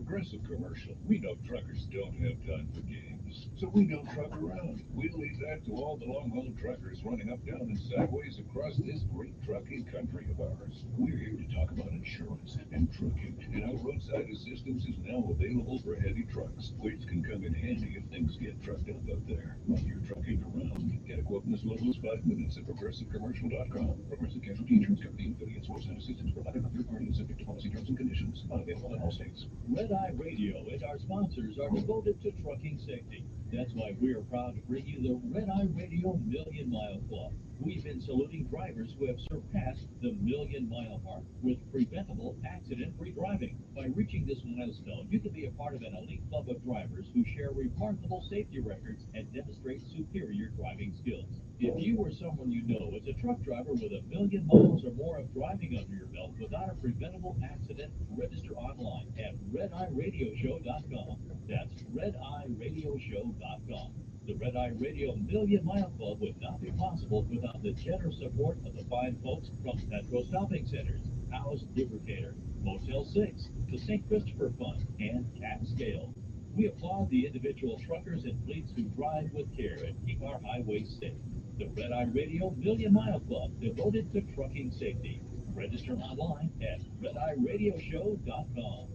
Progressive Commercial. We know truckers don't have time for games, so we don't truck around. We leave that to all the long-haul truckers running up, down, and sideways across this great trucking country of ours. We're here to talk about insurance and trucking, and how roadside assistance is now available for heavy trucks, which can come in handy if things get trucked up there. While you're trucking around, get a quote in as little as 5 minutes at progressivecommercial.com. Progressive Casualty Insurance Company, affiliates, roadside assistance provided by third party and subject to policy terms and conditions. Unavailable in all states. Red Eye Radio and our sponsors are devoted to trucking safety. That's why we are proud to bring you the Red Eye Radio Million Mile Club. We've been saluting drivers who have surpassed the million-mile mark with preventable, accident-free driving. By reaching this milestone, you can be a part of an elite club of drivers who share remarkable safety records and demonstrate superior driving skills. If you or someone you know is a truck driver with 1,000,000 miles or more of driving under your belt without a preventable accident, register online at redeyeradioshow.com. That's redeyeradioshow.com. The Red Eye Radio Million Mile Club would not be possible without the generous support of the fine folks from Petro Stopping Centers, House Lubricator, Motel 6, the St. Christopher Fund, and Cat Scale. We applaud the individual truckers and fleets who drive with care and keep our highways safe. The Red Eye Radio Million Mile Club, devoted to trucking safety. Register online at redeyeradioshow.com.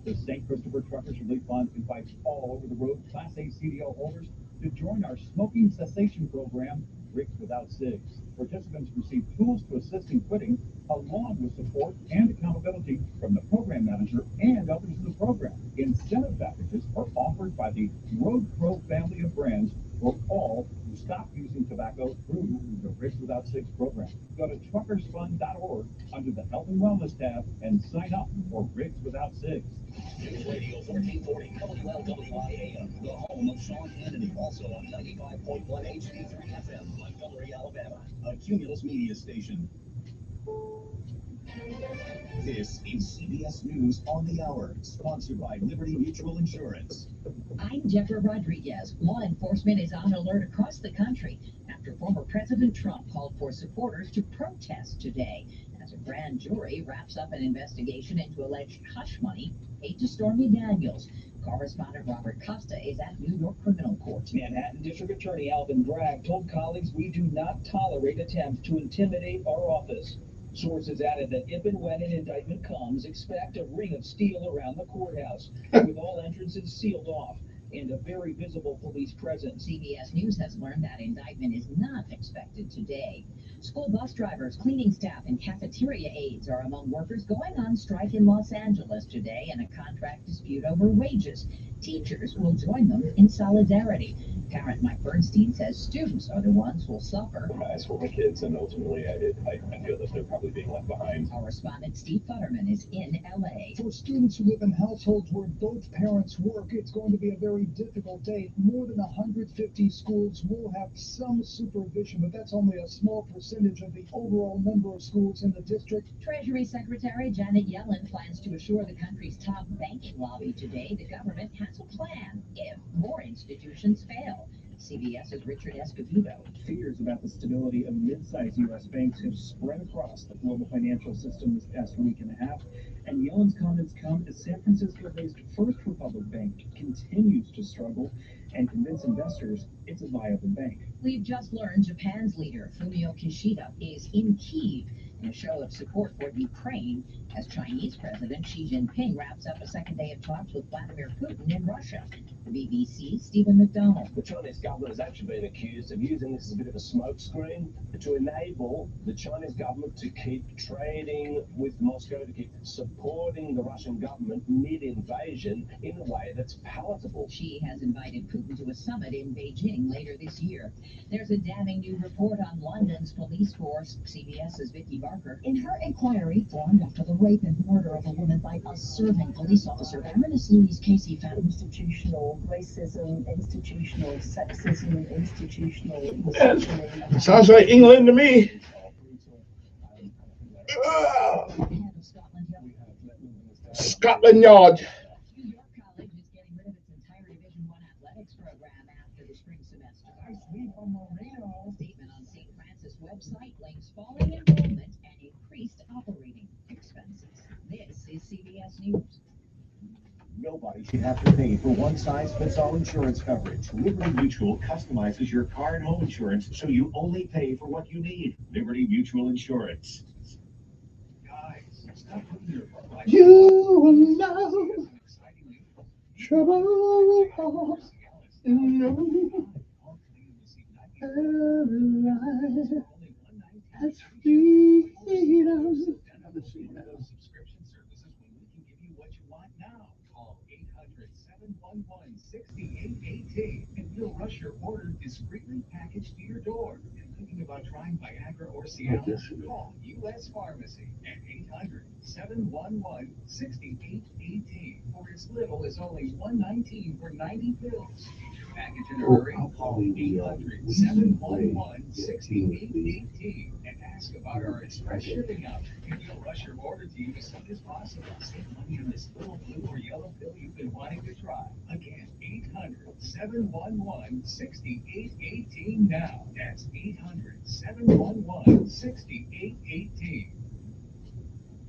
The St. Christopher Truckers Relief Fund invites all over-the-road Class A CDL holders to join our smoking cessation program, Rigs Without Cigs. Participants receive tools to assist in quitting, along with support and accountability from the program manager and others in the program. Incentive packages are offered by the Road Pro family of brands for all who stop using tobacco through the Rigs Without Cigs program. Go to truckersfund.org under the Health and Wellness tab and sign up for Rigs Without Cigs. News Radio 1440 WLWIAM, the home of Sean Hannity, also on 95.1 HD3 FM, Montgomery, Alabama, a Cumulus media station. This is CBS News on the Hour, sponsored by Liberty Mutual Insurance. I'm Deborah Rodriguez. Law enforcement is on alert across the country after former President Trump called for supporters to protest today as a grand jury wraps up an investigation into alleged hush money paid to Stormy Daniels. Correspondent Robert Costa is at New York Criminal Court. Manhattan District Attorney Alvin Bragg told colleagues, "We do not tolerate attempts to intimidate our office." Sources added that if and when an indictment comes, expect a ring of steel around the courthouse, with all entrances sealed off and a very visible police presence. CBS News has learned that indictment is not expected today. School bus drivers, cleaning staff, and cafeteria aides are among workers going on strike in Los Angeles today in a contract dispute over wages. Teachers will join them in solidarity. Parent Mike Bernstein says students are the ones who will suffer. As for my kids, and ultimately I feel that they're probably being left behind. Correspondent Steve Futterman is in LA. For students who live in households where both parents work, it's going to be a very difficult day. More than 150 schools will have some supervision, but that's only a small percentage of the overall number of schools in the district. Treasury Secretary Janet Yellen plans to assure the country's top banking lobby today the government has a plan if more institutions fail. CBS's Richard Escovedo. Fears about the stability of mid-sized U.S. banks have spread across the global financial system this past week and a half, and Yellen's comments come as San Francisco-based First Republic Bank continues to struggle and convince investors it's a viable bank. We've just learned Japan's leader, Fumio Kishida, is in Kyiv in a show of support for Ukraine as Chinese President Xi Jinping wraps up a second day of talks with Vladimir Putin in Russia. The BBC's Stephen McDonald. The Chinese government has actually been accused of using this as a bit of a smokescreen to enable the Chinese government to keep trading with Moscow, to keep supporting the Russian government mid-invasion in a way that's palatable. Xi has invited Putin to a summit in Beijing later this year. There's a damning new report on London's police force. CBS's Vicky Barker. In her inquiry formed after the rape and murder of a woman by a serving police officer, Baroness Louise Casey found institutional racism, institutional sexism, institutional misogyny. Sounds like England to me. Scotland Yard. New York College is getting rid of its entire Division I athletics program after the spring semester. Statement on St. Francis website links falling enrollment and increased operating expenses. This is CBS News. Nobody should have to pay for one-size-fits-all insurance coverage. Liberty Mutual customizes your car and home insurance so you only pay for what you need. Liberty Mutual Insurance. Guys, stop putting your life You will know trouble hearts know her life has freedom. subscription services when we can give you what you want now. Call 800-711-6818 and we'll rush your order discreetly packaged to your door. And thinking about trying Viagra or Cialis? Call U.S. Pharmacy at 800-711-6818 for as little as only $119 for 90 pills. Get your package in a hurry. Call 800-711-6818 and ask about our express shipping option. And we'll rush your order to you as soon as possible. Save money on this little blue or yellow pill you've been wanting to try. Again, 800-711-6818 now. That's 800-711-6818.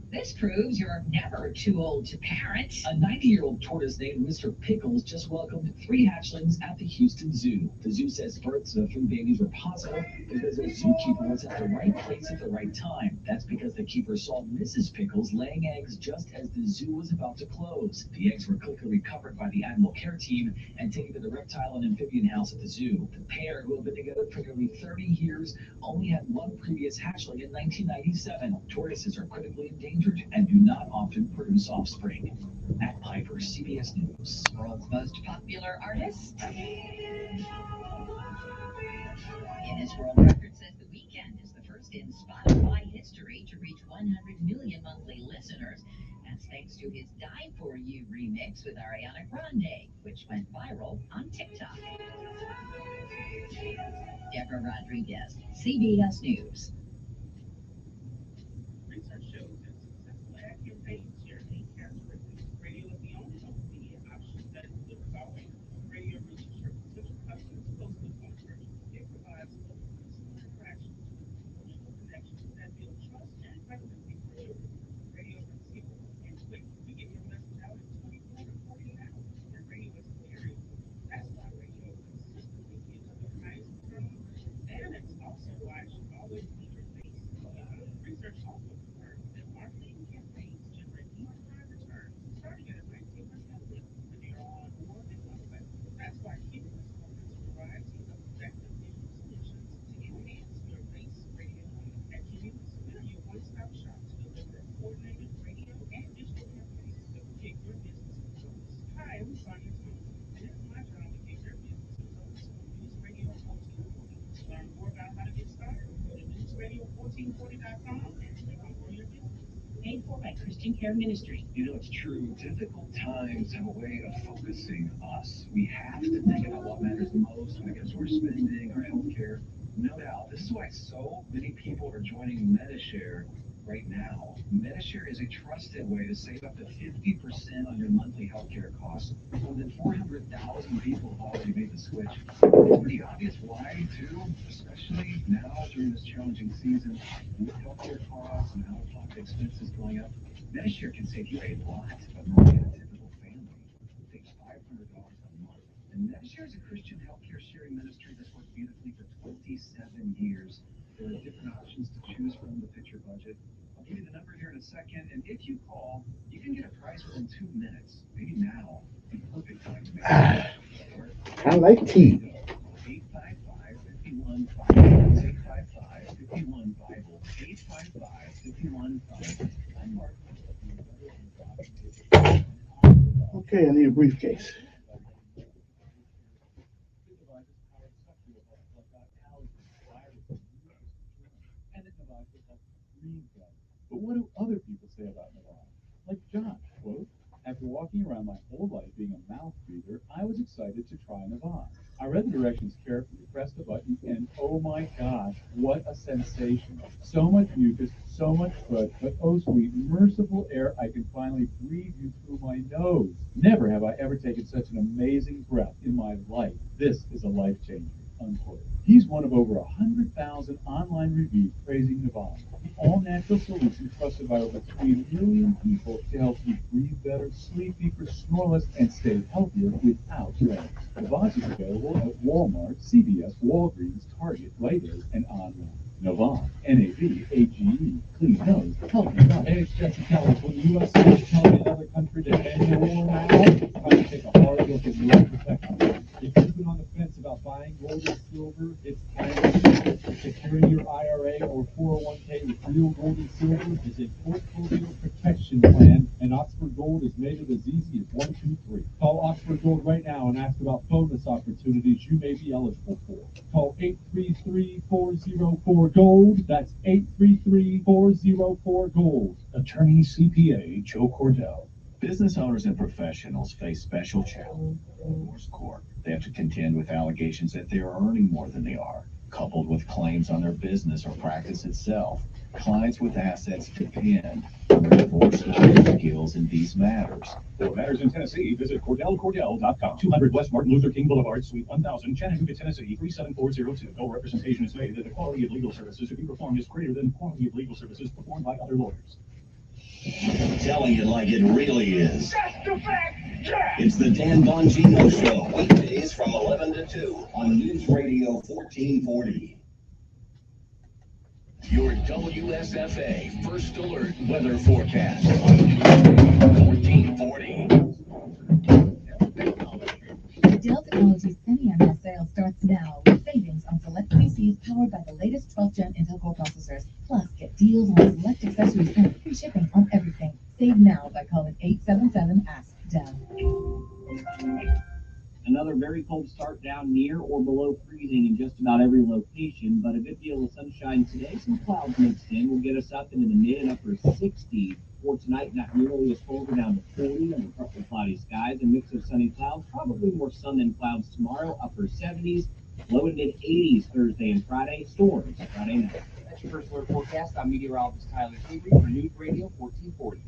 This proves you're never too old to parent. A 90-year-old tortoise named Mr. Pickles just welcomed 3 hatchlings at the Houston Zoo. The zoo says births of 3 babies were possible because the zookeeper was at the right place at the right time. That's because the keeper saw Mrs. Pickles laying eggs just as the zoo was about to close. The eggs were quickly recovered by the animal care team and taken to the reptile and amphibian house at the zoo. The pair, who have been together for nearly 30 years, only had 1 previous hatchling in 1997. Tortoises are critically endangered and do not often produce offspring. Matt Piper, CBS News. World's most popular artist. Guinness World Record says The Weeknd is the first in Spotify history to reach 100 million monthly listeners. That's thanks to his Die For You remix with Ariana Grande, which went viral on TikTok. Deborah Rodriguez, CBS News. Research shows that successful ad campaigns share 8 characteristics. Radio is the only social media option that delivers always. Radio reaches your potential customers closely on commercial. It provides local consumer interactions with emotional connections that build trust and relevancy for sure. Radio is simple and quick to get your message out in 24 to 48 hours. And radio is superior. That's why radio consistently gives you the highest return on investment. And it's also why it should always be your base. Research also confirms that marketing campaigns generate more high returns, starting at a 19% lift when they are on more than one web. That's why Cumulus offers a variety of effective digital solutions to enhance your base radio money. At Cumulus, we're your one-stop shop to deliver coordinated radio and digital campaigns that will get your business results. Hi, I'm Sonia Thompson, and it's my job to get your business results on News Radio 1440. To learn more about how to get started, go to newsradio1440.com and click on Grow Your Business. Paid for by Christian Care Ministry. You know, it's true. Difficult times have a way of focusing us. We have to think about what matters most when it comes to our spending, our health care. No doubt. This is why so many people are joining MediShare right now. MediShare is a trusted way to save up to 50% on your monthly health care costs. More than 400,000 people have already made the switch. It's pretty obvious why, too, especially now during this challenging season with healthcare costs and out-of-pocket expenses going up. MediShare can save you a lot of money than a typical family. It takes $500 a month. And MediShare is a Christian healthcare sharing ministry that's worked beautifully for 27 years. There are different options to choose from to fit your budget. I'll give you the number here in a second, and if you call, you can get a price within 2 minutes. Maybe now. The perfect time to make a I like tea. 855-51-BIBLE. 855-51-BIBLE. 855-51-BIBLE. I'm Mark. Okay, I need a briefcase. But what do other people say about Navarre? Like Josh, quote, after walking around my whole life being a mouth breather, I was excited to try Navarre. I read the directions carefully, pressed the button, and oh my gosh, what a sensation. So much mucus, so much crud, but oh sweet, merciful air, I can finally breathe you through my nose. Never have I ever taken such an amazing breath in my life. This is a life changer. unquote. He's one of over 100,000 online reviews praising Navan, the all-natural solution trusted by over 3 million people to help you breathe better, sleep deeper, snore less, and stay healthier without drugs. Navan is available at Walmart, CVS, Walgreens, Target, Rite Aid, and online. Navan, N-A-V-A-G-E, clean nose, healthy life. Hey, it's Jesse Kelly. When the U.S. is telling another country to end the war now, it's time to take a hard look at your protection. If you've been on the fence about buying gold or silver, it's time to shift. Securing your IRA or 401k with real gold and silver is a portfolio protection plan, and Oxford Gold has made it as easy as 1, 2, 3. Call Oxford Gold right now and ask about bonus opportunities you may be eligible for. Call 833-404-GOLD. That's 833-404-GOLD. Attorney CPA Joe Cordell. Business owners and professionals face special challenges. Divorce court. They have to contend with allegations that they are earning more than they are, coupled with claims on their business or practice itself. Clients with assets depend on their divorce lawyer skills in these matters. For matters in Tennessee, visit CordellCordell.com. 200 West Martin Luther King Boulevard, Suite 1000, Chattanooga, Tennessee 37402. No representation is made that the quality of legal services to be performed is greater than the quality of legal services performed by other lawyers. Telling it like it really is. It's the Dan Bongino Show, weekdays from 11 to 2 on News Radio 1440. Your WSFA First Alert Weather Forecast on News Radio 1440. The Dell Technologies semi-annual sale starts now with savings on select PCs powered by the latest 12th-gen Intel Core processors. Plus, get deals on select accessories and free shipping on everything. Save now by calling 877-ASK-DELL. Another very cold start down near or below freezing in just about every location, but a good deal of sunshine today. Some clouds mixed in will get us up into the mid and upper 60s. For tonight, not nearly as cold, down to 40 under partly cloudy skies. A mix of sunny clouds, probably more sun than clouds tomorrow, upper 70s, low and mid 80s Thursday and Friday. Storms Friday night. That's your First Alert forecast. I'm meteorologist Tyler Avery for News Radio 1440.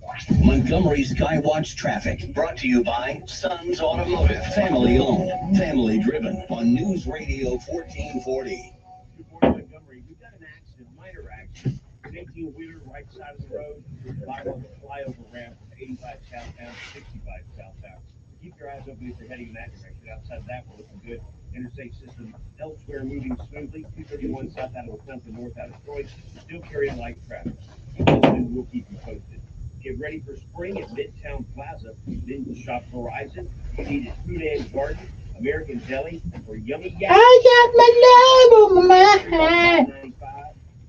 Montgomery Skywatch Traffic, brought to you by Sons Automotive, family owned, family driven, on News Radio 1440. Good morning, Montgomery. We've got an accident, minor accident. An 18-wheeler right side of the road, live on the flyover ramp from 85 southbound to 65 southbound. Keep your eyes open if you're heading in that direction. Outside of that, we're looking good. Interstate system elsewhere moving smoothly. 231 south out of Wisconsin, north out of Troy. Still carrying light traffic. And we'll keep you posted. Get ready for spring at Midtown Plaza. Then shop Verizon. You need a two-day garden, American Deli, or Yummy Yum. I got my love on my mind.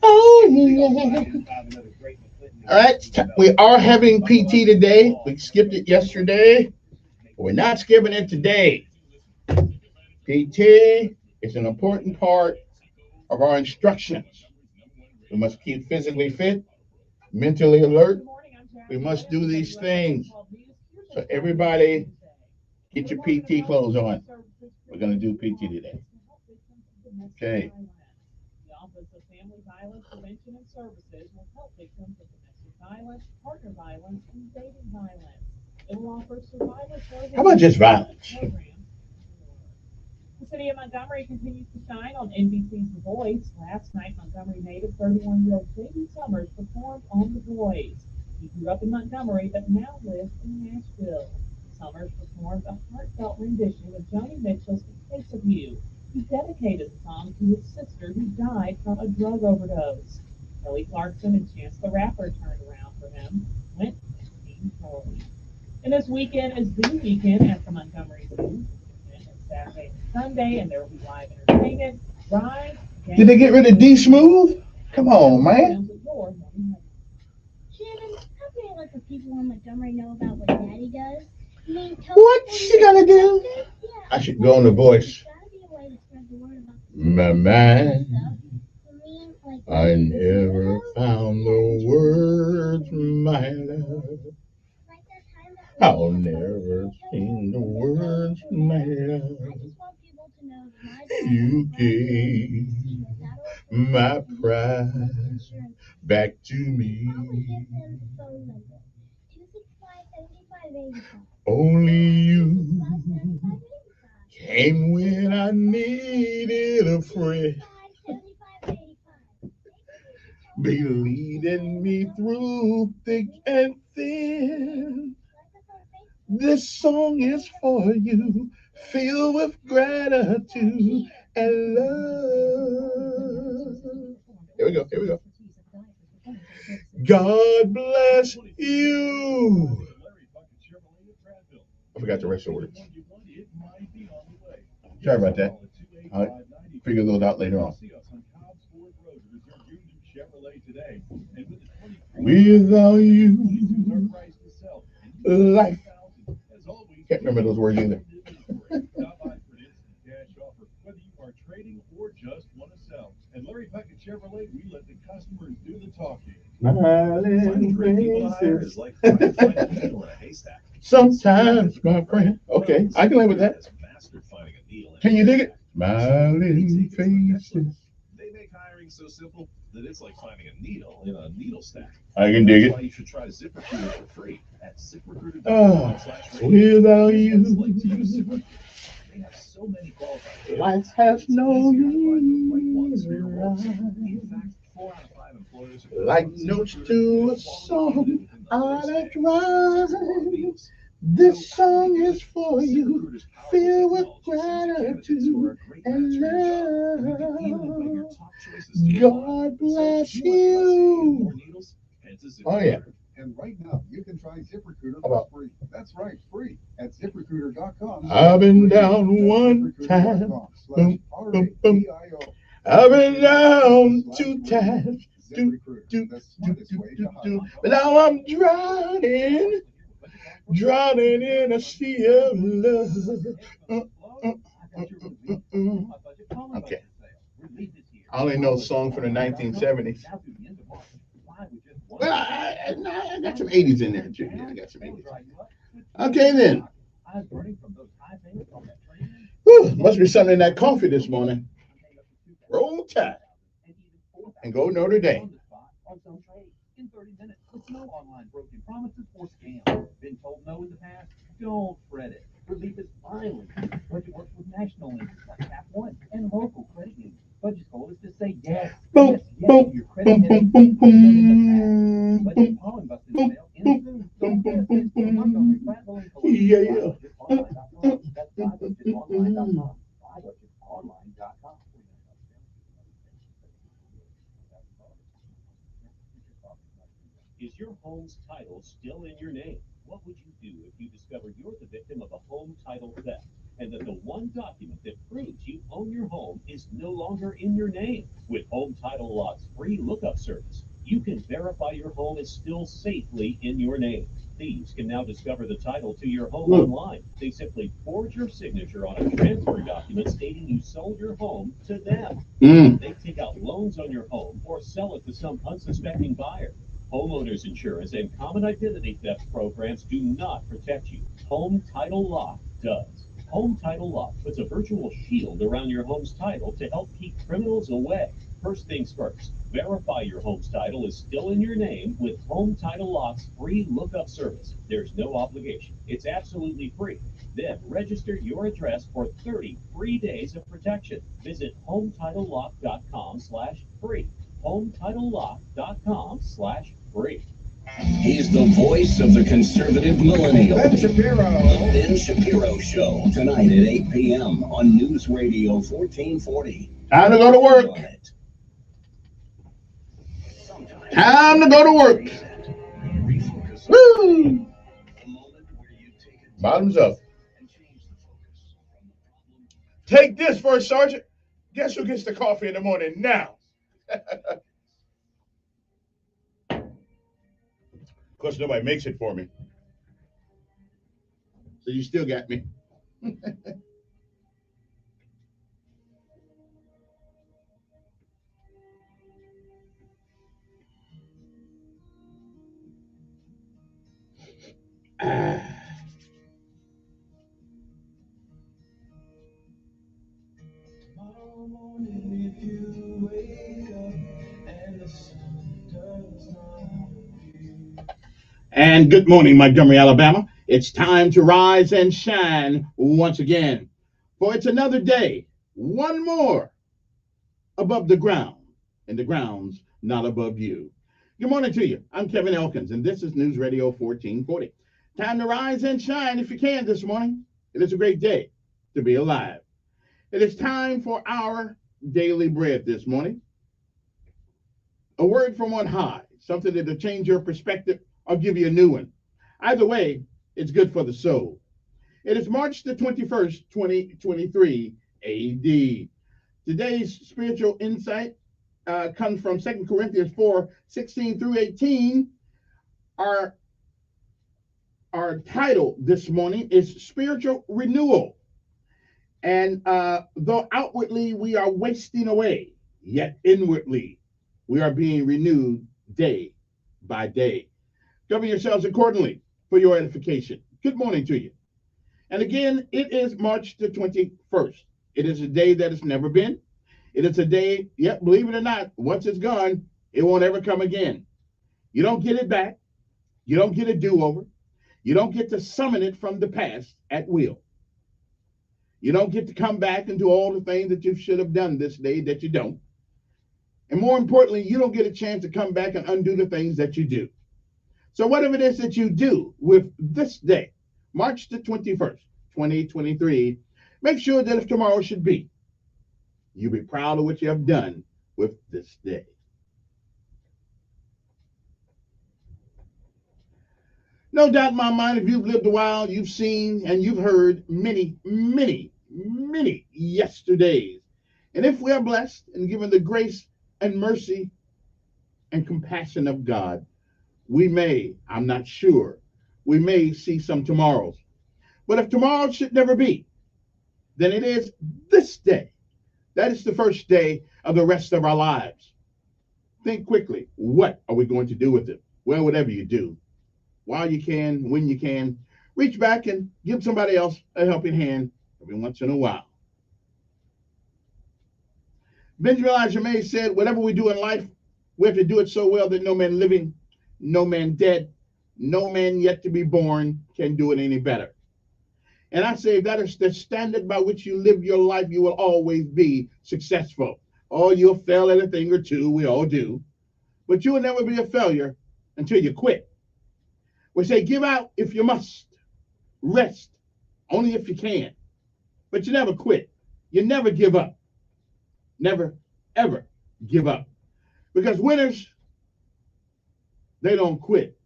Oh, yeah. All right, we are having PT today. We skipped it yesterday. We're not skipping it today. PT is an important part of our instructions. We must keep physically fit, mentally alert. We must do these things. So everybody, get your PT clothes on. We're going to do PT today. Okay. The Office of Family Violence Prevention and Services will help victims of domestic violence, partner violence, and dating violence. It will offer survivor services. How about just violence? The city of Montgomery continues to shine on NBC's The Voice. Last night, Montgomery native 31-year-old J.D. Summers performed on The Voice. He grew up in Montgomery but now lives in Nashville. Summers performed a heartfelt rendition of Joni Mitchell's The Face of You. He dedicated the song to his sister who died from a drug overdose. Kelly Clarkson and Chance the Rapper turned around for him. Went Team Kelly. And this weekend is the weekend at the Montgomery Zoo. It's Saturday and Sunday, and there will be live entertainment, rides. Did they get rid of D Smooth? Come on, man. Shannon, how can I let the people in Montgomery know about what Daddy does? I mean, What's she gonna do? Yeah, I should go on The Voice. My mind, I never found the words, my love. I'll never sing the words, my love. You gave my pride back to me. Only you came when I needed a a friend. Be leading me through thick and thin. This song is for you, filled with gratitude and love. Here we go, here we go. God bless you. I forgot the rest of the words. Sorry about that. I'll figure those out later on. Without you, life. Can't remember those words either. Whether you are trading or just want to sell. At Larry Puckett Chevrolet, we let the customers do the talking. Finding great people to hire is like finding a needle in a haystack. Sometimes, my friend. Okay, I can live with that. Can you dig it? Smiling faces. They make hiring so simple that it's like finding a needle in a needle stack. I can dig That's it. why you should try ZipRecruiter for free at ZipRecruiter.com/radio. Without you, they have so many qualified life has no meaning. Like notes to a song on a drive. This song is for you, filled with gratitude and love. God bless you. Oh, yeah. And right now, you can try ZipRecruiter for free. That's right, free at ZipRecruiter.com. I've been down one time. I've been down two times. But now I'm drowning in a sea of love. Okay. I only know a song from the 1970s. Well, I got some 80s in there too. Yeah, I got some 80s. Okay then. Whew, must be something in that coffee this morning. Roll Tide and go Notre Dame. In 30 minutes, with no online broken promises or scams. Been told no in the past? Don't fret it. Relief is finally. Budget works with national lenders like Cap One and local credit unions. Budget's goal is to say yes. Boom, boom, Your boom, credit boom, boom, boom, Budget pollen busting sale in June. Don't miss it. Montgomery, Prattville, and Columbia. yeah. That's budgetonline.com. Budgetonline.com. Is your home's title still in your name? What would you do if you discovered you're the victim of a home title theft and that the one document that proves you own your home is no longer in your name? With Home Title Loc's free lookup service, you can verify your home is still safely in your name. Thieves can now discover the title to your home online. They simply forge your signature on a transfer document stating you sold your home to them. They take out loans on your home or sell it to some unsuspecting buyer. Homeowners insurance and common identity theft programs do not protect you. Home Title Lock does. Home Title Lock puts a virtual shield around your home's title to help keep criminals away. First things first, verify your home's title is still in your name with Home Title Lock's free lookup service. There's no obligation. It's absolutely free. Then register your address for 30 free days of protection. Visit HometitleLock.com/free. HometitleLock.com/free. He's the voice of the conservative millennial. Ben Shapiro. The Ben Shapiro Show, tonight at 8 p.m. on News Radio 1440. Time to go to work. Time to go to work. Woo! Bottoms up. Take this first, Sergeant. Guess who gets the coffee in the morning now? Of course, nobody makes it for me. So you still got me. Tomorrow morning, if you wake up and the sun does not appear. And good morning, Montgomery, Alabama. It's time to rise and shine once again. For it's another day, one more above the ground, and the ground's not above you. Good morning to you. I'm Kevin Elkins, and this is News Radio 1440. Time to rise and shine if you can this morning. It is a great day to be alive. It is time for our daily bread this morning. A word from on high, something that'll change your perspective or give you a new one. Either way, it's good for the soul. It is March the 21st, 2023 AD. Today's spiritual insight comes from 2 Corinthians 4:16 through 18. Our title this morning is Spiritual Renewal. And though outwardly we are wasting away, yet inwardly we are being renewed day by day. Govern yourselves accordingly for your edification. Good morning to you. And again, it is March the 21st. It is a day that has never been. It is a day, yet believe it or not, once it's gone, it won't ever come again. You don't get it back. You don't get a do-over. You don't get to summon it from the past at will. You don't get to come back and do all the things that you should have done this day that you don't. And more importantly, you don't get a chance to come back and undo the things that you do. So whatever it is that you do with this day, March the 21st, 2023, make sure that if tomorrow should be, you'll be proud of what you have done with this day. No doubt in my mind, if you've lived a while, you've seen and you've heard many, many, many yesterdays. And if we are blessed and given the grace and mercy and compassion of God, we may, I'm not sure, we may see some tomorrows. But if tomorrow should never be, then it is this day. That is the first day of the rest of our lives. Think quickly. What are we going to do with it? Well, whatever you do, while you can, when you can, reach back and give somebody else a helping hand every once in a while. Benjamin Elijah May said, whatever we do in life, we have to do it so well that no man living, no man dead, no man yet to be born can do it any better. And I say if that is the standard by which you live your life, you will always be successful. Oh, you'll fail at a thing or two, we all do. But you will never be a failure until you quit. We say give out if you must. Rest only if you can. But you never quit. You never give up. Never, ever give up. Because winners, they don't quit.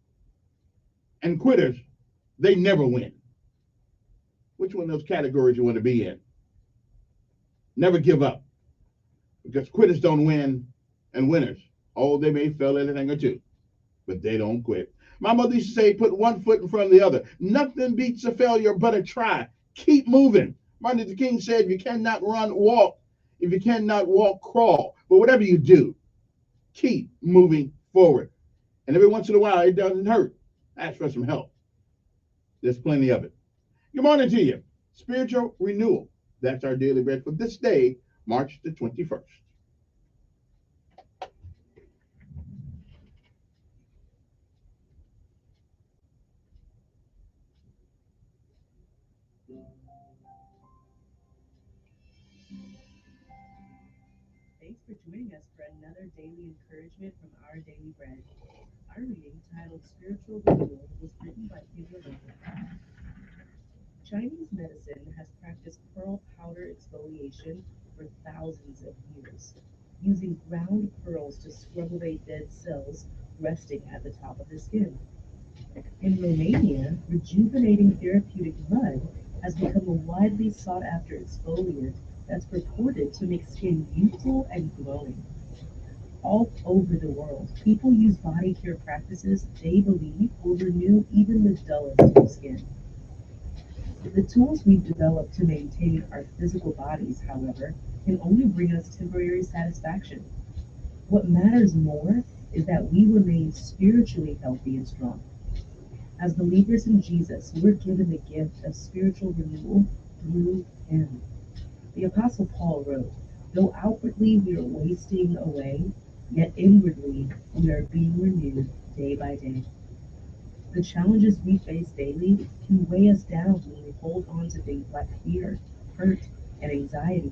And quitters, they never win. Which one of those categories you want to be in? Never give up. Because quitters don't win, and winners, oh, they may fail at a thing or two, but they don't quit. My mother used to say, put one foot in front of the other. Nothing beats a failure but a try. Keep moving. Martin Luther King said, you cannot run, walk. If you cannot walk, crawl. But whatever you do, keep moving forward. And every once in a while, it doesn't hurt. Ask for some help. There's plenty of it. Good morning to you. Spiritual renewal. That's our daily bread for this day, March the 21st. Thanks for joining us for another daily encouragement from Our Daily Bread. Our reading, titled Spiritual Renewal, was written by Peter Logan. Chinese medicine has practiced pearl powder exfoliation for thousands of years, using ground pearls to scrub away dead cells resting at the top of the skin. In Romania, rejuvenating therapeutic mud has become a widely sought after exfoliant that's purported to make skin youthful and glowing. All over the world, people use body care practices they believe will renew even the dullest of skin. The tools we've developed to maintain our physical bodies, however, can only bring us temporary satisfaction. What matters more is that we remain spiritually healthy and strong. As believers in Jesus, we're given the gift of spiritual renewal through Him. The Apostle Paul wrote, though outwardly we are wasting away, yet inwardly we are being renewed day by day. The challenges we face daily can weigh us down when we hold on to things like fear, hurt, and anxiety.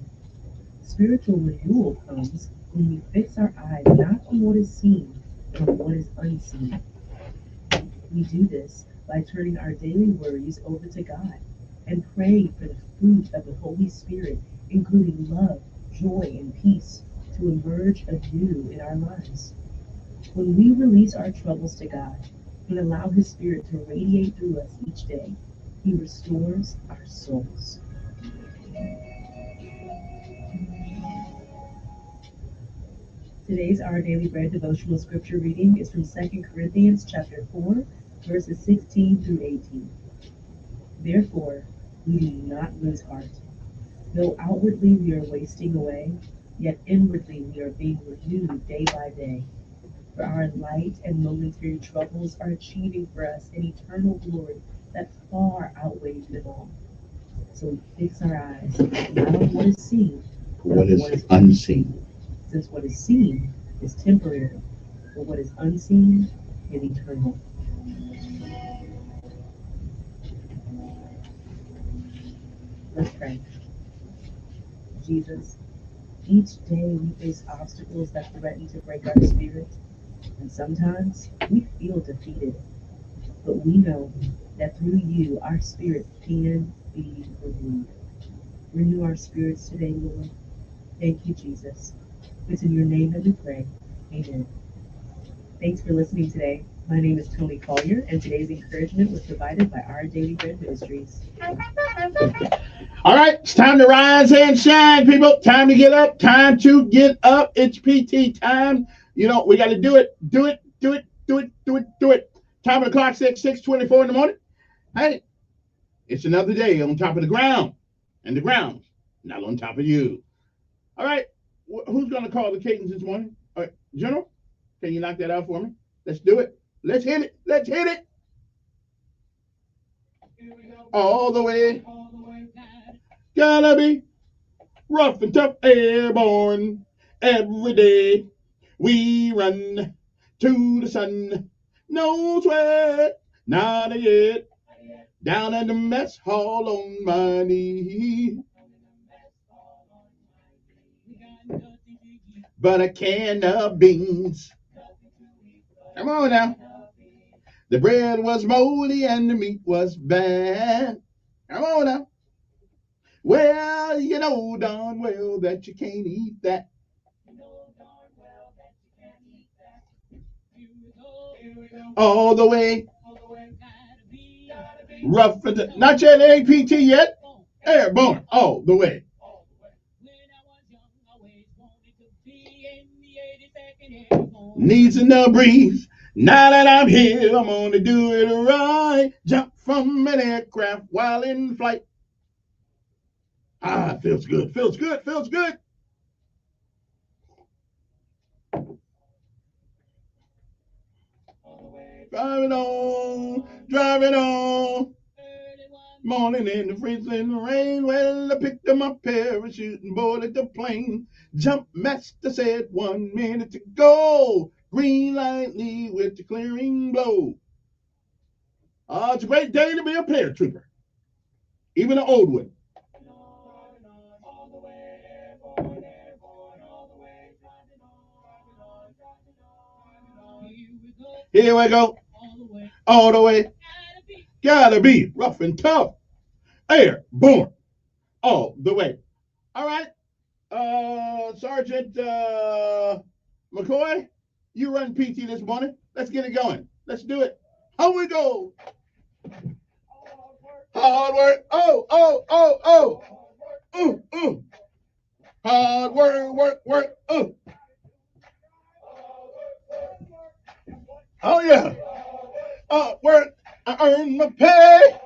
Spiritual renewal comes when we fix our eyes not on what is seen, but on what is unseen. We do this by turning our daily worries over to God and praying for the fruit of the Holy Spirit, including love, joy, and peace, to emerge anew in our lives. When we release our troubles to God and allow His Spirit to radiate through us each day, He restores our souls. Today's Our Daily Bread devotional scripture reading is from 2 Corinthians chapter 4, verses 16 through 18. Therefore, we do not lose heart. Though outwardly we are wasting away, yet inwardly we are being renewed day by day. For our light and momentary troubles are achieving for us an eternal glory that far outweighs them all. So we fix our eyes not on what is seen, but on what is unseen. Since what is seen is temporary, but what is unseen is eternal. Let's pray. Jesus, each day we face obstacles that threaten to break our spirit, and sometimes we feel defeated. But we know that through you, our spirit can be renewed. Renew our spirits today, Lord. Thank you, Jesus. It's in your name that we pray. Amen. Thanks for listening today. My name is Tony Collier, and today's encouragement was provided by Our Daily Bread Ministries. All right, it's time to rise and shine, people. Time to get up. Time to get up. It's PT time. You know, we got to do it. Do it. Do it. Do it. Do it. Do it. Time of the clock, 6:24 in the morning. Hey, it's another day on top of the ground, and the ground's not on top of you. All right, who's going to call the cadence this morning? All right, General, can you knock that out for me? Let's do it. Let's hit it. Let's hit it. All the way. Gotta be rough and tough, airborne. Every day we run to the sun. No sweat, not yet. Down in the mess hall on my knee. But a can of beans. Come on now. The bread was moldy and the meat was bad. Come on now. Well, you know darn well that you can't eat that. All the way. Rough and not yet APT yet. Airborne all the way. Needs no breeze. Now that I'm here, I'm gonna do it right. Jump from an aircraft while in flight. Ah, feels good, feels good, feels good. Driving on. Morning in the freezing rain. Well, I picked up my parachute and boarded the plane. Jump master said 1 minute to go. Green light leave with the clearing blow. It's a great day to be a paratrooper. Even an old one. Here we go. All the way. Gotta be rough and tough. Airborne. All the way. All right. Sergeant McCoy, you run PT this morning. Let's get it going. Let's do it. How we go? Hard work. Oh, oh, oh, oh. Ooh, ooh. Hard work, work, work. Ooh. Oh, yeah. Work. I earn my pay.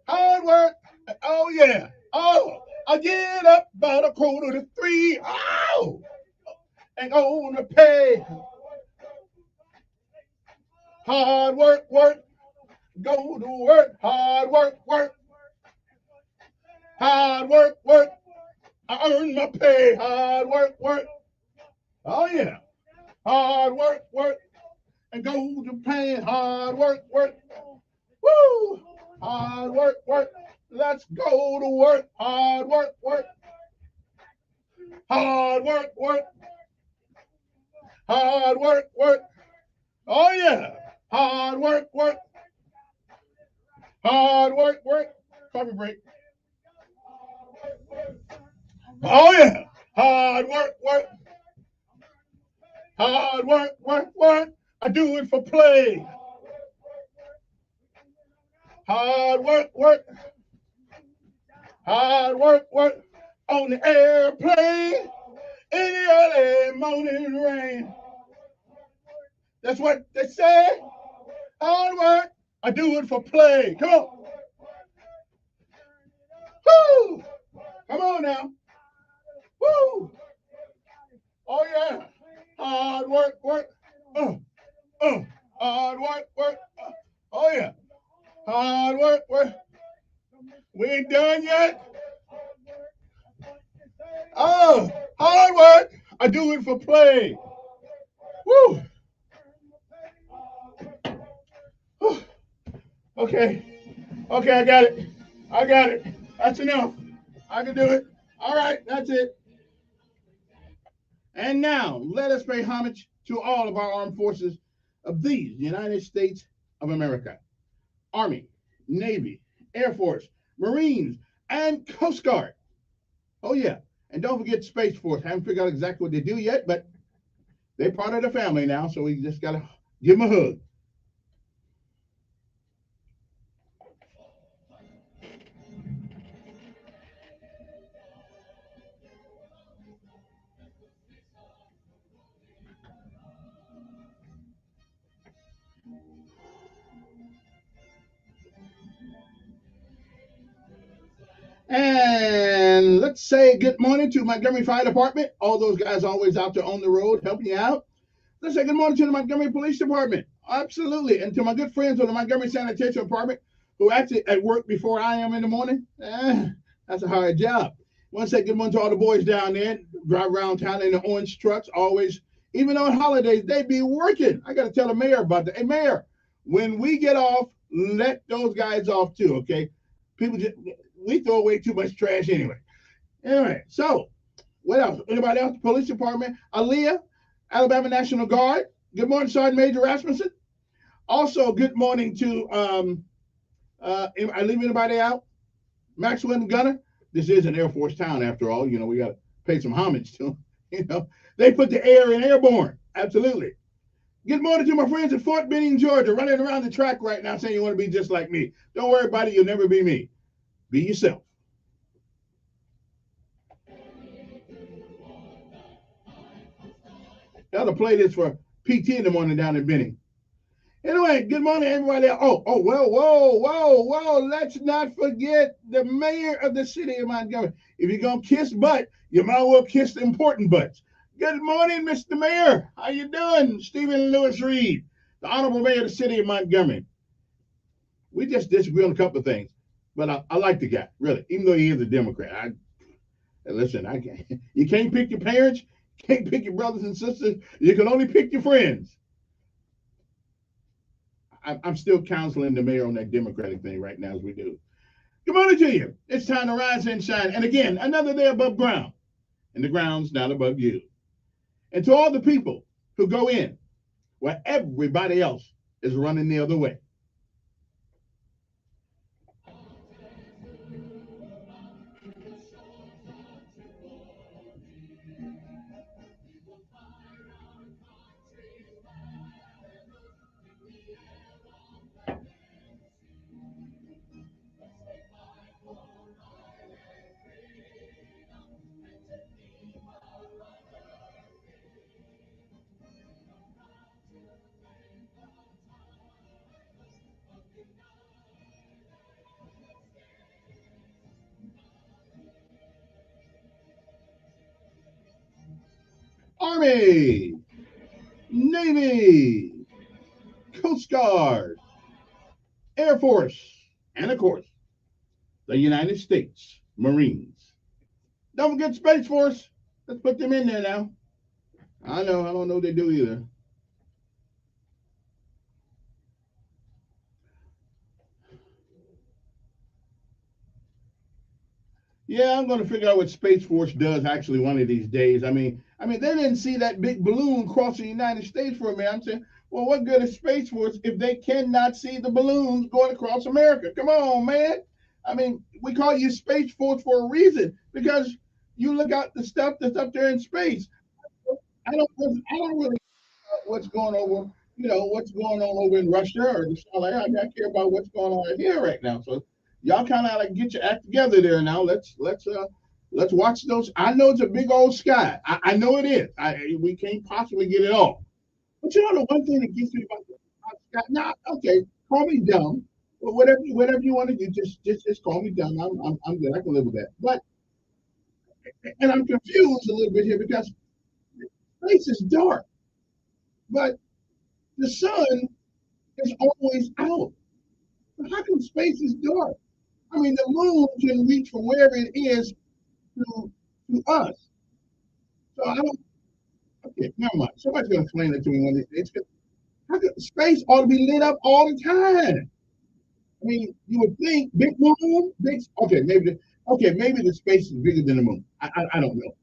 Hard work. Oh, yeah. Oh, I get up about 2:45. Oh, and on the pay. Hard work, work. Go to work. Hard work, work. Hard work, work. I earn my pay. Hard work, work. Oh, yeah. Hard work, work. And go to pay. Hard work, work. Woo! Hard work, work. Let's go to work. Hard work, work. Hard work, work. Hard work, work. Oh yeah. Hard work, work. Hard work, work. Coffee break. Oh yeah. Hard work, work. Hard work, work, work. I do it for play. Hard work, work. Hard work, work. On the airplane in the early morning rain. That's what they say. Hard work. I do it for play. Come on. Woo! Come on now. Woo! Oh yeah. Hard work, work. Uh, Hard work, work. Oh yeah. Hard work, work. We ain't done yet. Oh, hard work. I do it for play. Woo. Whew. Okay. Okay, I got it. I got it. That's enough. I can do it. All right, that's it. And now, let us pay homage to all of our armed forces of these United States of America: Army, Navy, Air Force, Marines, and Coast Guard. Oh, yeah. And don't forget Space Force. Haven't figured out exactly what they do yet, but they're part of the family now, so we just got to give them a hug. And let's say good morning to Montgomery Fire Department. All those guys always out there on the road helping you out. Let's say good morning to the Montgomery Police Department. Absolutely. And to my good friends of the Montgomery Sanitation Department who actually at work before I am in the morning. That's a hard job. I want to say good morning to all the boys down there, drive around town in the orange trucks, always, even on holidays, they be working. I got to tell the mayor about that. Hey, mayor, when we get off, let those guys off too, okay? People just, we throw away too much trash anyway. Anyway, so what else? Anybody else? Police Department, Aaliyah, Alabama National Guard. Good morning, Sergeant Major Rasmussen. Also, good morning to I leave anybody out? Maxwell and Gunner. This is an Air Force town after all. You know, we got to pay some homage to them. You know, they put the air in airborne. Absolutely. Good morning to my friends at Fort Benning, Georgia, running around the track right now saying you want to be just like me. Don't worry about it. You'll never be me. Be yourself. Got to play this for PT in the morning down in Benning. Anyway, good morning, everybody. Whoa. Let's not forget the mayor of the city of Montgomery. If you're going to kiss butt, you might as well kiss the important butts. Good morning, Mr. Mayor. How you doing? Stephen Lewis Reed, the honorable mayor of the city of Montgomery. We just disagree on a couple of things, but I like the guy, really, even though he is a Democrat. Listen, you can't pick your parents, you can't pick your brothers and sisters. You can only pick your friends. I'm still counseling the mayor on that Democratic thing right now as we do. Good morning to you. It's time to rise and shine. And again, another day above ground, and the ground's not above you. And to all the people who go in where everybody else is running the other way. Army, Navy, Coast Guard, Air Force, and of course, the United States Marines. Don't forget Space Force. Let's put them in there now. I don't know what they do either. Yeah, I'm going to figure out what Space Force does actually one of these days. I mean, they didn't see that big balloon crossing the United States for a minute. I'm saying, well, what good is Space Force if they cannot see the balloons going across America? Come on, man. I mean, we call you Space Force for a reason because you look at the stuff that's up there in space. I don't really what's going over, what's going on over in Russia or the like. I care about what's going on here right now. So y'all kind of like get your act together there now. Let's watch those. I know it's a big old sky. I know it is. We can't possibly get it all. But the one thing that gets me about the sky. Now, okay, call me dumb. But whatever you want to do, just call me dumb. I'm good. I can live with that. But and I'm confused a little bit here because space is dark, but the sun is always out. How come space is dark? I mean, the moon can reach from wherever it is to us. So I don't. Okay, never mind. Somebody's gonna explain it to me one day. How come space ought to be lit up all the time? I mean, you would think big moon, big. Okay, maybe the space is bigger than the moon. I don't know,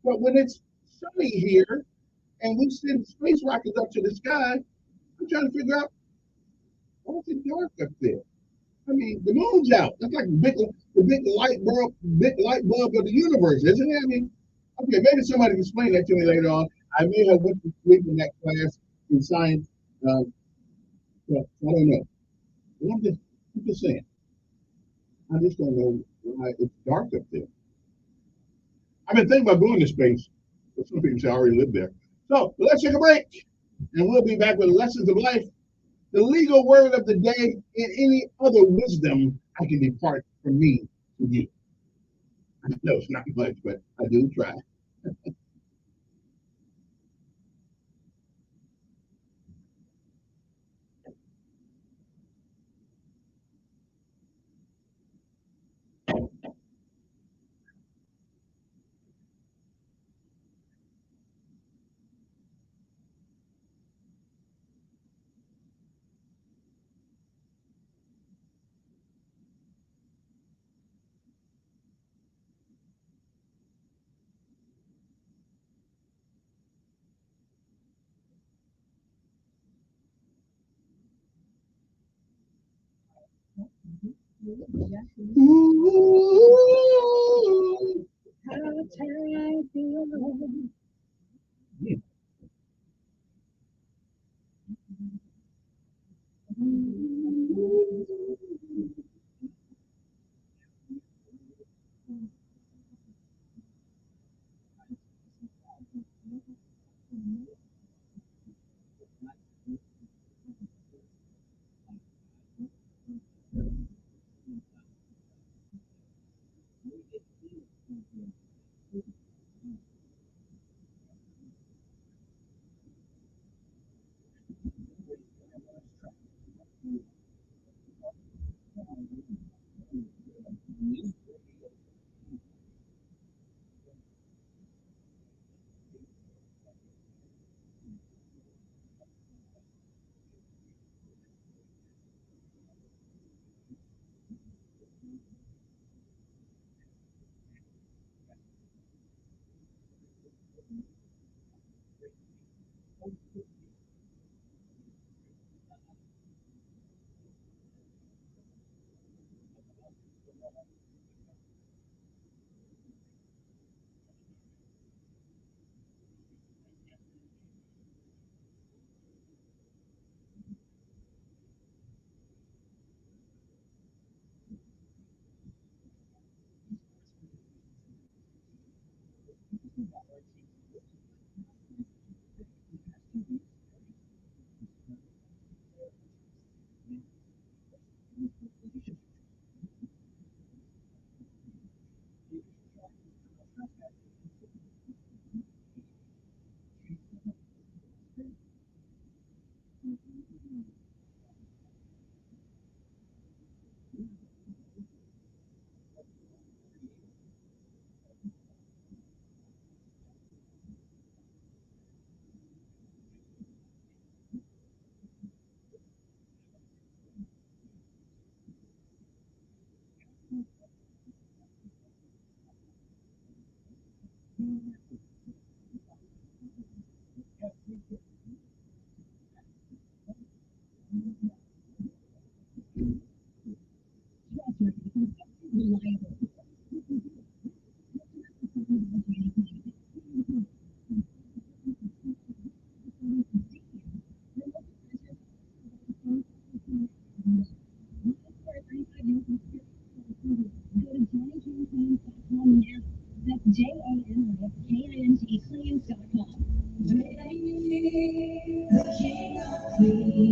but when it's sunny here and we send space rockets up to the sky, I'm trying to figure out what's it dark up there. I mean, the moon's out. That's like the big light bulb of the universe, isn't it? I mean, okay, maybe somebody can explain that to me later on. I may have went to sleep in that class in science. But I don't know. But I'm just saying. I just don't know why it's dark up there. I've been thinking about going to space, but some people say I already live there. So let's take a break, and we'll be back with lessons of life, the legal word of the day, and any other wisdom I can depart from me to you. I know it's not much, but I do try. Ooh,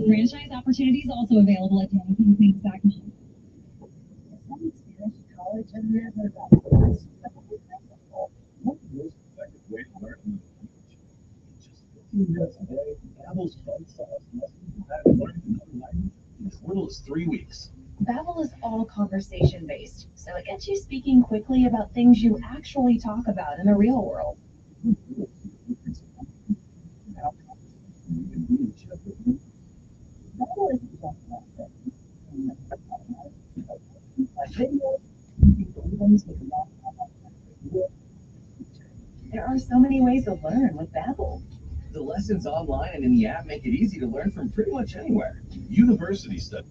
Franchise opportunities also available at DannyCampaigns.com. College and Babbel's bite-sized lessons that learn another language in as little as 3 weeks. Babbel is all conversation based, so it gets you speaking quickly about things you actually talk about in the real world. There are so many ways to learn with Babbel. The lessons online and in the app make it easy to learn from pretty much anywhere. University studies.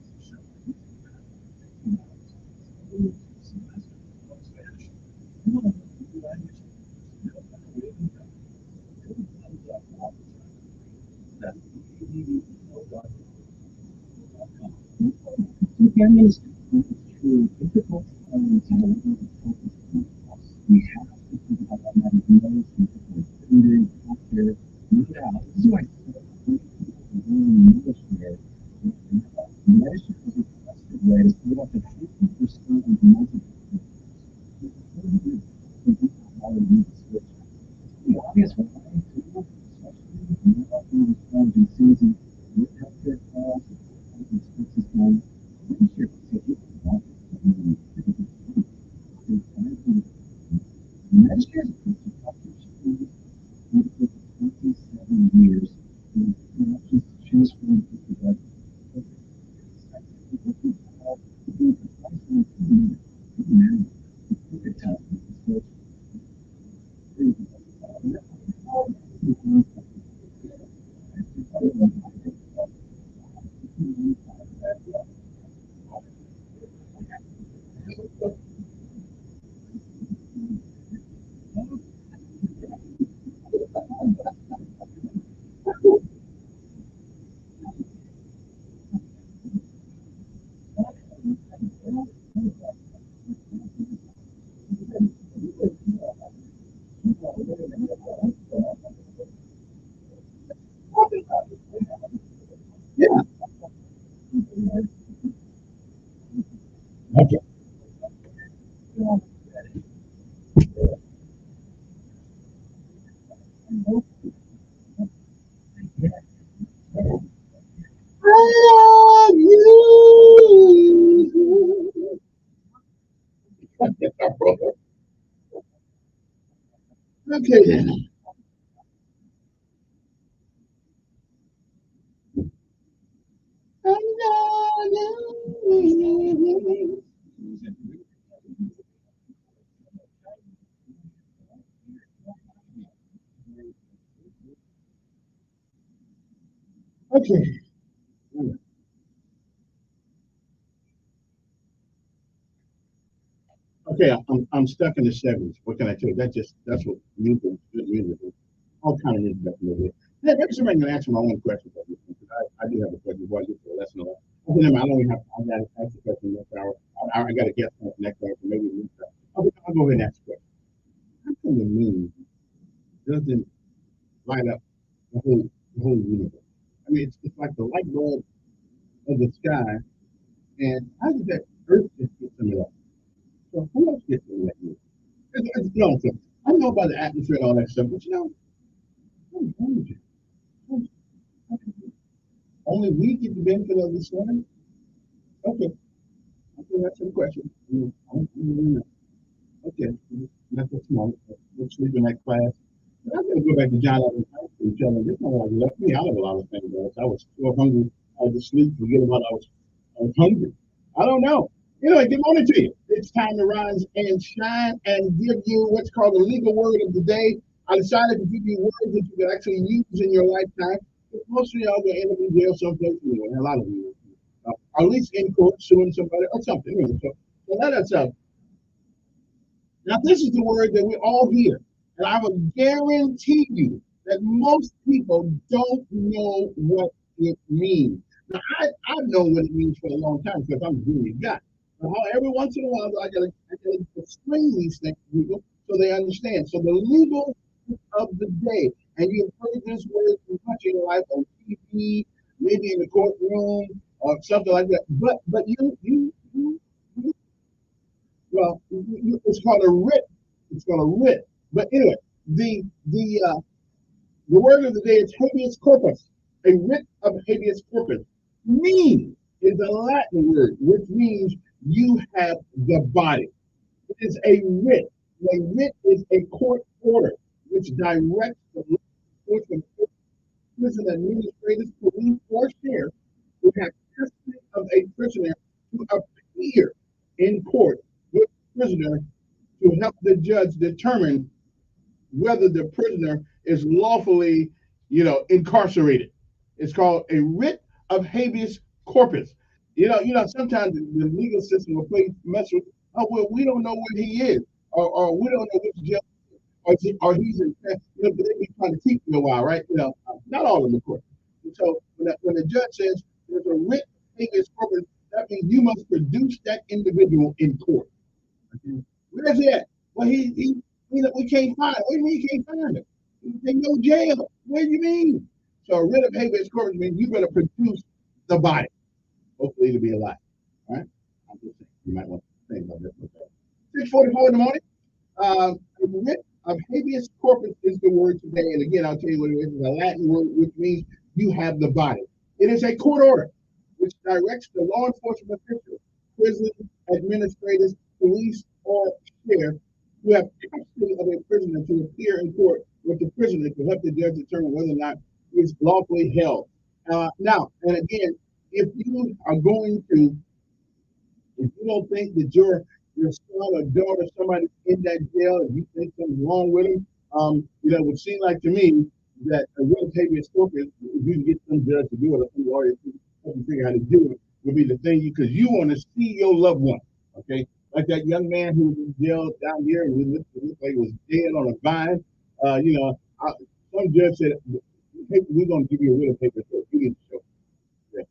Okay. I love you. Okay then. I love you. Okay. Okay, I'm stuck in the 70s. What can I tell you? That's what music, good music is. All kind of music back in the day. Maybe somebody can answer my own question for me, because I do have a question before I get to the lesson. Okay, I don't even have. I got to ask the question next hour. I got to guess on the next hour, so maybe next hour. I'll go ahead and ask the question. How come the moon doesn't light up the whole universe? I mean, it's like the light bulb of the sky, and how does that Earth just get some of that? So who else gets some of that? No, so I know about the atmosphere and all that stuff, but I'm wondering, only we get the benefit of the sun? Okay, that's the question. Okay, that's a small. We're sleeping that class. But I'm gonna go back to John Adams High School, tell them this one left me out of a lot of things. I was so hungry, I had to sleep, forget about I was hungry. I don't know. Good morning to you. It's time to rise and shine and give you what's called the legal word of the day. I decided to give you words that you can actually use in your lifetime. Most of y'all will end up in jail someplace anyway. A lot of you, or at least in court suing somebody or something. So let us Now, this is the word that we all hear, and I will guarantee you that most people don't know what it means. Now, I've known what it means for a long time because I'm a junior guy. But every once in a while, I gotta explain these things to people so they understand. So the legal of the day, and you've heard this word too much in your life on TV, maybe in the courtroom or something like that. But you well, it's called a writ. It's called a writ. But anyway, the the uh, the word of the day is habeas corpus. A writ of habeas corpus means is a Latin word which means you have the body. It is a writ. A writ is a court order which directs the law enforcement, prison administrators, police, or sheriff who have custody of a prisoner to appear in court with the prisoner to help the judge determine whether the prisoner is lawfully, incarcerated. It's called a writ of habeas corpus. Sometimes the legal system will play mess with. Oh well, we don't know where he is, or we don't know which jail, or he's in. They be trying to keep you a while, right? Not all in the court. And so when the judge says there's a writ of habeas corpus, that means you must produce that individual in court. Okay? Where's he at? Well, we can't find him. What do you mean you can't find him? They no jail. What do you mean? So a writ of habeas corpus means you better produce the body. Hopefully it'll be alive. All right? I'm just saying. You might want to think about this. 6:44 in the morning. A writ of habeas corpus is the word today. And again, I'll tell you what it is. It's a Latin word which means you have the body. It is a court order which directs the law enforcement officials, prison administrators, police, or sheriff who have custody of a prisoner to appear in court with the prisoner to help the judge determine whether or not he is lawfully held. Now, and again, if you are going to if you don't think that your son or daughter, somebody in that jail, if you think something's wrong with them, it would seem like to me that a real habeas corpus, if you can get some judge to do it, or some lawyer to help you figure out how to do it, would be the thing because you want to see your loved one. Okay, like that young man who was in jail down here and he looked like he was dead on a vine. Some judge said, "Hey, we're going to give you a real habeas corpus. You need to show." Yeah.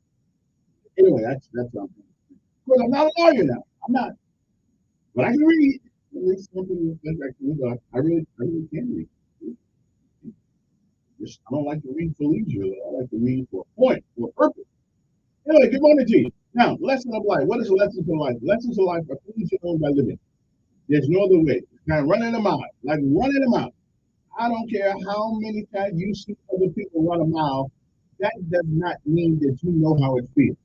Anyway, that's what I'm saying. Of course, I'm not a lawyer now. I'm not. But I can read. At least something that I can read. I really can read. I don't like to read for leisure. I like to read for a point, for a purpose. Anyway, good morning to you. Now, lesson of life. What is lessons of life? Lessons of life are things you learn by living. There's no other way. It's kind of running a mile, like running a mile. I don't care how many times you see other people run a mile. That does not mean that you know how it feels.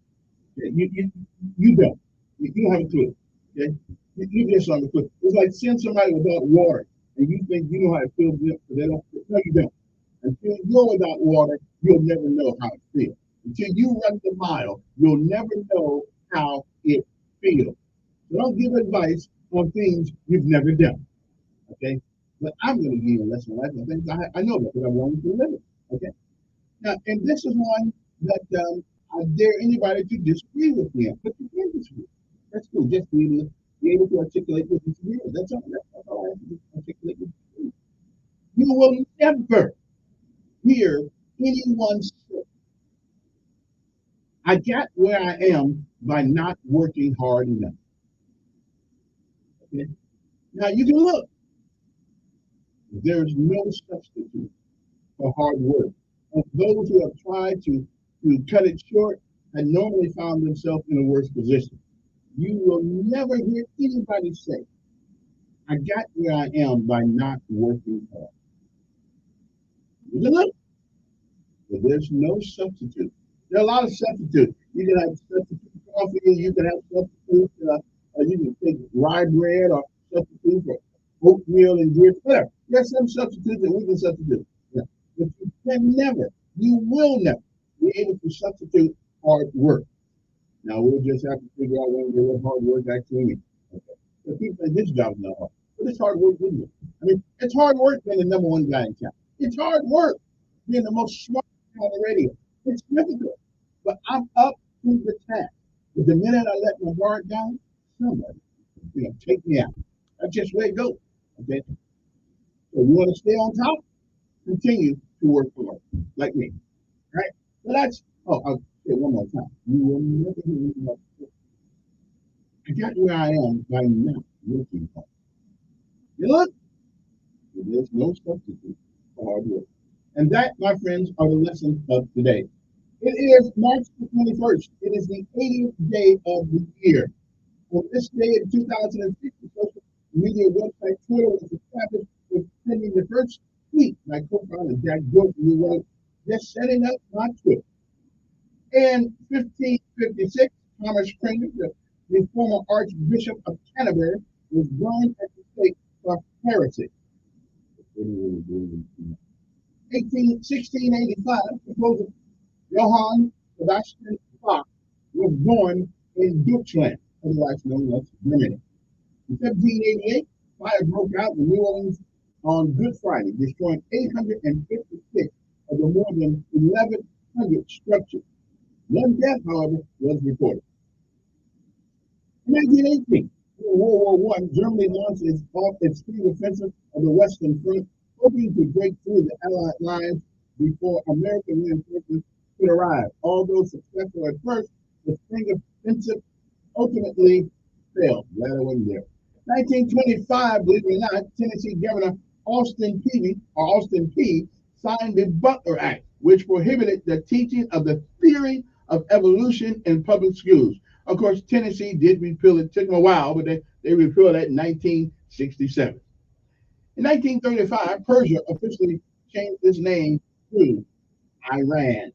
Okay? You don't. You don't have a clue. Okay? You just on the foot. It's like seeing somebody without water, and you think you know how it feels, but they don't. No, you don't. Until you're without water, you'll never know how it feels. Until you run the mile, you'll never know how it feels. So don't give advice on things you've never done. Okay? But I'm going to give you a lesson on things I know because I'm willing to live it. Okay? Now, and this is one that I dare anybody to disagree with me on, but you can disagree. That's cool. Just be able to articulate your disagreement. That's all I have to do. Articulate your disagreement. You will never hear anyone say, I got where I am by not working hard enough. Okay? Now you can look. There's no substitute for hard work. And those who have tried to cut it short have normally found themselves in a worse position. You will never hear anybody say, I got where I am by not working hard. You can look. But there's no substitute. There are a lot of substitutes. You can have substitute coffee, you can have substitute, you can take rye bread or substitute for oatmeal and grits, whatever. There's some substitutes that we can substitute. Yeah. But you can never, you will never be able to substitute hard work. Now we'll just have to figure out what hard work actually means. Okay. So people say this job is not hard. But it's hard work, isn't it? I mean, it's hard work being the number one guy in town. It's hard work being the most smart guy on the radio. It's difficult. But I'm up to the task. But the minute I let my guard down, somebody take me out. That's just where it goes. Okay. So you want to stay on top, continue to work hard, like me. Right? So that's I'll say it one more time. You will never hear me enough. I got where I am by now working hard. You look, there's no substitute for hard work. And that, my friends, are the lessons of today. It is March the 21st. It is the 80th day of the year. On this day in 2006, the social media website Twitter was established with sending the first tweet by co-founder Jack Dorsey, who was just setting up my Twitter. In 1556, Thomas Cranmer, the former Archbishop of Canterbury, was burned at the stake for heresy. 1685, composer Johann Sebastian Bach was born in Deutschland, otherwise known as Germany. In 1788, fire broke out in New Orleans on Good Friday, destroying 856 of the more than 1,100 structures. One death, however, was reported. In 1918, during World War I, Germany launched its spring offensive of the Western Front, hoping to break through the Allied lines before American reinforcements could arrive. Although successful at first, the spring offensive ultimately failed. Glad I wasn't there. 1925, believe it or not, Tennessee Governor Austin Peay signed the Butler Act, which prohibited the teaching of the theory of evolution in public schools. Of course, Tennessee did repeal it. It took them a while, but they repealed it in 1967. In 1935, Persia officially changed its name to Iran.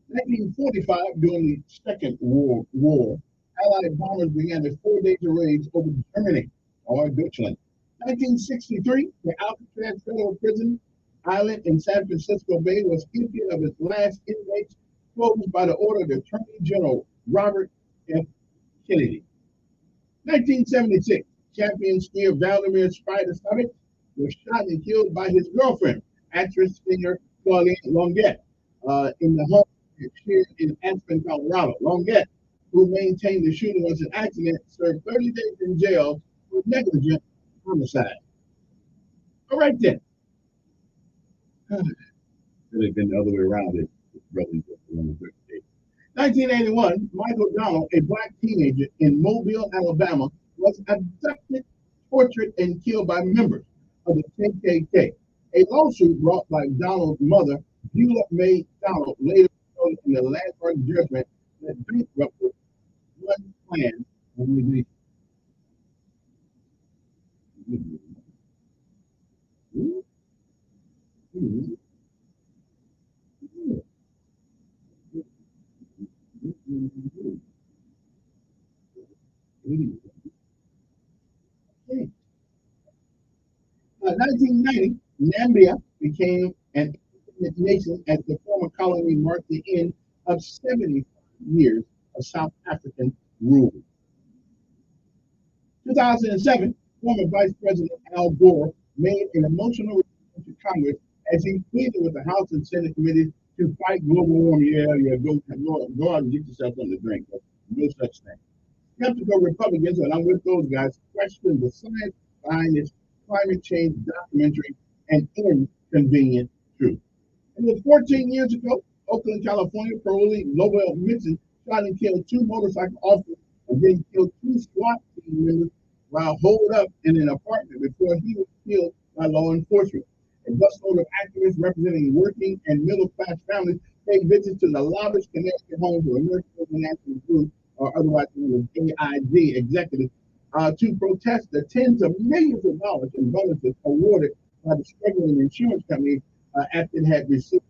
1945, during the Second World War, Allied bombers began their 4 days of raids over Germany or Deutschland. 1963, the Alcatraz Federal Prison Island in San Francisco Bay was emptied of its last inmates, closed by the order of the Attorney General Robert F. Kennedy. 1976, champion skier Vladimir Spider Savic was shot and killed by his girlfriend, actress singer Claudine Longuet, in the home here in Aspen, Colorado. Longuet, who maintained the shooting was an accident, served 30 days in jail for negligent homicide. All right then. Could have been the other way around it. 1981, Michael Donald, a black teenager in Mobile, Alabama, was abducted, tortured, and killed by members of the KKK. A lawsuit brought by Donald's mother, Beulah May Donald, later showed in the landmark judgment that bankrupted one plan on the nation. Okay. 1990, Namibia became an independent nation as the former colony marked the end of 70 years of South African rule. 2007, former Vice President Al Gore made an emotional return to Congress as he pleaded with the House and Senate committees to fight global warming. Yeah, go out and get yourself something to drink. But no such thing. Skeptical Republicans, and I'm with those guys, question the science behind this climate change documentary and inconvenient truth. It was 14 years ago, Oakland, California, parolee Lowell Mixon shot and killed 2 motorcycle officers and then killed 2 SWAT team members while holed up in an apartment before he was killed by law enforcement. A busload of activists representing working and middle-class families paid visits to the lavish Connecticut homes of American International Group, or otherwise known as AIG executives, to protest the tens of millions of dollars in bonuses awarded by the struggling insurance company after it had received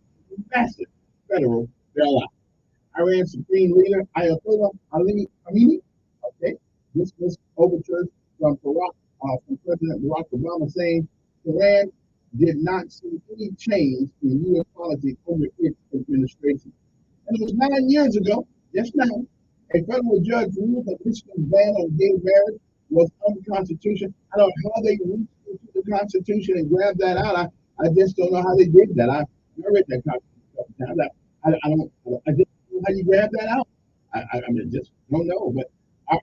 massive federal bailout. Iran Supreme Leader Ayatollah Ali Khamenei, okay, dismissed overtures from President Barack Obama, saying Iran did not see any change in U.S. policy under its administration. And it was 9 years ago, just now, a federal judge ruled that Michigan's ban on gay marriage was unconstitutional. I don't know how they reached into the Constitution and grabbed that out. I just don't know how they did that. I read that Constitution. I just don't know how you grab that out. I mean, just don't know. But our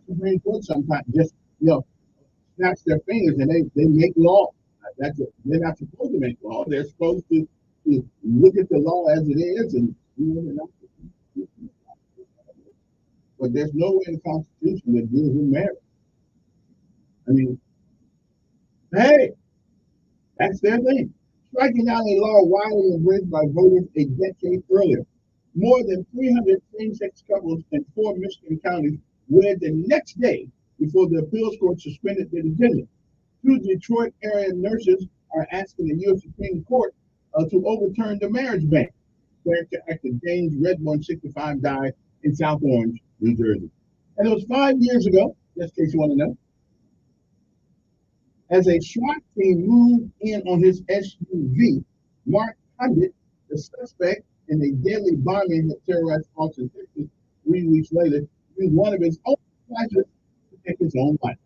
Supreme Court sometimes just, snaps their fingers and they make law. They're not supposed to make law. They're supposed to look at the law as it is and they're not. But there's nowhere in the Constitution that deals with marriage. I mean, hey, that's their thing. Striking down a law widely embraced by voters a decade earlier. More than 300 same-sex couples in 4 Michigan counties wed the next day before the appeals court suspended their decision. 2 Detroit area nurses are asking the U.S. Supreme Court to overturn the marriage ban. Character actor James Redmond, 65, died in South Orange, New Jersey. And it was 5 years ago, just in case you want to know, as a SWAT team moved in on his SUV, Mark Condit, the suspect in a deadly bombing that terrorized Austin, Texas, 3 weeks later, used one of his own devices to take his own life.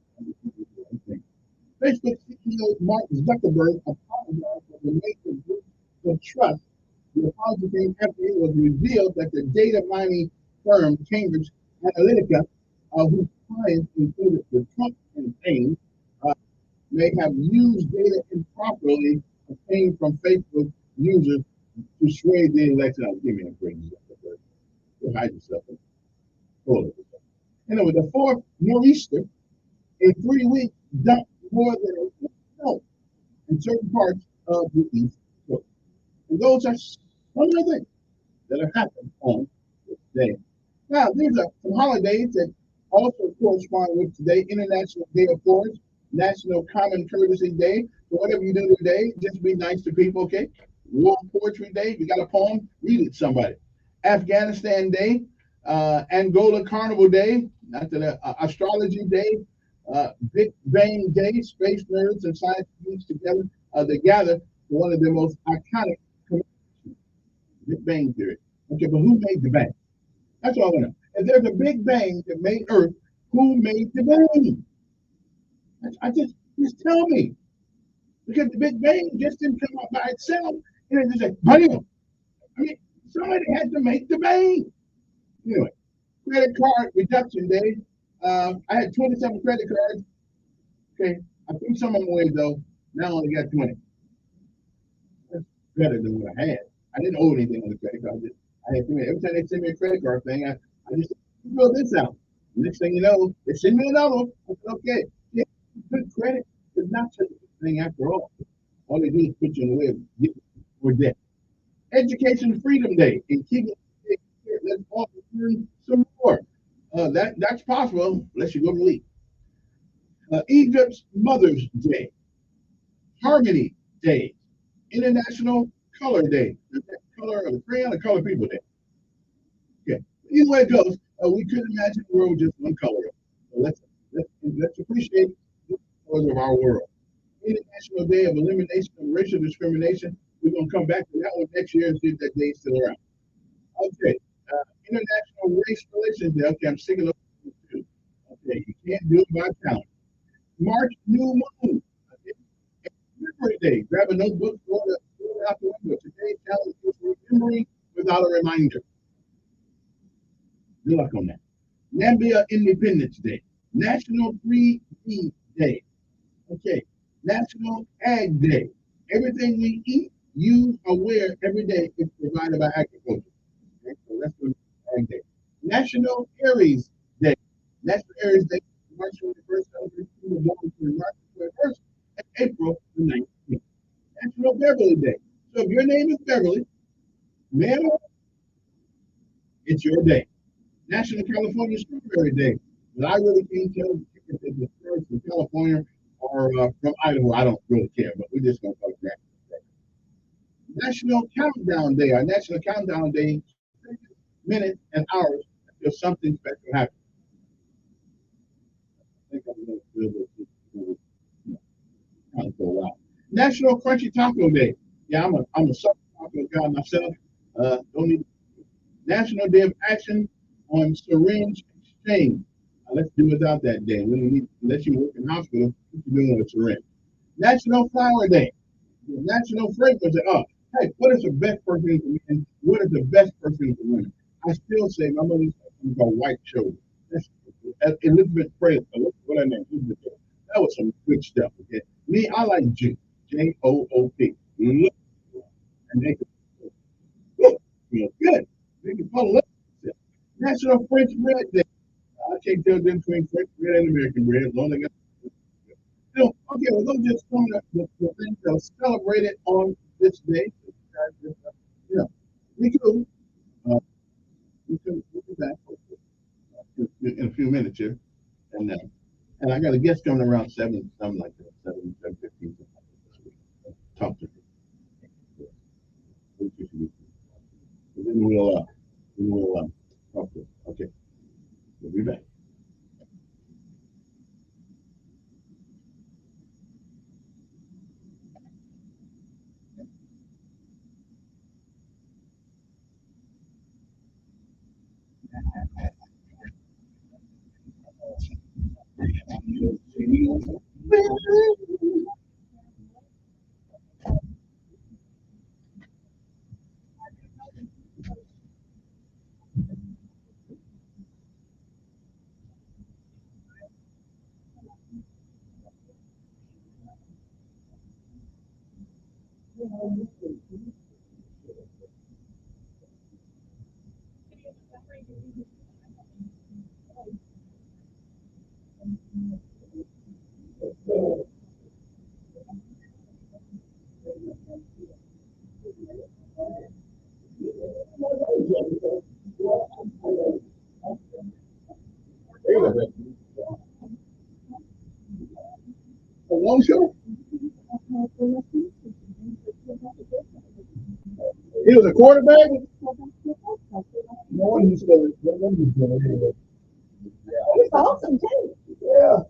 Facebook CEO Mark Zuckerberg apologized for the major breach of trust. The apology came after it was revealed that the data mining firm Cambridge Analytica, whose clients included the Trump campaign, may have used data improperly obtained from Facebook users to sway the election. Give me a break. You'll hide yourself. And with the fourth nor'easter in 3 weeks dumped more than a snow in certain parts of the East Coast. And those are some of the things that have happened on this day. Now, these are some holidays that also correspond with today: International Day of Poets, National Common Courtesy Day. So whatever you do today, just be nice to people, okay? World Poetry Day. If you got a poem, read it to somebody. Afghanistan Day, Angola Carnival Day, Astrology Day, Big Bang Day. Space nerds and science geeks together. They gather for one of the most iconic commemorations, Big Bang Theory. Okay, but who made the bang? That's all I know. If there's a Big Bang that made Earth, who made the bang? I just tell me. Because the Big Bang just didn't come up by itself. And it just like, bam. I mean, somebody had to make the bang. Anyway, credit card reduction day. I had 27 credit cards. Okay, I threw some of them away though. Now I only got 20. That's better than what I had. I didn't owe anything on the credit card. I had 20. Every time they send me a credit card thing, I just fill this out. Next thing you know, they send me another one. I said, okay, yeah, good credit is not such a good thing after all. All they do is put you in the way of getting more debt. Education Freedom Day. In keeping let's all learn some more. That's possible unless you go to leave. Egypt's Mother's Day. Harmony Day. International Color Day. Color of the crayon or color people day. Okay. Either way it goes, we couldn't imagine the world with just one color. So let's appreciate the colors of our world. International Day of Elimination of Racial Discrimination. We're going to come back to that one next year and see if that day is still around. Okay. International Race Relations Day. Okay, I'm sticking up too. Okay, you can't do it by talent. March New Moon. Okay. Memory Day. Grab a notebook, throw it out the window. Today's challenge is remembering without a reminder. Good luck on that. Namibia Independence Day. National Free Bee Day. Okay. National Ag Day. Everything we eat, use, or wear every day is provided by agriculture. Okay, so that's what Ag Day. National Aries Day. National Aries Day, March 21st, March 21st, and April the 19th. National Beverly Day. So if your name is Beverly, man, it's your day. National California Strawberry Day. But I really can't tell if the strawberries from California or from Idaho. I don't really care, but we're just going to talk that. National Countdown Day. Our National Countdown Day, minutes and hours until something special happens. I think I'm going to do this for a while. National Crunchy Taco Day. Yeah, I'm a soft taco guy myself. Don't need. National Day of Action on Syringe Exchange. Let's do without that day. We don't need, unless you work in hospital, what you doing with a syringe. National Flower Day. National Fragrance Day. Oh, hey, what is the best perfume for men? What is the best perfume for women? I still say my mother's perfume called White Shoulder. That's Elizabeth Presley. What her name? That was some good stuff. Okay. Me, I like J. Joop. Look, and they can feel good. They can follow up. National French Bread Day. I can't tell them between French bread and American bread as long as they got. You know, okay, well, those just some of the things that are celebrated on this day. Yeah, me too. Uh, we'll be back in a few minutes here, and I got a guest coming around 7, something like that, 7:15. Talk to her. And then we'll talk to her. Okay, we'll be back. A long show. He was a quarterback. No one who's going to. He's awesome too. Yeah.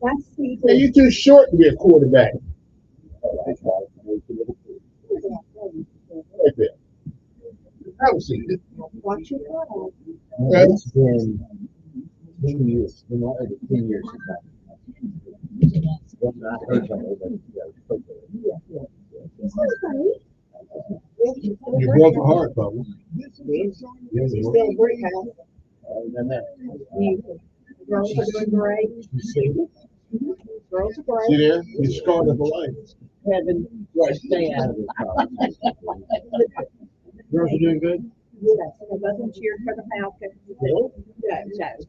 That's sweet. Yeah, you're too short to be a quarterback. Right there. I was seeing it. Watch your flag. It's been 10 years. Been over 10 years. You broke a heart, Bubba. She's still a great house. Girls are doing great. Girls are great. See there? You scarred up a life. Kevin, Stay out of it. Girls are doing good? yes, they both cheered for the Falcons. No,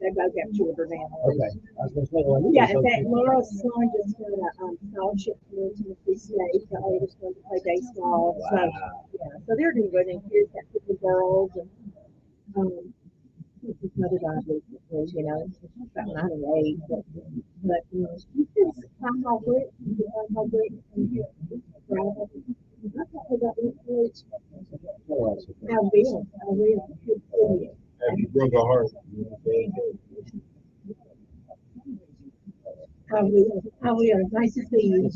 they both have children now. Okay. I was gonna say, well, Yeah, in fact, Laura's son just got a scholarship to Tennessee State. The oldest one to play baseball. So, yeah, so they're doing good. And here's got 50 girls and his mother died recently, you know, about 98. But you know, she's just how great, how great, and here, proud. I thought we got influence. How real, how real. And you broke a heart. How real. Nice to see you.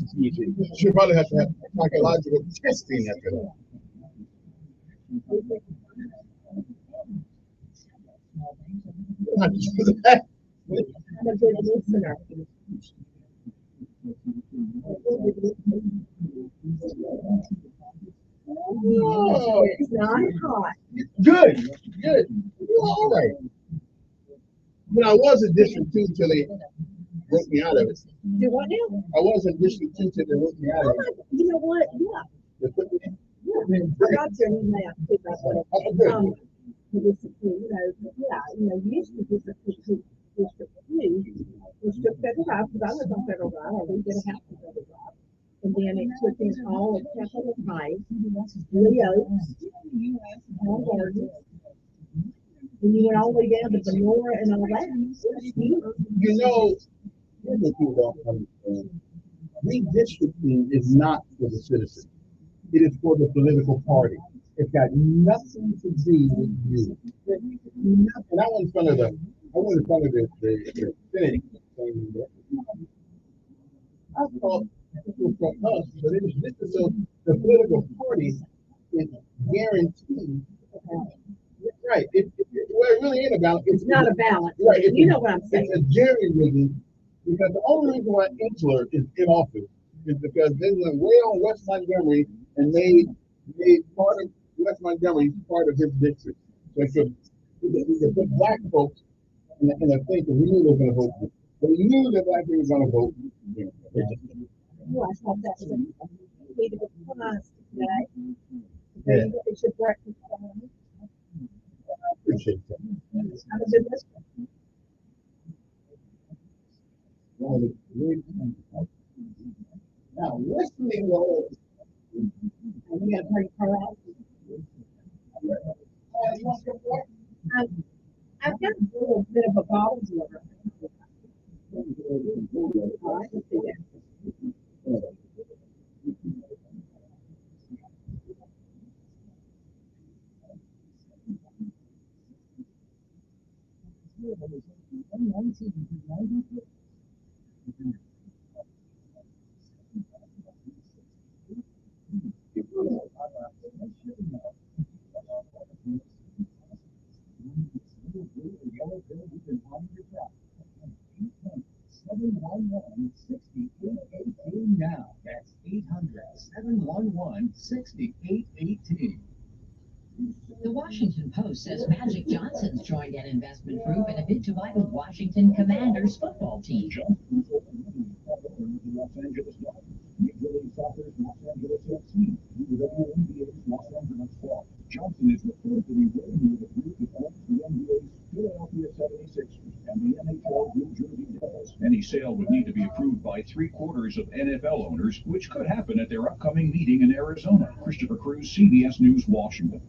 She probably have to have psychological testing after that. I'm a good listener. Oh, it's not hot. Good, good. You're all right. But I was in District 2 till they broke me out of it. Do what now? I was in District 2 till they broke me out of it. You know what? Yeah. They put me in. I got your email too, by the way. District 2, you know, yeah, you know, used to District 2 was just Federal Drive, because I was on Federal Drive, or we did a house on Federal Drive. And then it took in all of Capitol Heights, Lee Oaks, Palm Gardens. And you went all the way down to Benora and all that. You know, here's what people don't understand. Redistricting is not for the citizen. It is for the political party. It's got nothing to do with you. Nothing. I went in front of the Senate. I thought this was for us, but this is so the political party is guaranteed. Right. Well, it really ain't about. It's not a balance. Right. You know what I'm saying. It's a jerry-rigging because the only reason why Insular is in office is because they went way on West Montgomery and made part of West Montgomery part of his district. So they put black folks in a place that we knew they were going to vote. They knew that black people were going to vote. Oh, I thought that was a way to go class today. Yeah. It's your breakfast. I appreciate that. How does it listen? One of the great now listening was And we got to bring her out. I've got a little bit of a bottle liver. Oh, I can see that. Now, that's 800-711-6818. The Washington Post says Magic Johnson's joined an investment group in a bid to buy the Washington Commanders football team. Los Angeles Dodgers, Major League Soccer's Los Angeles FC, WNBA's Los Angeles Fall. Johnson is reported to be working with a group that owns the NBA's Philadelphia 76ers and the NHL's New Jersey Devils. Any sale would need to be approved by 3/4 of NFL owners, which could happen at their upcoming meeting in Arizona. Christopher Cruz, CBS News, Washington.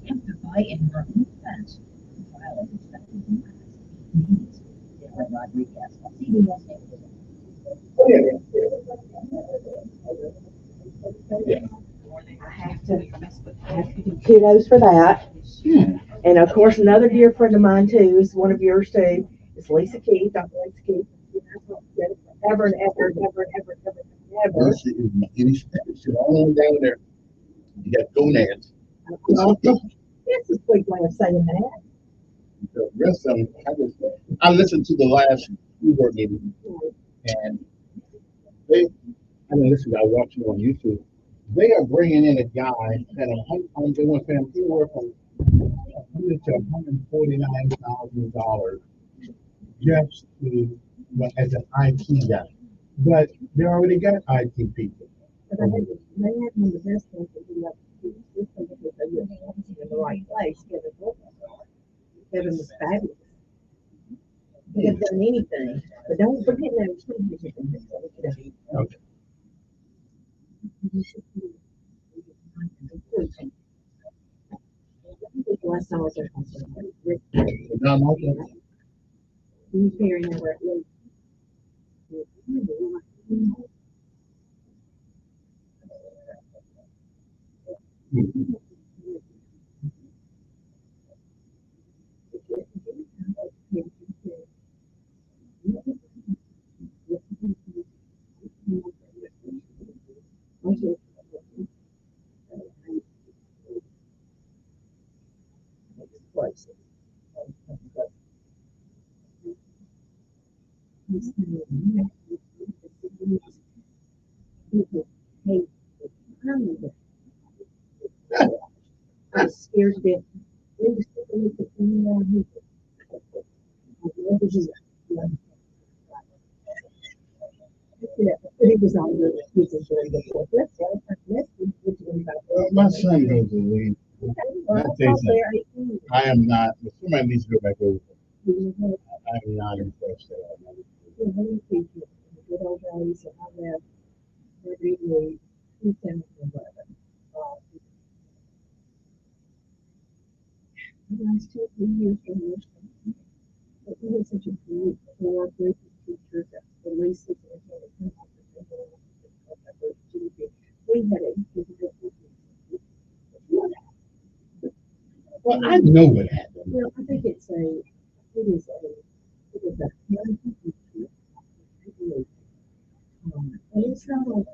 Testify in her own defense. Trial is expected in March. Rodriguez, CBS News. I have to give kudos for that. And of course, another dear friend of mine too is one of yours too. It's Lisa Keith, Dr. Lisa Keith. Ever and ever and ever and ever and ever and ever. Lisa is my any she's all down there. You got gonads. That's a quick way of saying that. The rest of them, I listened to the last few board meetings, and I watched it on YouTube. They are bringing in a guy that I'm doing for him. He worked from $100 to $149,000 just to as an IT guy. But they already got IT people. But I think they have one of the best things to do up to this thing because they were in the right place. Kevin was fabulous. He could have done anything, but don't forget that. Okay. Last time I was there, he's hearing that where it was. I was scared to death. It was all good. My son goes to leave. I am not. Somebody needs to go back over. I am not impressed at all. Good old days, I left every week, 2011. The last 2 or 3 years from this, but we had such a group, core group of teachers that released it. We had a Well, I know what happened. well, I think it is a young people. And it's not all.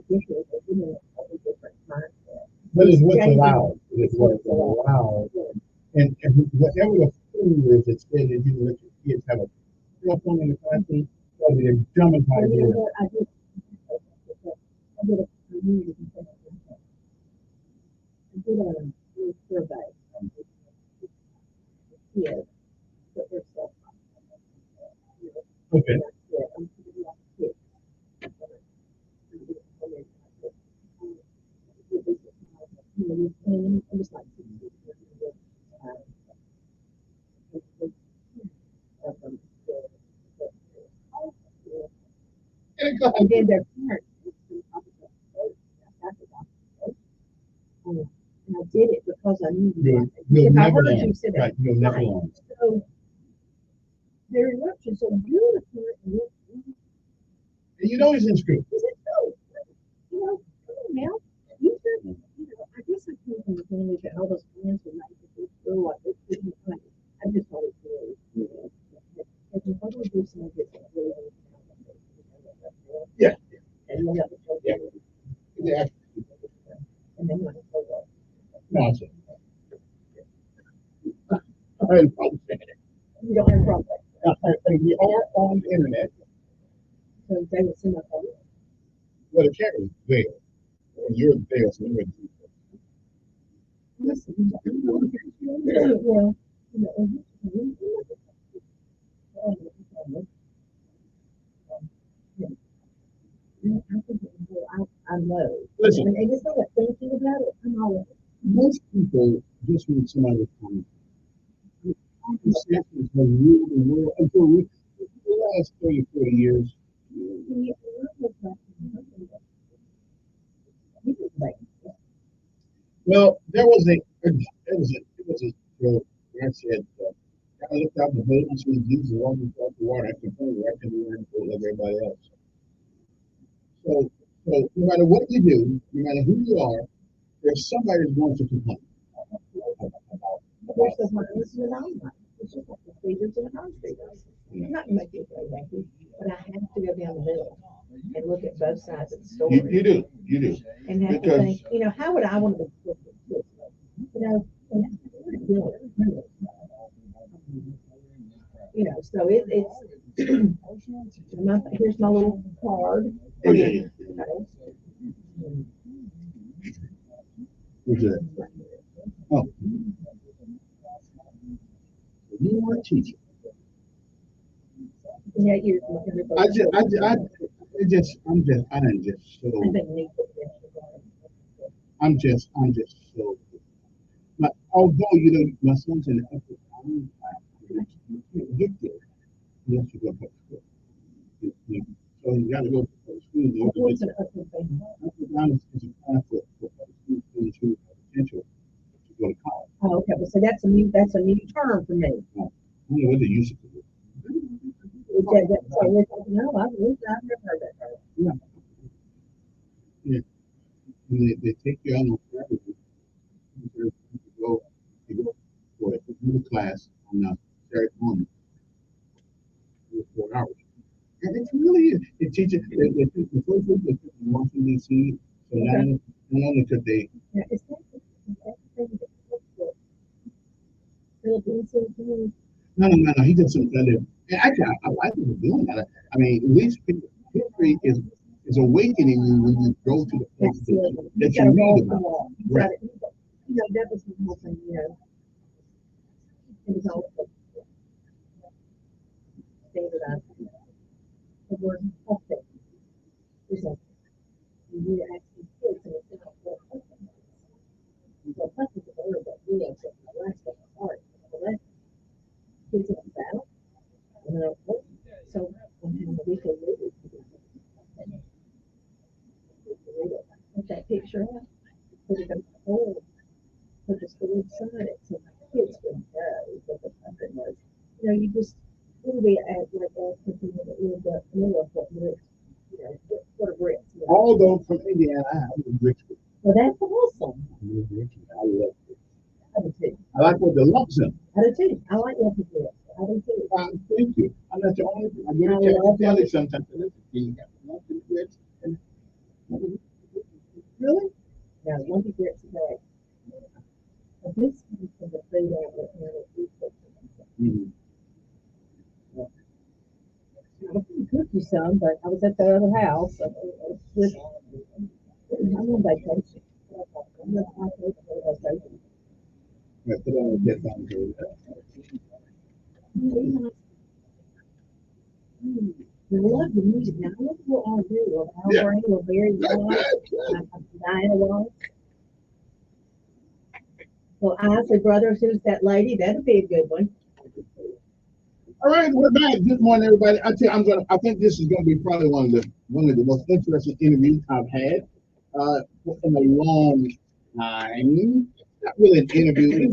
different, you know, a different mindset. But it's what's changing- allowed. It's what's allowed. And whatever the food is that said that you let your kids have a cell phone in the classroom, or they're jumping Well, right you know there. what, I did a community assessment. I did a survey. Kids, put their cell phone. Okay. Yeah, I'm thinking about kids. And it was like, and then their parents. And I did it because I knew. You'll If I never heard learn. you say that, Right, you'll never learn. So their eruption, so you're the parent, and And you know he's in school. is it so? You know, come on now. You should, you know, I guess I came from a family that all those parents were like, it's so like, it's really funny. I just thought it was really, you know, if you want to do something that's really, Yeah. and you have to Yeah. Yeah. and then you have to go up. Nonsense. I had a problem saying it. You don't have a problem. We are on the internet. So they would send up a Well, the camera is there. And you're there, so you're listen. Well, you know, I know. Listen. And it's not like thinking about it. I'm all Most people just want somebody to come. Conversations when you the world until the last 30, 40 years. Well, there was a joke where I said, I looked out the boat and said, Jesus walking across the water. I can tell you, I can do it like everybody else. So no matter what you do, no matter who you are, there's somebody that's going to complain. There's the ones that I like. It's just like the feeders and the non-feeders. I'm not gonna make you very happy, but I have to go down the middle and look at both sides of the story. You do. And have to think, you know, how would I want to be put this way? You know, and that's what we're doing. You know, so it's here's my little card. Oh, yeah. Who's that? Oh. You are a teacher. Yeah, I'm just so. But although you know my son's in the upper down class, you can't get there unless you go to school. So you got to go to school. What's an upper down? Upper down is a class for students who have potential to go to college. Oh, okay, well, so that's a new term for me. I don't know what they use it to do. No, I've never heard that term. Yeah. Yeah. And they take you on the you go for a new class on Saturday morning for 4 hours. And it really is. It teaches the first week they took in Washington D.C. So not only could they No. He did some kind of. And actually, I like what he's doing. I mean, at least history is awakening you when you go to the place that you read about. Right. You know, that was the whole thing, you know. It was all standardized. The word perfect is a you need to ask these kids and it's not what perfect is. So perfect is a word that we have to last of the heart. Kids are about. So we can read it. Put that picture up. Put it on the board. Put the school inside it so the kids would know what the perfect was. You know, you just wouldn't be like something that would know what bricks, you know, what a brick. You know. Although from Indiana, I was rich. Well, that's awesome. I love it. I do too. I like what the lumps in. I do too. I like lumpy bricks. I do too. Thank you. I'm not the only. I get a chance to tell you sometimes. One he gets today. But this comes from the food outlet here at Food System. I can cook you some, but I was at the other house with, I'm on vacation. I'm not on vacation. Yeah, put on the headphones over I love the music. Now, I love what I do. Al Yeah. Green or Barry White, Diana White. Well, Isley Brothers, who's that lady? That'd be a good one. All right, we're back. Good morning, everybody. I think this is gonna be probably one of the most interesting interviews I've had in a long time. Not really an interview.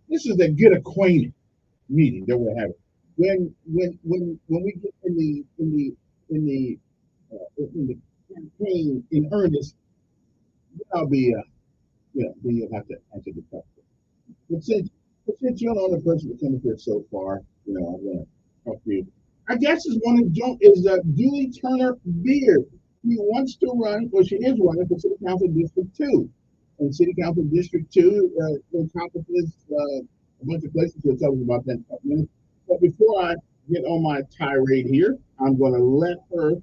This is a get acquainted meeting that we're having. When we get in the campaign in earnest, I'll be then you'll have to answer the question. But since you're the only person that's come here so far, I'm gonna talk to you. Our guest is Julie Turner Beard. She wants to run, well, she is running for City Council District 2. And City Council District 2 encompasses a bunch of places. We'll tell us about that in a minute. But before I get on my tirade here, I'm going to let her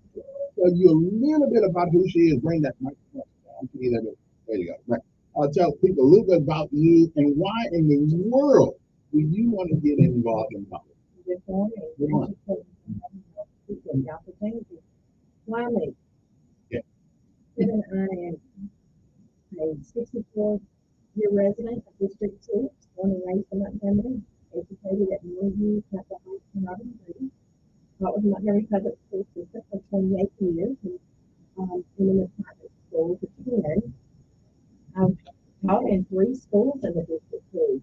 tell you a little bit about who she is. Bring that microphone down. There you go. Right. I'll tell people a little bit about you and why in the world do you want to get involved in politics? Good morning. Good morning. The opportunity. Why me? Yeah. Given I am a 64-year resident of District 2, born and raised in Montgomery, educated at Montgomery, Capital Heights, and Montgomery. Taught with Montgomery Public School System for 28 years, and in the private school for 10. I've taught in 3 schools in the District 2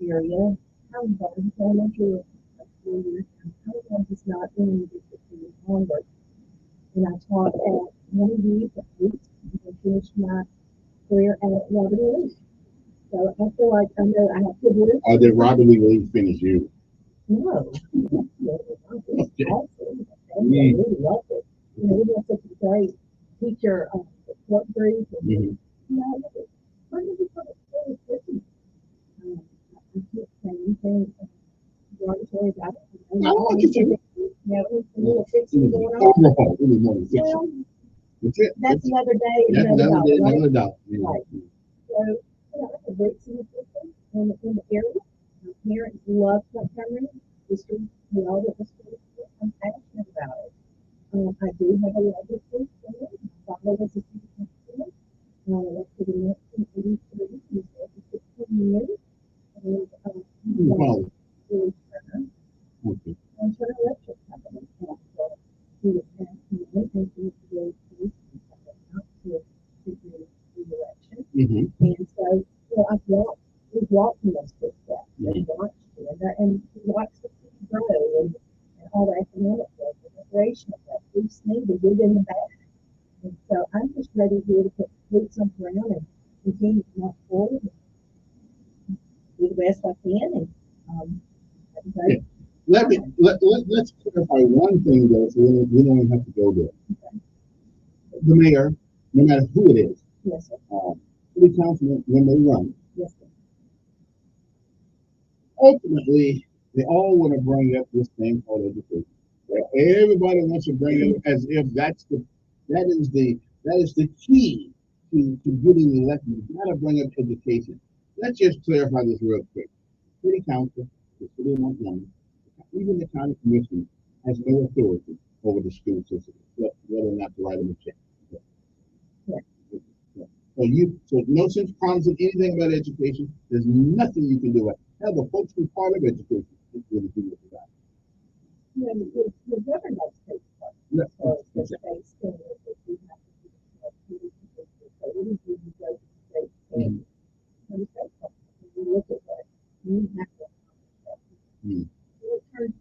area. I was on elementary for 4 years. I was just not in the District 2 longer. And I taught at one youth at Leeds and finished my career at Robert E. Lee. So I feel like I know I have to do it. Or did Robert E. Lee finish you? No. It's awesome. I really loved it. We had such a great teacher support group. And, when did you come to school with Christy? I can't say anything derogatory about it. I don't want you to. Yeah, it was a little fixing going on. Well, that's another day. Another dollar. Right. So, that's a great city system in the area. My parents love Montgomery. History, we all went to school. I'm passionate about it. I do have a legacy. My father was a city councilman. Elected in 1983. He was there for 16 years. And Julie Turner. And Turner Electric Company. He was passed in 1983 to the election. And so, we've walked in those footsteps and watched it, and watched the city grow and all the economic growth and operational growth. We've seen the good and the bad. And so I'm just ready here to put boots on the ground and continue to move forward and do the best I can. And let's clarify one thing though, so we don't even have to go there. Okay. The mayor, no matter who it is, yes, sir. City councilman, when they run, yes, sir. Ultimately, they all want to bring up this thing called education. Everybody wants to bring it as if that is the key to getting elected. You got to bring up education. Let's just clarify this real quick. City council, the city of Montgomery, even the county commission has no authority over the school system, whether or not to write them a check. So no sense promising anything about education. There's nothing you can do about it. Now the folks who are part of education is really do it about it. Yeah, the government takes part. Yeah. So the state standards that we have to do. So anything you go to the state standards, and the state standards, we look at that. You have to accomplish that. It turns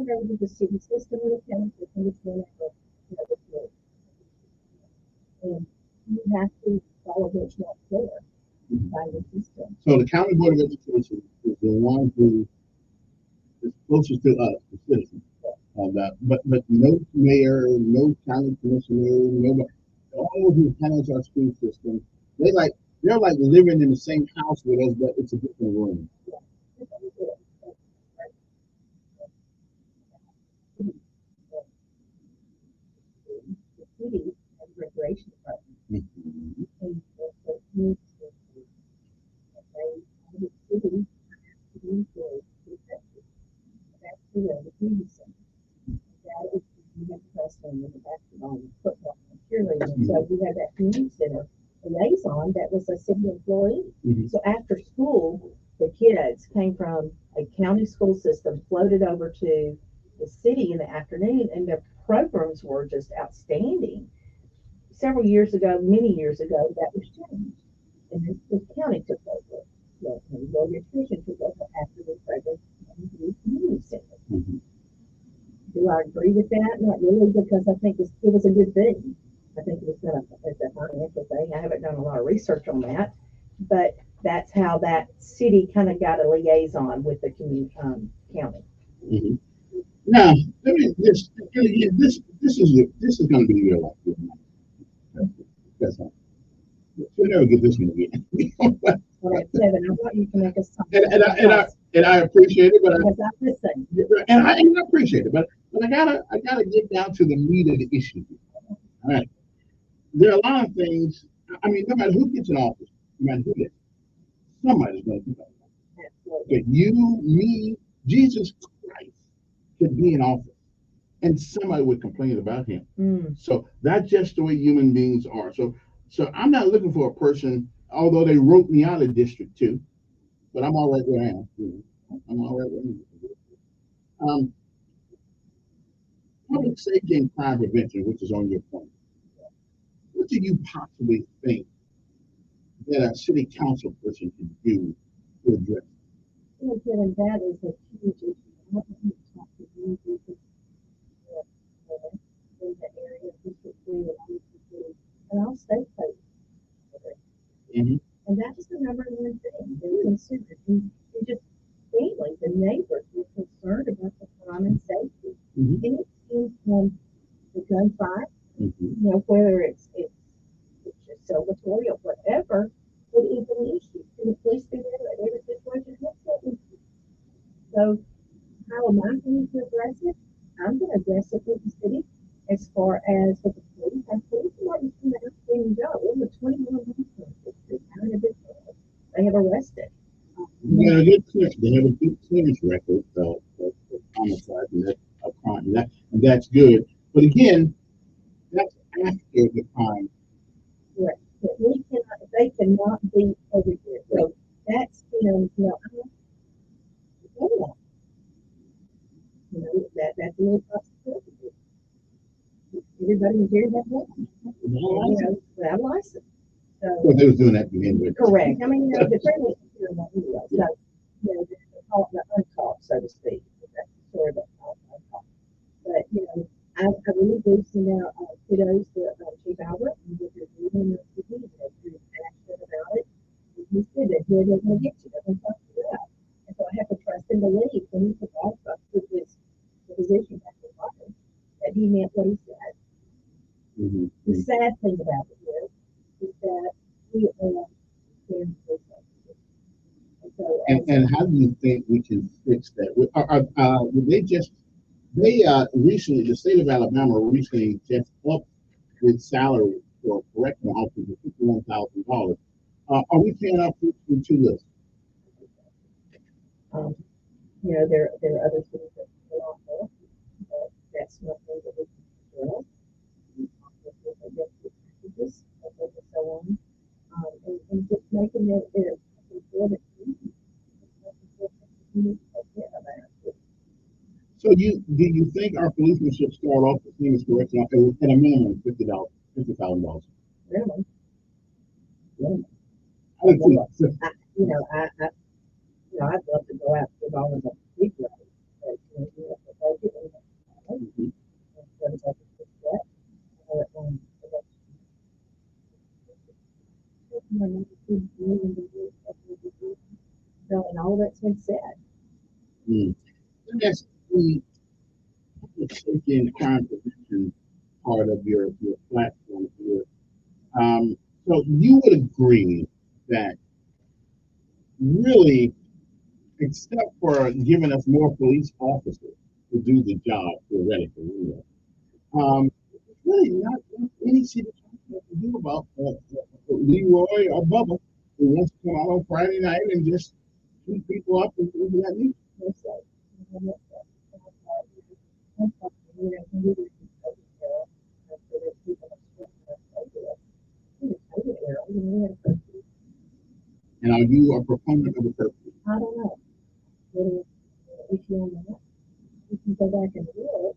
over to the city system or the county system, it's whatever, the field. And you have to follow what's not there by the system. So the county board of education is the one who is closest to us, the citizens. But no mayor, no county commissioner, nobody. all who manage our school system, they're like living in the same house with us, but it's a different room. The city has recreation department. Mhm. And the community, the city has to be employed to protect it. That's the community center. That is, you have wrestling and the basketball and football and cheerleading. So we had that community center liaison that was a city employee. Mhm. So after school, the kids came from a county school system, floated over to the city in the afternoon, and their programs were just outstanding. Several years ago, many years ago, that was changed. And the county took over. So, and the nutrition took over after the program came to the community center. Mhm. Do I agree with that? Not really, because I think it was a good thing. I think it was gonna, as a financial thing, I haven't done a lot of research on that, but that's how that city kind of got a liaison with the county. Mhm. Now, let me this is going to be your life. That's all. We'll never get this one again. All right, Kevin, I want you to make us talk. And I appreciate it, but Because I listen. and I appreciate it, but I gotta get down to the meat of the issue. All right, there are a lot of things. I mean, no matter who gets in office, no matter who gets, somebody's going to do that. Absolutely. But you, me, Jesus Christ could be in office, and somebody would complain about him. Mm. So that's just the way human beings are. So I'm not looking for a person, although they wrote me out of District 2, but I'm all right where I am. I'm all right where I am. Public safety and crime prevention, which is on your point. What do you possibly think that a city council person can do to address? Well, Kevin, that is a huge issue. I want you to talk to you in the area of District 3 and District 3, and I'll stay focused. Mhm. And that is the number one thing. They're considered. And just families and neighbors were concerned about the crime and safety. Mhm. And it seems from the gunfight, Mhm. you know, whether it's just celebratory or whatever, it is an issue. And the police be there at every situation. What's that issue? So how am I going to address it? I'm going to address it with the city as far as with the police. And police departments come out and go. Over 21 they have arrested. They have a good clearance record of homicide and that of crime, and that's good. But again, that's after the crime. Correct. But we cannot, they cannot be over here. So that's, you know, that's a little possibility. Everybody in here that one. Without a license. So They was doing that to begin with. correct. I mean, the criminal here in anyway. So, they call it the uncaught, so to speak. That's the story about uncaught. But, I really do send out kudos to Chief Albert and what they're doing in the city. They're pretty passionate about it. And he said that here they're going to get you. They're going to talk you out. And so I have to trust and believe when he took off with his position back in Martin that he meant what he said. Mhm. The sad thing about it is that we are very And how do you think we can fix that? They recently, the state of Alabama recently just upped its salary for correctional officers to $51,000. Are we paying our troops too little? there are other things that go on there, but that's one thing that we can address. Packages and so on, and just making it important. So do you think our policemen should start off the same as correctional at a minimum $50,000? Minimum. I would think so. I'd love to go out with all of the people, but you have to budget and so, and all that's been said. That's the safety and crime prevention part of your platform here. So you would agree that really, except for giving us more police officers to do the job theoretically, really not any city council to do about Leroy or Bubba who wants to come out on Friday night and just shoot people up and things of that nature. That's right. That's right. You know, we were just over there, so that people are still over there. We were over there, we had a curfew. And are you a proponent of a curfew? I don't know. What is the issue on that? We can go back and do it.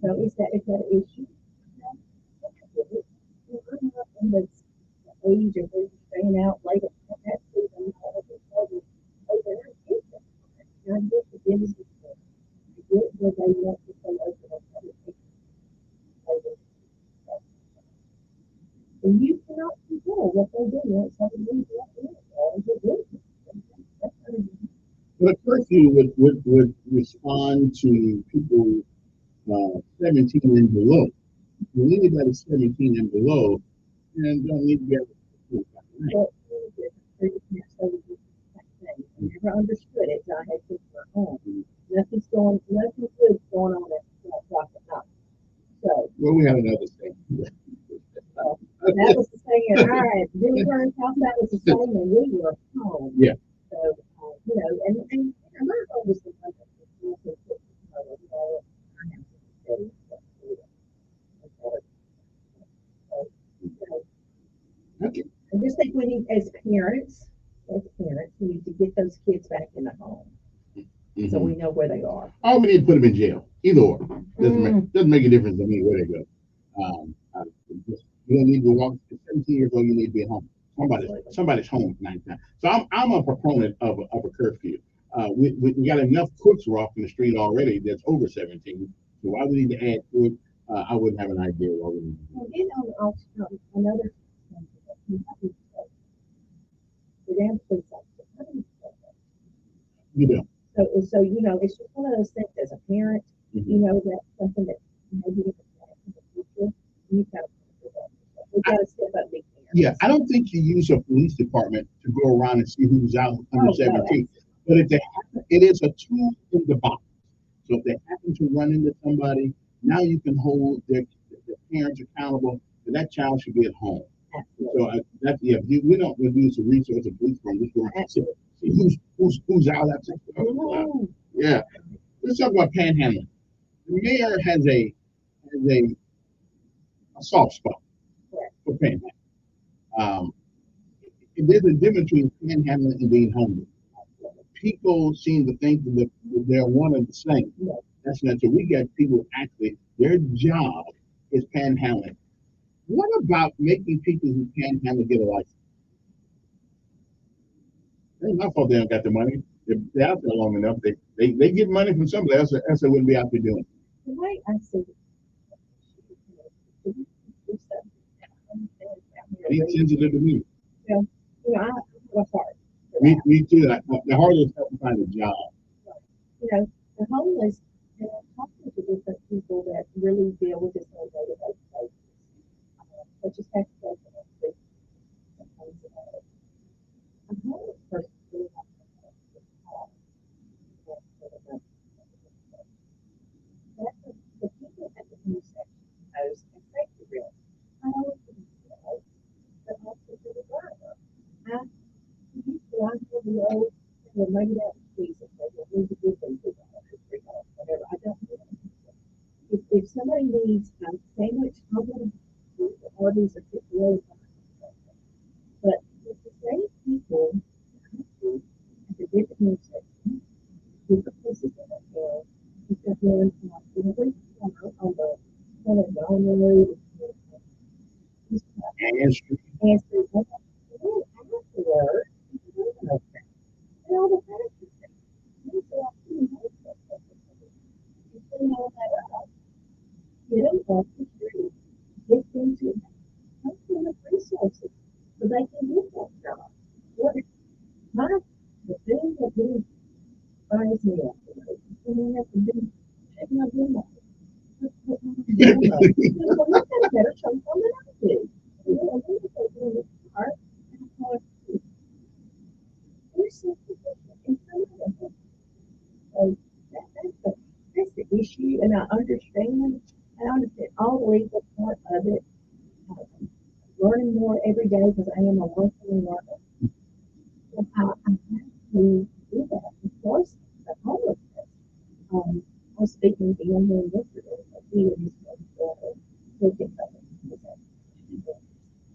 So is that an issue? I'm not in the age of where you're staying out late at that season. Overnight, I get the business. I get where they want to stay open on other people. And you cannot control what they do once they leave that business. But a curfew would respond to people 17 and below. When anybody 17 and below, and don't need to get I never understood it until I had kids of my own. Nothing good's going on at 12 o'clock at night. So. Well, we had another thing. That was the thing at our Billy Burns house. That was the same when we were home. Yeah. So you know, and my oldest was like Okay. I just think we need, as parents, we need to get those kids back in the home. Mm-hmm. So we know where they are. Or we need to put them in jail. Either or. Doesn't make a difference to me where they go. You don't need to walk. 17 years old, you need to be at home. Somebody's home 9 times. So I'm a proponent of a curfew. We got enough crooks walking the street already that's over 17. So why we need to add to it? I wouldn't have an idea what we need to do. Well, you know, also another the damn police officer. You know. So you know, it's just one of those things as a parent, you know, that's something that maybe in the future you kind of we got to step up big parents. Yeah, I don't think you use a police department to go around and see who's out under 17. But if they happen, it is a tool in the box. So if they happen to run into somebody, now you can hold their parents accountable, and that child should be at home. Absolutely. So we don't use the resource of police from this one. See who's out at Yeah. Let's talk about panhandling. The mayor has a soft spot for panhandling. There's a difference between panhandling and being hungry. People seem to think that they're one and the same. That's not true. We got people actually, their job is panhandling. What about making people who panhandle get a license? It ain't my fault they don't got the money. They're out there long enough. They get money from somebody else, else they wouldn't be out there doing it. The way I see it, Be sensitive to me. Yeah, you know, I have a heart. Me too. The hardest is to find a job. You know, the homeless, and I'm talking to different people that really deal with this on a day-to-day basis. But just have to go for it. A homeless person really has to the people at the intersection pose a safety risk. Not only to themselves, but also to the driver. I used to run for the old, well, maybe that was Jesus, maybe it was a good thing, whatever. I don't know. If somebody needs a sandwich, I'm going to order these are really fine. But if the same people at the different intersections, different places in that area, you've got one on the Montgomery, and street, afterward, and all the factors. Get them off the street, get them to some kind of resources so they can get that job. The thing that really fires me up, I mean, that's the big, check my bill. You know, you've got a better choice on than I do. You know, we were taking this part, and I thought, we're so efficient in some of them. So that's the issue, and I understand all the legal part of it. I'm learning more every day because I am a lifelong learner. And I have to do that. Of course, the homelessness. I was speaking to young man yesterday, but he was looking at it.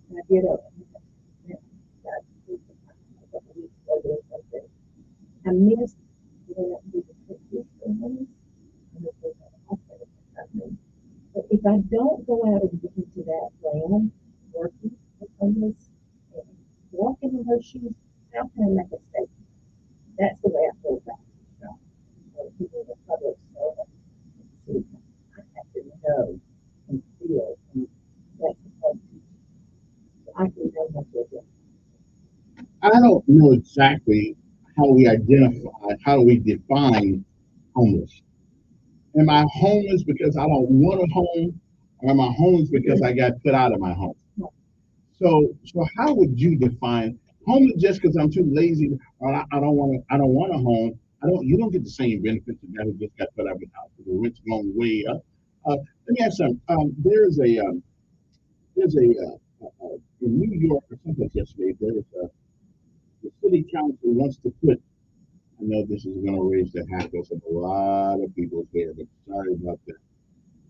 And I did a couple of weeks ago doing something. I missed when I did the pictures for homeless. And it was a hospital or something. But if I don't go out and get into that realm, working with homeless and walking in those shoes, how can I make a statement? That's the way I feel about it. People in the public service, see, I have to know and feel, and that's supposed to, so I can know what they're doing. I don't know exactly how we define homeless. Am I homeless because I don't want a home, or am I homeless because I got put out of my home? So how would you define homeless? Just because I'm too lazy, or I don't want a home. You don't get the same benefits that guy who just got put out of his house. The rent's going way up. Let me ask some. In New York or someplace yesterday. The city council wants to put. I know this is going to raise the hackles of a lot of people's hair, but sorry about that.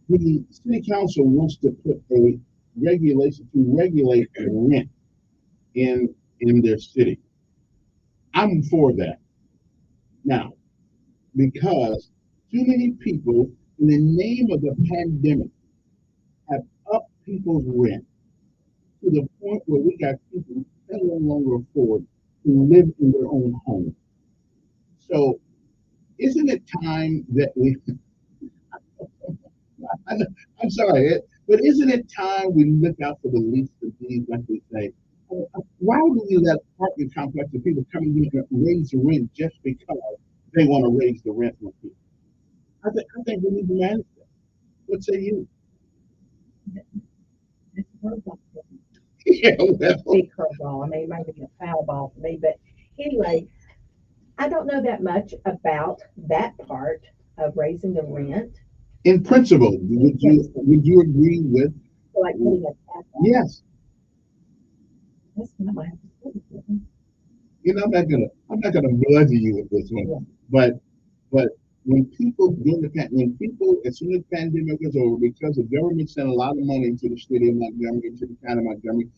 The city council wants to put a regulation to regulate the rent in their city. I'm for that now because too many people, in the name of the pandemic, have upped people's rent to the point where we got people who can no longer afford to live in their own home. So, isn't it time that we? I'm sorry, but isn't it time we look out for the least of these, like we say? Why do we let apartment complexes of people come in here and raise the rent just because they want to raise the rent for people? I think we need to manage that. What say you? It's a curveball. Yeah, well, Big curveball. I mean, it might be a foul ball for me, but anyway, I don't know that much about that part of raising the rent. in principle, would you agree with? So like putting a cap on it. Yes. That's what I might have to put it in. I'm not gonna bludgeon you with this one, Yeah. but when people as soon as the pandemic is over, because the government sent a lot of money to the city of Montgomery, to the county of Montgomery,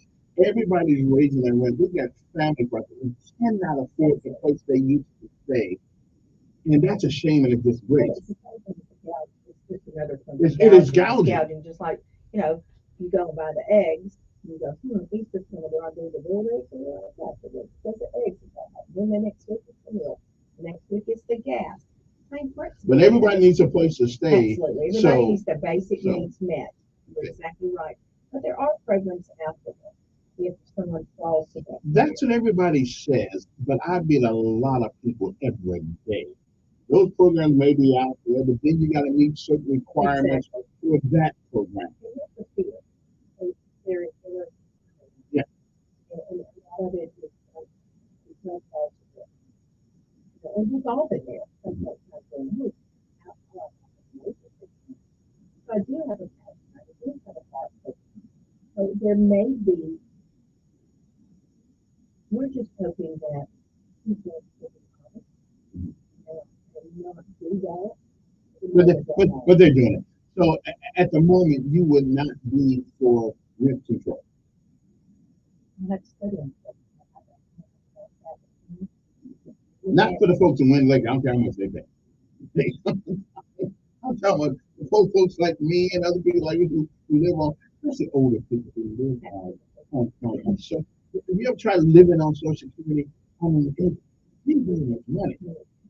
everybody's raising their rent. We got family members who cannot afford the place they used to stay, and that's a shame and a Well, disgrace. it's the same thing with the gouge. It's just another thing. It is gouging. Gouging, just like, you go and buy the eggs, and you go, Easter's coming, do I do the real eggs or the plastic eggs? Because the eggs are bad. Then the next week it's the milk. The next week it's the gas. Same principle. But everybody needs a place to stay. Absolutely. Everybody So, needs their basic needs met. You're exactly right. But there are programs out there if someone falls to that. that's what everybody says, but I meet a lot of people every day. Those programs may be out there, but then you got to meet certain requirements for that program. And here's the fear. And there, Yeah. and a lot of it is not false. And we've all been there. Sometimes not going, so I do have a passion. I do have a heart. So there may be, we're just hoping that people will be honest and not do that. But they're doing it. So at the moment, you would not be for rent control. Let's study them. Not for the folks in Wind Lake. I don't care how much they pay. I'm talking about the folks like me and other people like you who live on, especially older people who live on so if you ever try living on Social Security, I mean, you very much money.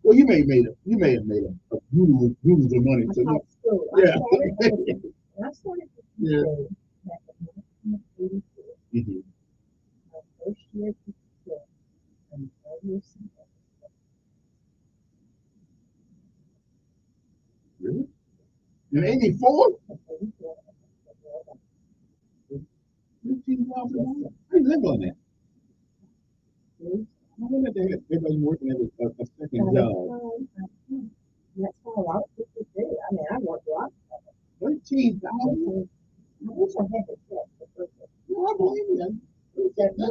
Well, you may have made a huge of money. So yeah. I started Yeah. back in 1984. Mhm. My first year to school, and 12 years ago. Really? In 84? 15,000? I live on that. I wonder if everybody's working at a second job. That's all I was to do. I mean, I worked a lot. 13,000? I wish I had the check. No, I believe you. That when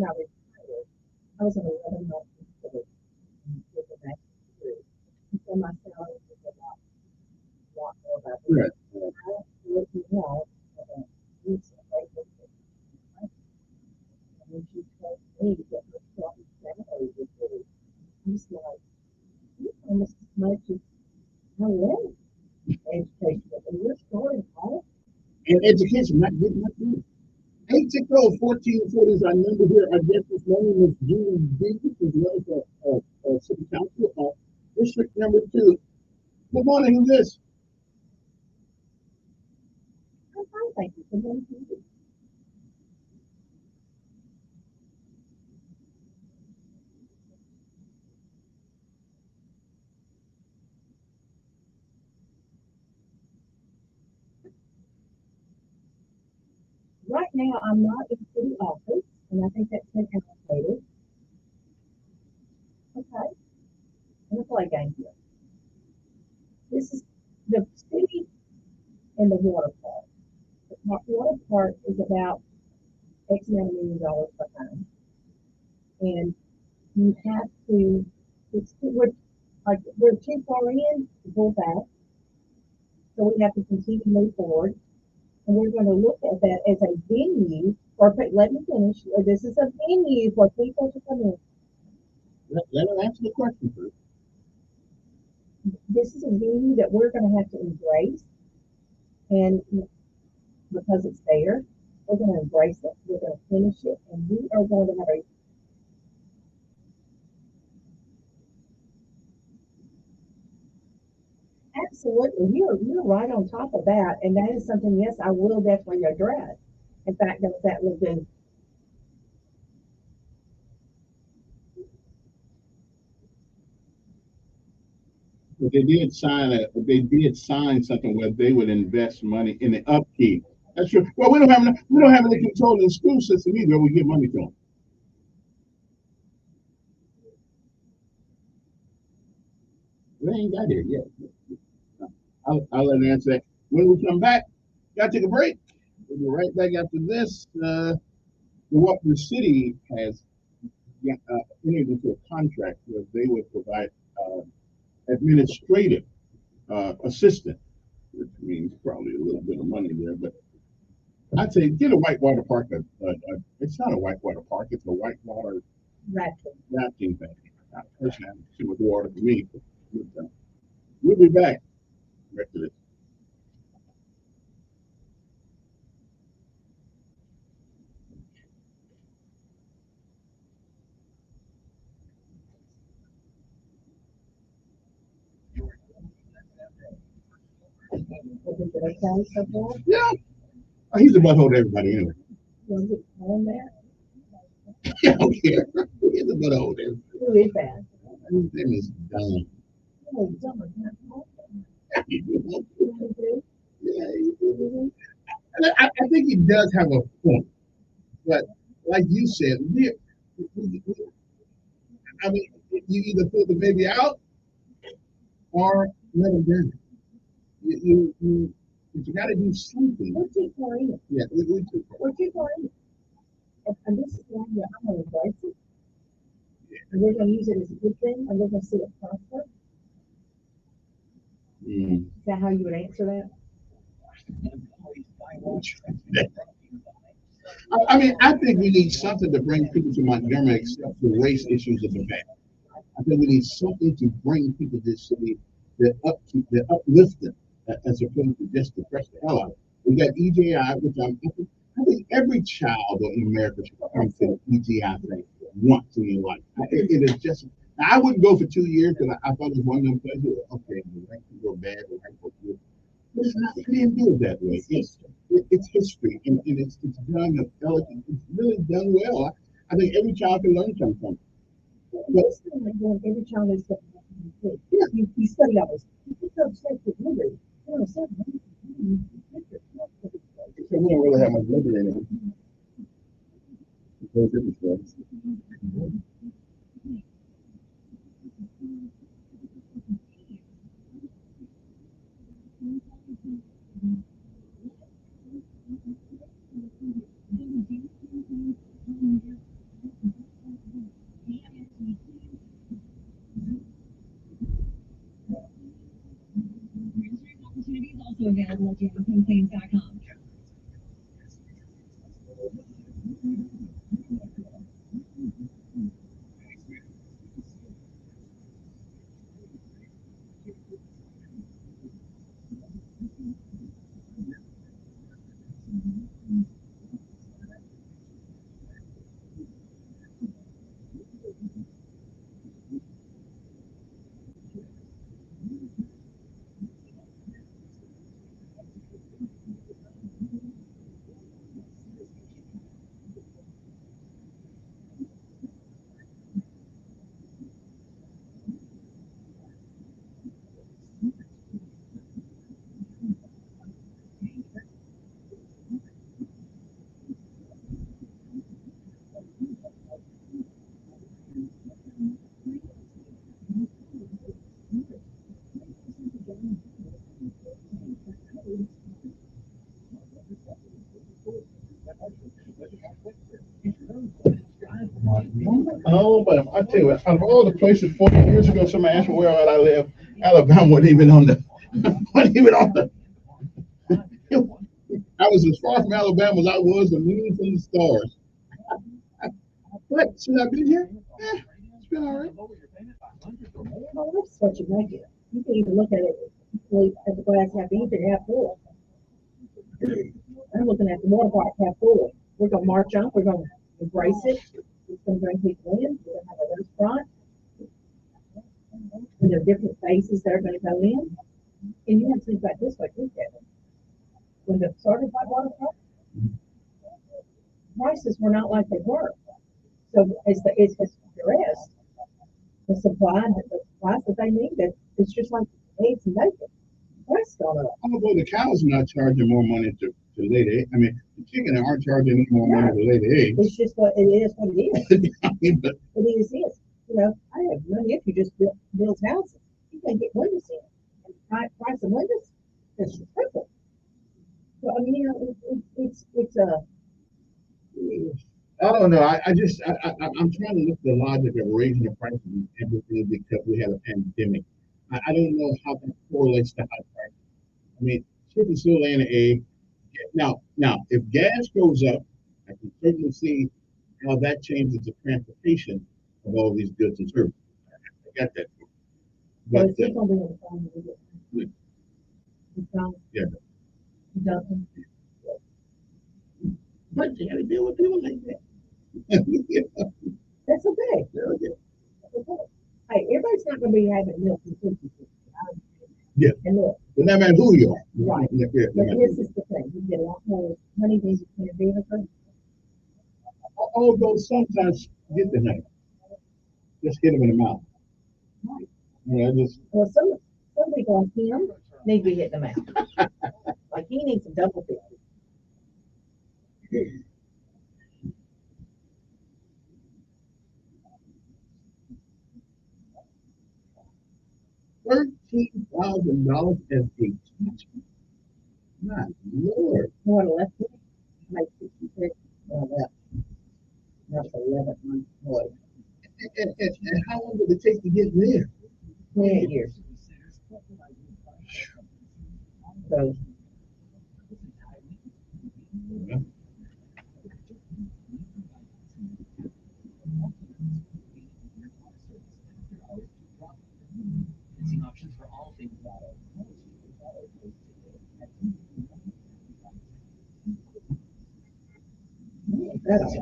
I retired, I was an 11-month with the bank. So my salary was a lot more about it. Right. I was now recently. And when she told me that her son's salary was good, I was like, it's almost as much as I left education. And you're starting off. And education, not good enough for you. 860-1440 is our number here. Our guest this morning is Julie Davis, as well as City Council, District Number 2. Good morning, who's this? I'm fine, thank you. Good morning to you. Right now, I'm not in city office, and I think that's been allocated. Okay. I'm gonna play a game here. This is the city and the water park. The water park is about X amount of $1 million behind. And you have to, we're too far in to pull back. So we have to continue to move forward. And we're going to look at that as a venue, let me finish. This is a venue for people to come in. Let her answer the question first. This is a venue that we're going to have to embrace. And because it's there, we're going to embrace it. We're going to finish it. And we are going to have a absolutely, you're right on top of that, and that is something. Yes, I will definitely address. In fact, that will do. But they did sign something where they would invest money in the upkeep. That's true. Well, we don't have any control in the school system either. We give money to them. They ain't got here yet. I'll let her answer that. When we come back, gotta take a break. We'll be right back after this. What the city has entered into a contract where they would provide administrative assistant, which means probably a little bit of money there. But I'd say get a whitewater park. It's not a whitewater park. It's a whitewater rafting thing. I personally haven't too much water for me. We'll be back after this. Yeah. Oh, he's a butthole to everybody anyway. I don't care. He's a butthole to everybody. Who is that? His name is Don. I think he does have a point, but like you said, I mean, you either throw the baby out or let him down. You got to do something. We're too far in. Yeah, we're too far. We're too far in. And this is why I'm going to embrace it. And we're going to use it as a good thing, and we're going to see it prosper. Is that how you would answer that? I mean, I think we need something to bring people to Montgomery except the race issues of the back. I think we need something to bring people to this city that uplift them as opposed to just depress the hell out of them. We got EJI, which I think every child in America should come to the EJI thing once in their life. It is just. I wouldn't go for 2 years because I thought it was one of them places. Okay, the rank can go bad, the rank go good. But it's not. They didn't do it that way. It's history, and it's done elegant. It's really done well. I think every child can learn something from it. But every child is different. You study others. so obsessed with liberty. You know, so So we don't really have much liberty anymore. Those different stuff. Opportunities also available at JohnSonClaims.com. Oh, but I tell you what, out of all the places 40 years ago, somebody asked me where I live, Alabama wasn't even on the, wasn't even on the. I was as far from Alabama as I was the moon from the stars. But since I've been here, it's been all right. well, that's what you make it. You can even look at it as the glass half empty or half full. I'm looking at the water park half full. We're gonna march on, we're gonna embrace it. It's gonna bring people in, we're gonna have a restaurant. And there are different faces that are gonna go in. And you have to think about this way, too, Kevin. When the started water park, prices were not like they were. So it's the rest, the supplies that they need, it's just like eggs and bacon. Price gone up. Although the cows are not charging more money to lay the egg. I mean, the chicken aren't charging any more money to lay the eggs. It's just what it is. I mean, but It is this. You know, I have money if you just build houses. You can get windows in. And price of windows is triple. So I mean, you know, it's a I don't know. I'm trying to look at the logic of raising the price of everything because we had a pandemic. I don't know how that correlates to high prices. I mean, chicken still laying an egg. Now, if gas goes up, I can certainly see how that changes the transportation of all these goods and services. I got that. so But it's just gonna be on the phone with it. It's on. yeah, It doesn't. but you got to deal with people like that. That's okay. That's okay. Hey, everybody's not gonna be having milk and cookies. Yeah. And look, But no matter who you are. right. Yeah, But no matter this who. is the thing, you get a lot more honey than you can vinegar. Although sometimes get the honey, just hit them in the mouth. Right. You know, just Well, some people on him need to be hitting them out. Like he needs a double dip. 13,000 as a teacher. My Lord. More or less, like 66. Well, that's 11 months boy. And how long did it take to get there? 28 years. So Yeah. that's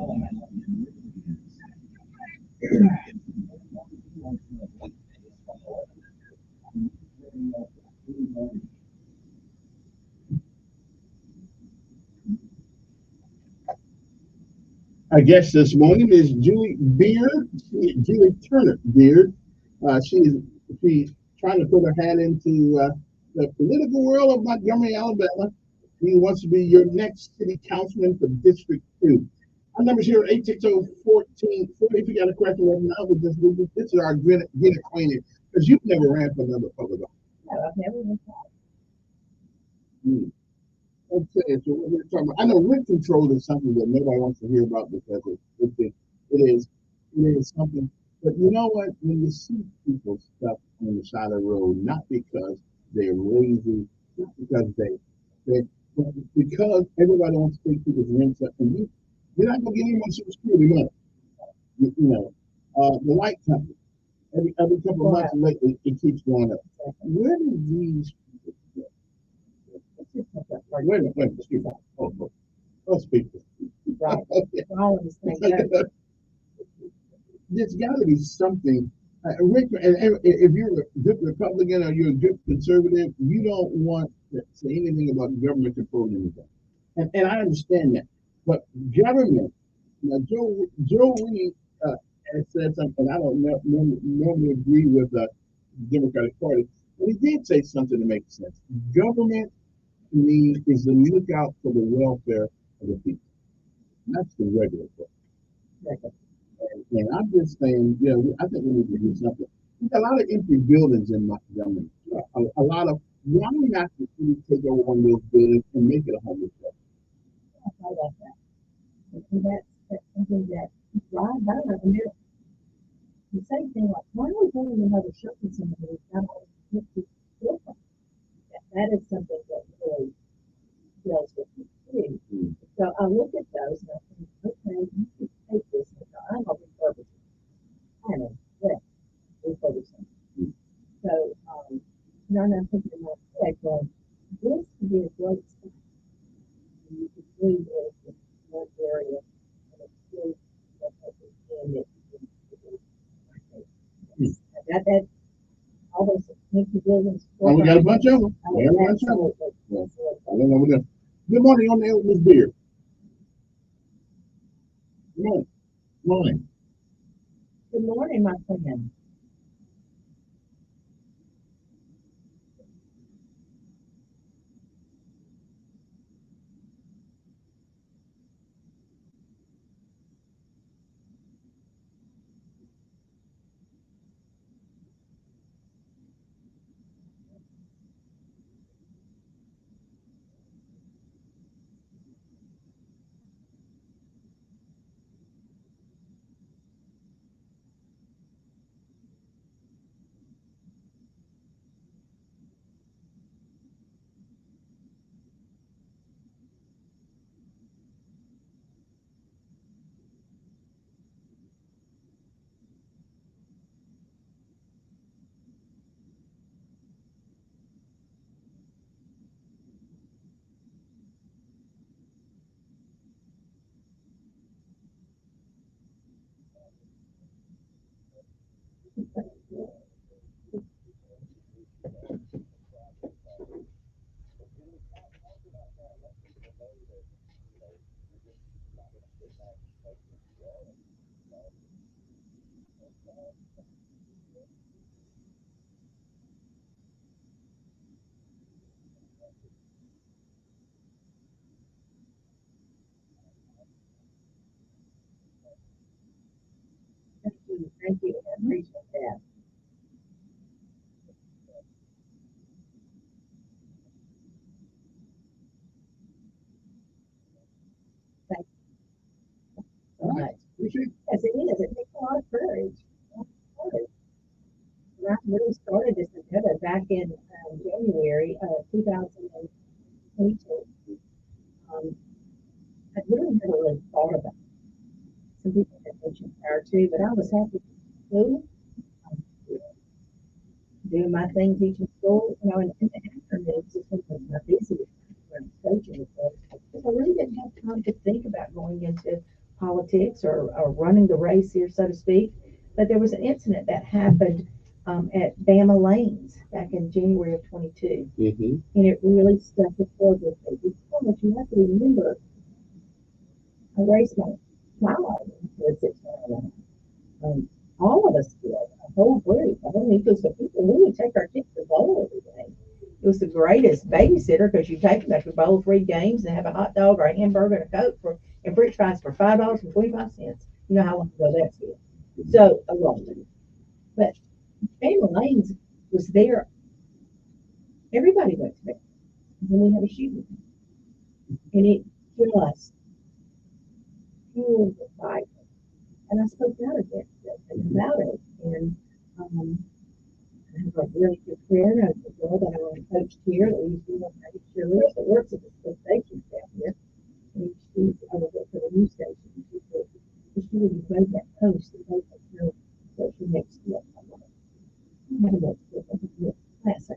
Our guest this morning is Julie Beard, Julie Turner Beard. She's trying to put her hat into the political world of Montgomery, Alabama. He wants to be your next city councilman for District 2. Our number's here 860-1440. If you got a question right now, this is our get acquainted, because you've never ran for another public office. No, I've never been tried. Okay, so what we're talking about, I know rent control is something that nobody wants to hear about because it is something. But you know what? When you see people stuck on the side of the road, not because they're lazy, not because but because everybody wants to take people's rents up, and you're not going to get any more Social Security money. The light company, every couple of months lately, it keeps going up. Where do these people go? Wait a minute, excuse me. Let's speak this. Right. There's got to be something. Rick, and if you're a good Republican or you're a good conservative, you don't want to say anything about government controlling anything. And I understand that. But government, now Joe Reed has said something, I don't normally agree with the Democratic Party, but he did say something that makes sense. Government, to me, is to look out for the welfare of the people. That's the regular part. And I'm just saying, I think we need to do something. There's a lot of empty buildings in Montgomery. A lot of, why not the city take over one of those buildings and make it a homeless shelter? I thought about that. And that's something that drive by. And the same thing, like, why are we building another shopping center that we've got all this empty building? That is something that really deals with me too. So I look at those and I think, okay, you could take this and go, I'm going to refurbish it. I know, yeah, refurbish it. So, and I'm thinking in my head, well, this could be a great spot. You could really live in one area and it's still in it. That all those empty buildings. We got a bunch of them. Good morning, on there with Ms. Beard. Good morning. Morning. Good morning, my friend. Thank you. I appreciate that. Thank you so much. Yes, it is. It takes a lot of courage. And I really started this endeavor back in January of 2022. I really never really thought about it. Some people had mentioned prior to, but I was happy to do doing my thing, teaching school, and in the afternoons is when my busiest when I'm coaching. So I really didn't have time to think about going into politics or running the race here, so to speak. But there was an incident that happened at Bama Lanes back in January of 22. And it really stuck with me. Because you have to remember, I raised my life with 6 all of us did, a whole group, a whole ecosystem of people. We would take our kids to bowl every day. was the greatest babysitter because you take them after bowl 3 games and have a hot dog or a hamburger and a Coke and French fries for $5.25. You know how long ago that's been. So a lot. But Family Lanes was there. Everybody went to bed when we had a shooting, and it just fueled the fight. And I spoke out about it, and I have a really good friend, a girl that I coached here that we used to be cheerleaders that works at the school station staff here. And she's over there for the news station. She said, she would made that post and made that note that she makes it. I had a class.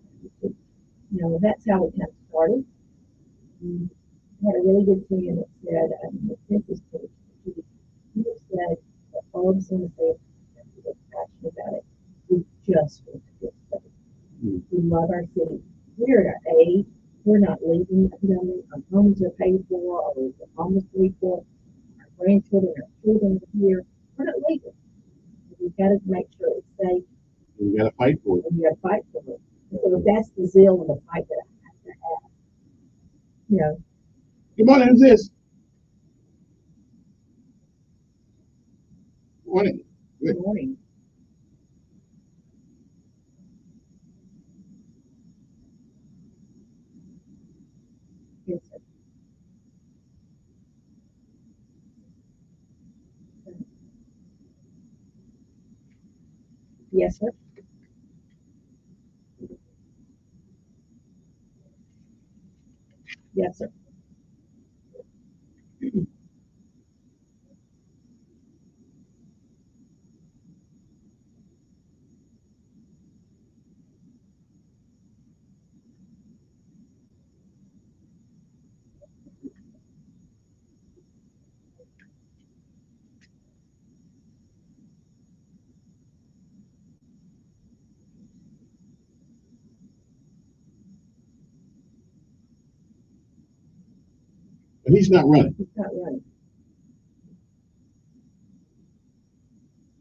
You know, that's how it kind of started. I had a really good friend that said, the census page, he said that all of us in the state are passionate about it. We just want to get started. We love our city. We're at an age, we're not leaving Montgomery. Our homes are paid for, or we're almost paid for. Our grandchildren, our children are here. We're not leaving. We've got to make sure it's safe. We got to fight for it. And we got to fight for it. So that's the zeal and the fight that I have to have. You know. Good morning, who's this? Good morning. Good morning. Yes, sir. Yes, sir. Yes, sir. But he's not running. He's not running.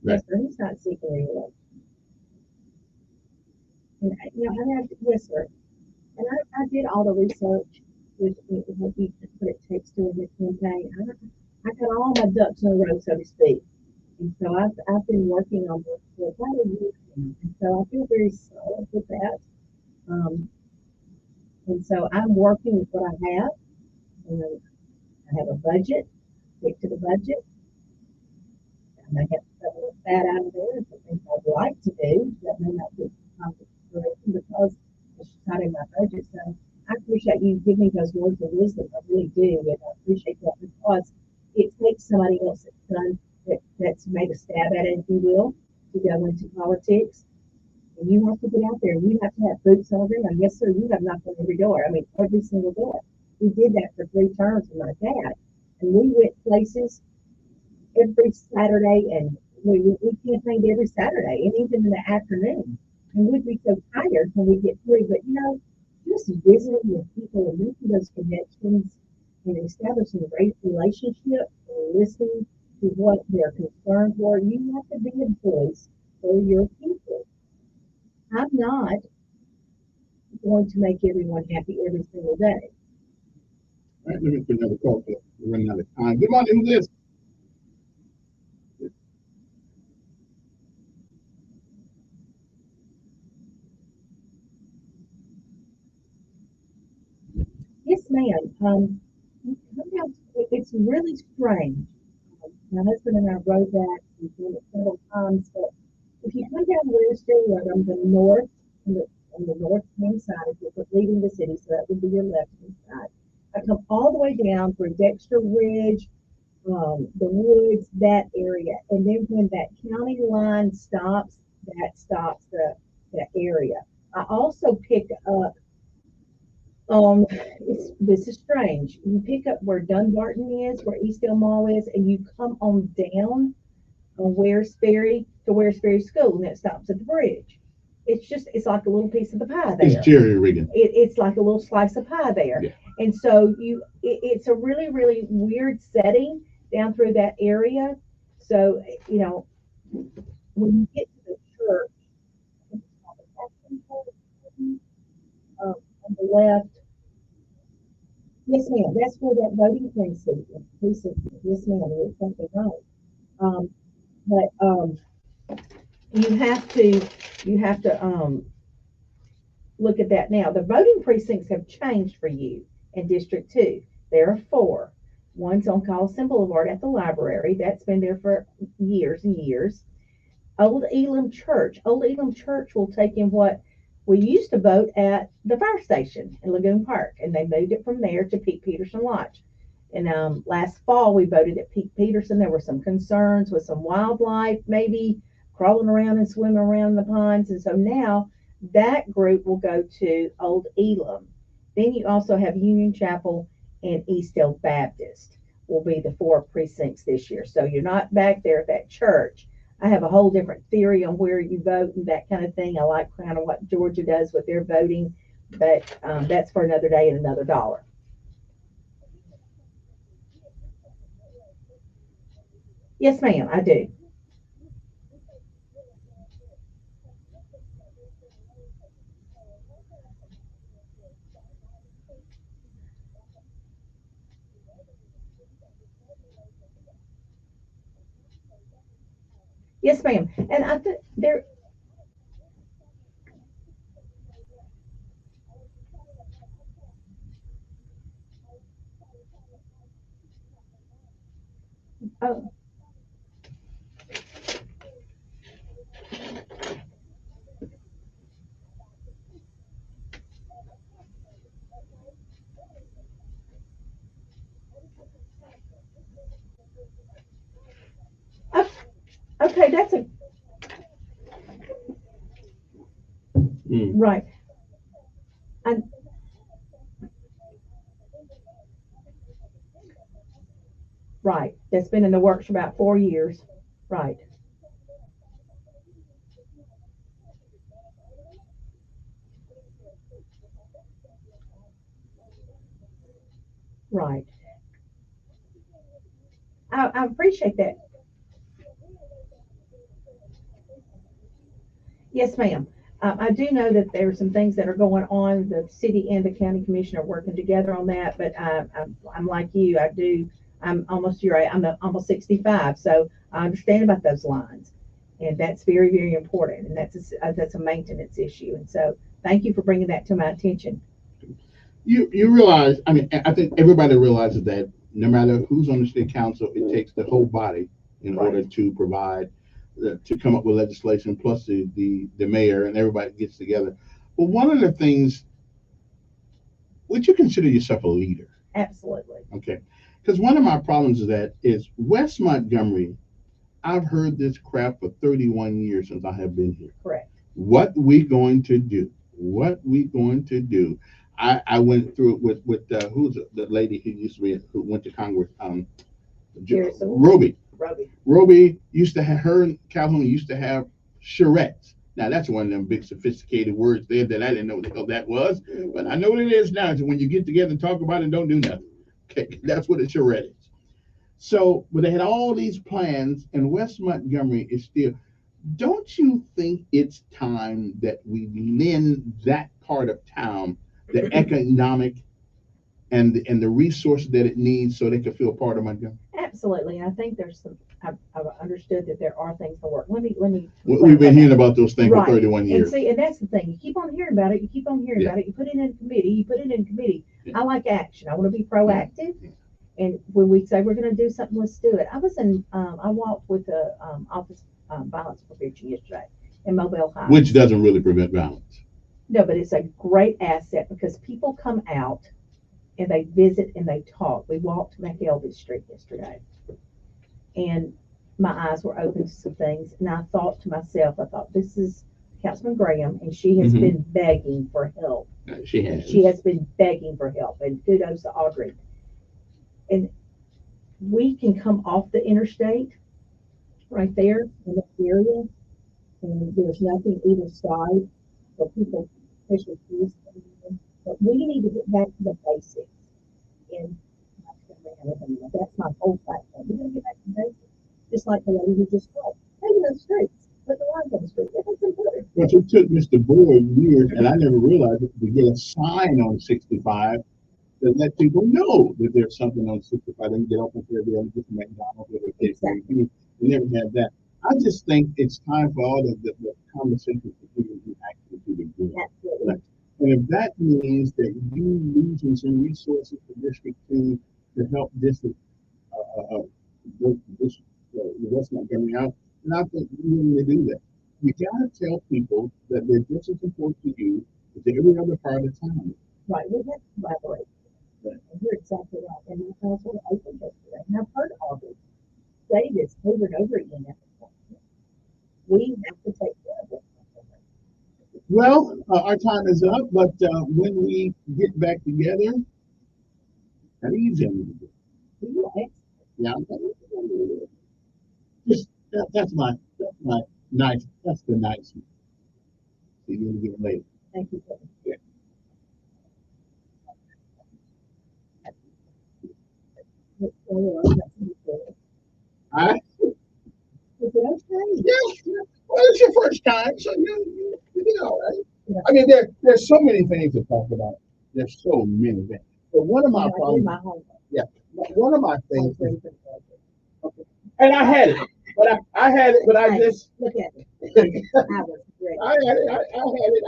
Right. Yes, sir. He's not seeking anyone. And you know, yes, sir. And I did all the research with what it takes to win the campaign. I got all my ducks in a row, so to speak. And so I've been working on this for about a year now. And so I feel very solid with that. And so I'm working with what I have. And I have a budget, stick to the budget. I may have to cut a little fat out of there for things I'd like to do. That may not be because it's not in my budget. So I appreciate you giving me those words of wisdom. I really do. And I appreciate that because it takes somebody else that's made a stab at it, if you will, to go into politics. And you have to get out there and you have to have boots on the ground. Yes, sir, you have knocked on every door. I mean, every single door. We did that for 3 terms with my dad. And we went places every Saturday, and we campaigned every Saturday, and even in the afternoon. And we'd be so tired when we get through. But, you know, just visiting with people and making those connections and establishing a great relationship and listening to what their concerns were, you have to be a voice for your people. I'm not going to make everyone happy every single day. All right, let me put another call. We're running out of time. Good morning, who's this? Yes, ma'am. It's really strange. My husband and I rode that. We've done it several times, but if you come down Wednesday Road on the north, on the north-hand side, if you're leaving the city, so that would be your left-hand side. I come all the way down through Dexter Ridge, the woods, that area, and then when that county line stops, that stops the area. I also pick up this is strange. You pick up where Dunbarton is, where Eastdale Mall is, and you come on down on Wares Ferry to Wares Ferry School, and it stops at the bridge. It's like a little piece of the pie there. It's jerry rigging. It's like a little slice of pie there. Yeah. And so it's a really, really weird setting down through that area. So, you know, when you get to the church, on the left. Yes, ma'am. That's where that voting precinct. Yes, ma'am. You're something right. Um, but you have to look at that now. The voting precincts have changed for you in District 2. There are four. One's on Coliseum Boulevard at the library. That's been there for years and years. Old Elam Church. Old Elam Church will take in what we used to vote at the fire station in Lagoon Park, and they moved it from there to Pete Peterson Lodge. And last fall, we voted at Pete Peterson. There were some concerns with some wildlife, maybe crawling around and swimming around in the ponds. And so now that group will go to Old Elam. Then you also have Union Chapel and Eastdale Baptist will be the four precincts this year. So you're not back there at that church. I have a whole different theory on where you vote and that kind of thing. I like kind of what Georgia does with their voting, but that's for another day and another dollar. Yes, ma'am, I do. Yes, ma'am. And I think there, oh, oh, okay, that's a, right. And right. That's been in the works for about 4 years. Right, right. I appreciate that. Yes, ma'am. I do know that there are some things that are going on. The city and the county commission are working together on that, but I'm like you. I do. I'm almost your age. Almost 65, so I understand about those lines, and that's very, very important. And that's a maintenance issue. And so, thank you for bringing that to my attention. You realize, I mean, I think everybody realizes that no matter who's on the state council, it takes the whole body in order to provide, to come up with legislation, plus the mayor and everybody gets together. But one of the things, would you consider yourself a leader? Absolutely. Okay. Because one of my problems is West Montgomery. I've heard this crap for 31 years since I have been here. Correct. What we going to do? What we going to do? I went through it with who's the lady who used to be who went to Congress, Roby. Roby used to have, her and Calhoun used to have charrettes. Now that's one of them big sophisticated words there that I didn't know what the hell that was, but I know what it is now. So when you get together and talk about it and don't do nothing. Okay, that's what a charrette is. So, but they had all these plans, and West Montgomery is still. Don't you think it's time that we lend that part of town the economic and the resources that it needs so they can feel part of Montgomery? Absolutely. I think there's some. I've understood that there are things to work. Let me. We've been hearing about those things Right. for 31 And years. see, and that's the thing. You keep on hearing about it. You keep on hearing Yeah. about it. You put it in committee. You put it in committee. Yeah. I like action. I want to be proactive. And when we say we're going to do something, let's do it. I walked with the Office Violence Prevention yesterday in Mobile High. Which doesn't really prevent violence. No, but it's a great asset because people come out and they visit and they talk. We walked McElvey Street yesterday, and my eyes were open to some things. And I thought to myself, this is Councilman Graham, and she has been begging for help. She has. She has been begging for help, and kudos to Audrey. And we can come off the interstate right there in that area, and there's nothing either side for people, especially kids. But we need to get back to the basics. And that's my whole platform. We're going to get back to the basics, just like the lady who just spoke. Paving those streets. But the lines on the street, it's important. But it took Mr. Boyd years, and I never realized it, to get a sign on 65 that let people know that there's something on 65. They can get up and say, "Well, just McDonald's or the case may be." We never had that. I just think it's time for all of the conversations to people who actually do the good. Like, and if that means that you losing some resources for District 2 to help District this West Montgomery out, then I think you need to do that. You gotta tell people that they're just as important to you as every other part of town. Right, we have to collaborate. And you're exactly right. And my council opened yesterday, and I've heard all this. Say this over and over again. We have to take care of it. Well, our time is up, but when we get back together, that easy. Yeah, just that's my nice. That's the nice one. See you again later. Thank you. Yeah. All right. Is it okay? Yes. Well, it's your first time, so you did all right. Yeah. I mean, there's so many things to talk about. There's so many things. But one of my problems, yeah, one of my things, okay. And I had it, but I had it, but I just look at it. I had it.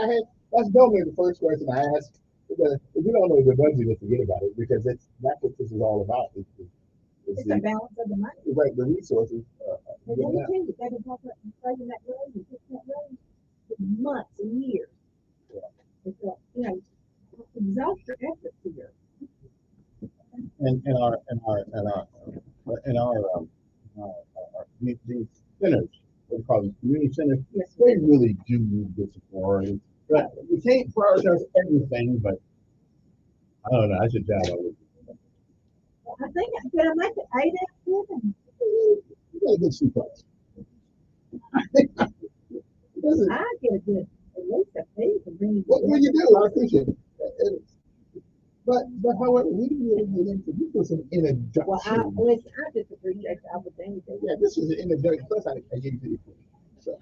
I had. That's normally the first question I ask. Because if you don't know the budget, you forget about it because that's what this is all about. It's the balance of the money. Right, the resources. And let me tell you, they've been talking about saving that road and fixing that road for months and years. Yeah. It's exhaust your efforts here. And our these centers, what we call them community centers, yes, they really do need this priority. But we can't prioritize everything, but I don't know, I should job over. I think I'm gonna make it 8 out of 7. You got a good C+. I get a good at least a P for bringing. Well, you do. I appreciate it. But however, we didn't really get into this was an introduction. Well, I just appreciate the opportunity. Yeah, this was an introduction. Plus, I gave you the so.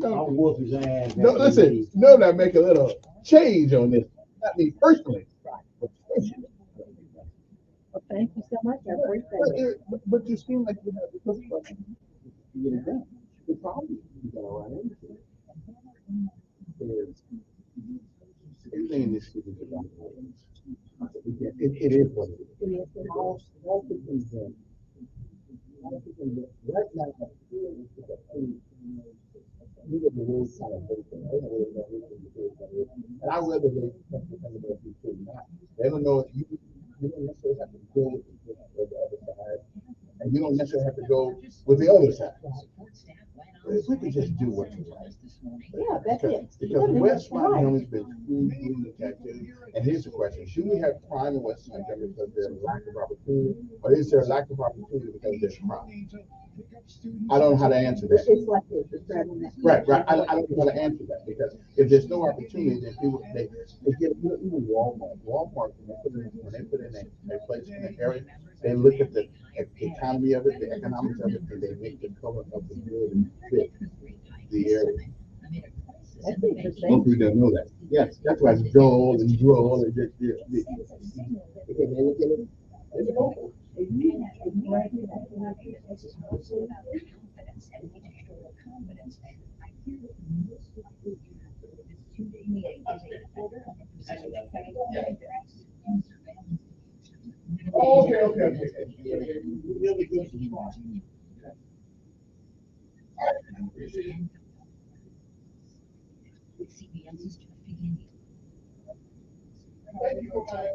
I'll whoop his ass. No, listen. No, that make a little change on this. Not me personally. But personally. Well, thank you so much. I appreciate it. But you seem like you have the first question. You get it done. The problem you got to run into is everything in this city is about it is what it is. It is all the things that right now we get the rules kind of open. They don't really know and I rather they not. They don't know you don't necessarily have to go with the other side. And you don't necessarily have to go with the other side. If we could just do what's right. Yeah, that's it. Because West Montgomery has been free tattooed. And here's the question: should we have crime in West Montgomery because there's a lack of opportunity, or is there a lack of opportunity because there's crime? I don't know how to answer that. It's like this. Right. I don't know how to answer that because if there's no opportunity, then people they get even Walmart. Walmart when they put in a place in an area, they look at the economy of it, the economics of it, and they make the color of the building fit the area. Most people don't know that. Yes, that's why it's dull and droll and just because they look at it. Okay.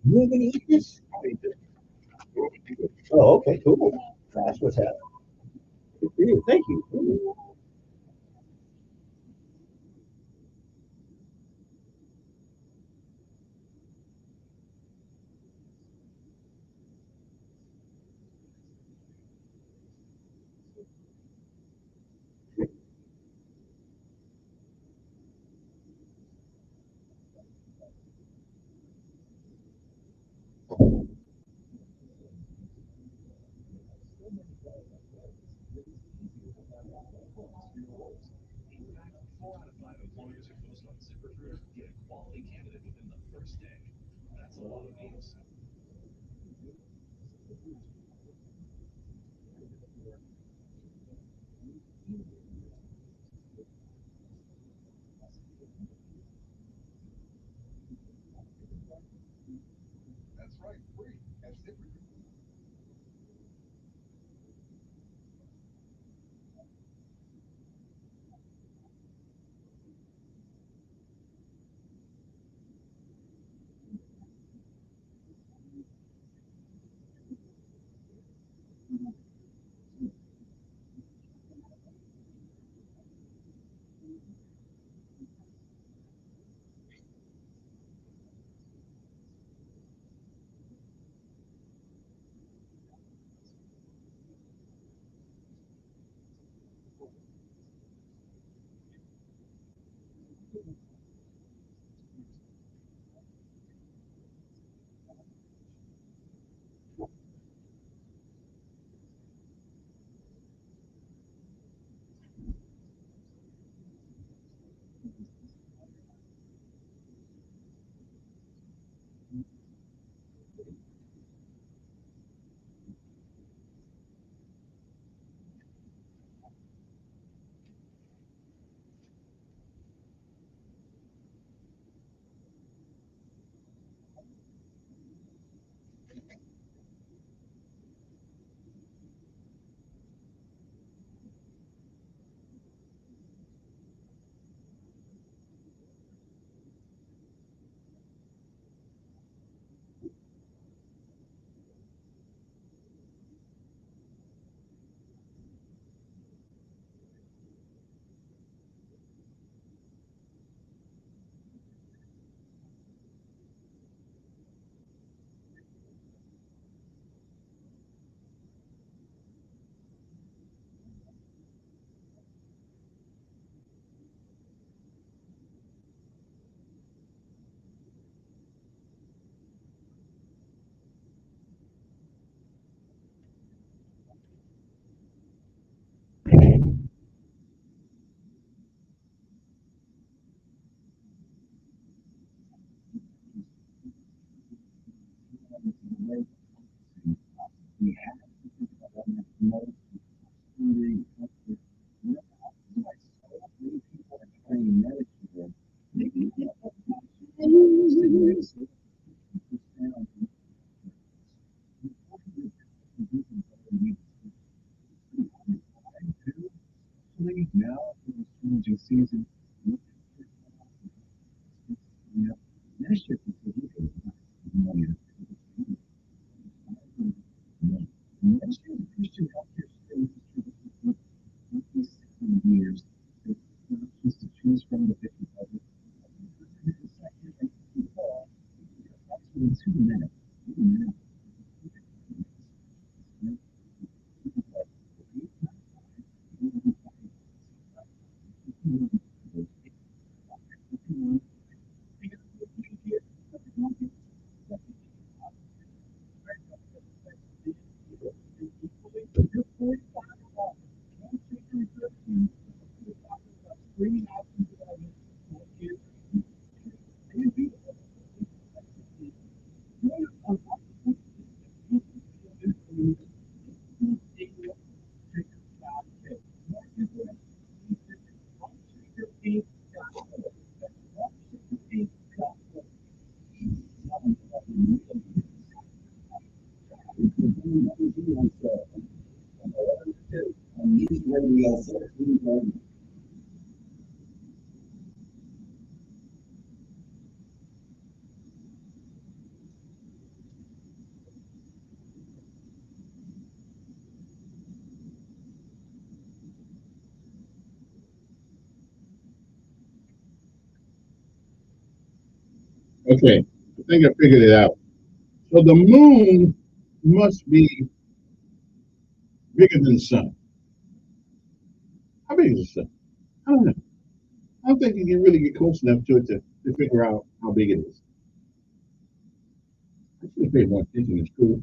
You ain't gonna eat this? Oh, okay, cool. That's what's happening. Good for you. Thank you. Four out of five employers who post on ZipRecruiter get a quality candidate within the first day. That's a lot of names. That's right, free at ZipRecruiter. Okay, I think I figured it out. So the moon must be bigger than the sun. How big is the sun? I don't know. I don't think you can really get close enough to it to figure out how big it is. I should have paid more attention in school.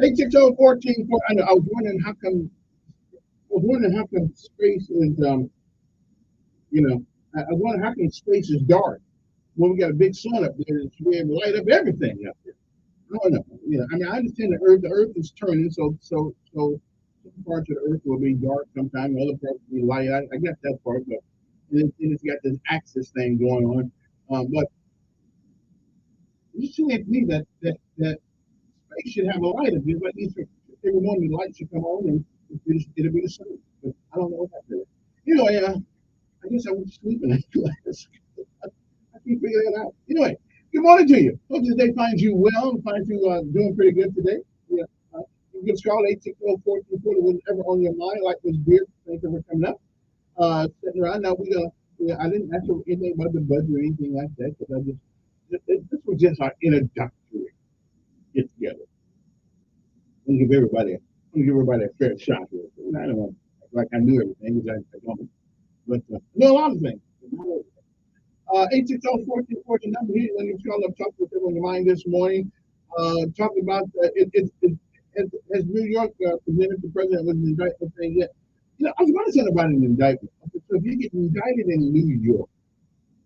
86014. I know. I was wondering how come. I was wondering how come space is. You know, I wonder how come space is dark when we got a big sun up there that should be able to light up everything up there. I don't know. You know, I mean, I understand the Earth is turning, so some parts of the Earth will be dark sometime, other parts will be light. I get that part, but and it's got this axis thing going on. But it seems to me that space should have a light up there, but every morning the light should come on and it'll be the sun. But I don't know what that is. Anyway, I guess I went to sleep in that class. I keep figuring it out. Anyway, good morning to you. Hope this day finds you well and finds you doing pretty good today. Yeah, you can give us a call 860-1440, whatever on your mind, like was weird things that were coming up. Sitting around now, I didn't ask for anything about the budget or anything like that because this was just our introductory get together. I'm gonna give everybody a fair shot here. I don't know, like I knew everything, which I don't, but know a lot of things. 860-1440 number here. Let me call up, talk with them on your mind this morning. Talking about has New York presented the president with an indictment thing yet? You know, I was going to say about an indictment. So if you get indicted in New York,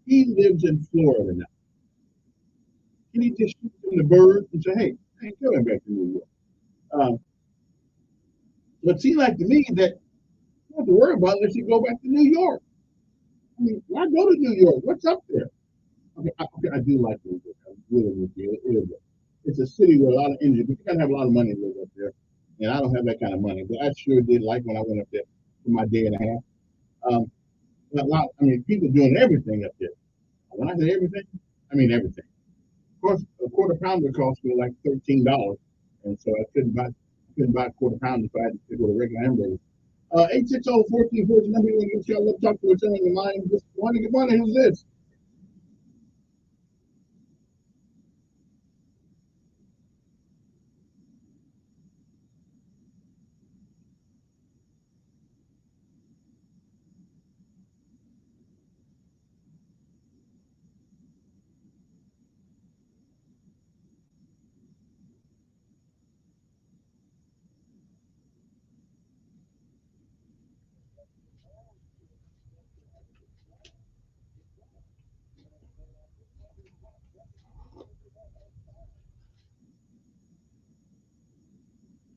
he lives in Florida now. Can he just shoot from the bird and say, hey, I ain't coming back to New York? So it seems like to me that you don't have to worry about it unless you go back to New York. I mean, why go to New York? What's up there? Okay, I do like New York. I really do. It's a city with a lot of energy, but you gotta have a lot of money to live up there. And I don't have that kind of money, but I sure did like when I went up there for my day and a half. I mean, people doing everything up there. When I say everything, I mean everything. Of course, a quarter pounder cost me like $13, and so I couldn't buy a quarter pounder, so I had to go to regular hamburgers. 860-1440 number. You want to get y'all up, talk to what's on your mind this morning. Good morning. Who's this?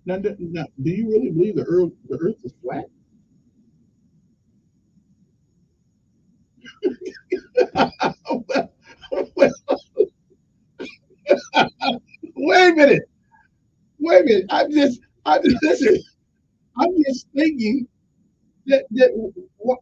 Now, do you really believe the Earth is flat? well, well, wait a minute. Wait a minute. Listen. I'm just thinking that what,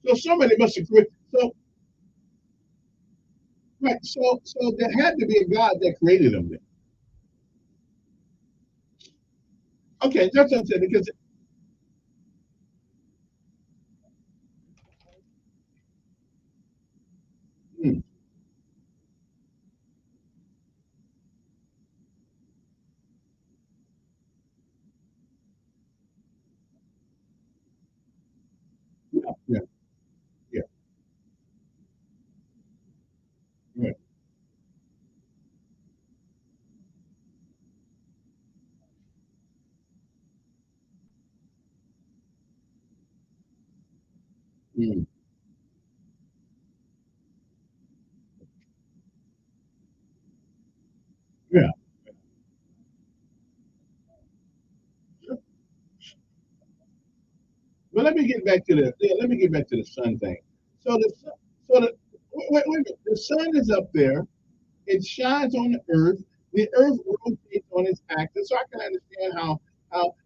so somebody must have created. So Right. So there had to be a God that created them. Then. Okay, that's what I'm saying because mm, yeah, yeah, yeah, yeah. Mm, yeah. But let me get back to the let me get back to the sun thing. So the so the wait a minute. The sun is up there. It shines on the earth. The earth rotates on its axis. So I can understand how.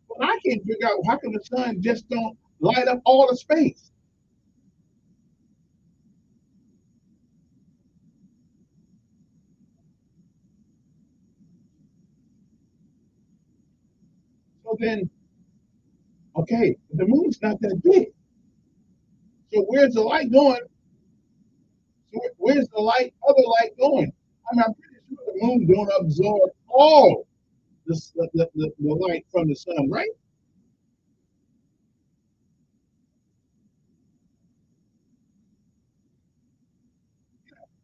But I can't figure out how come the sun just don't light up all the space. So then, okay, the moon's not that big. So where's the light going? So where's the light, other light going? I'm pretty sure the moon don't absorb all the light from the sun, right?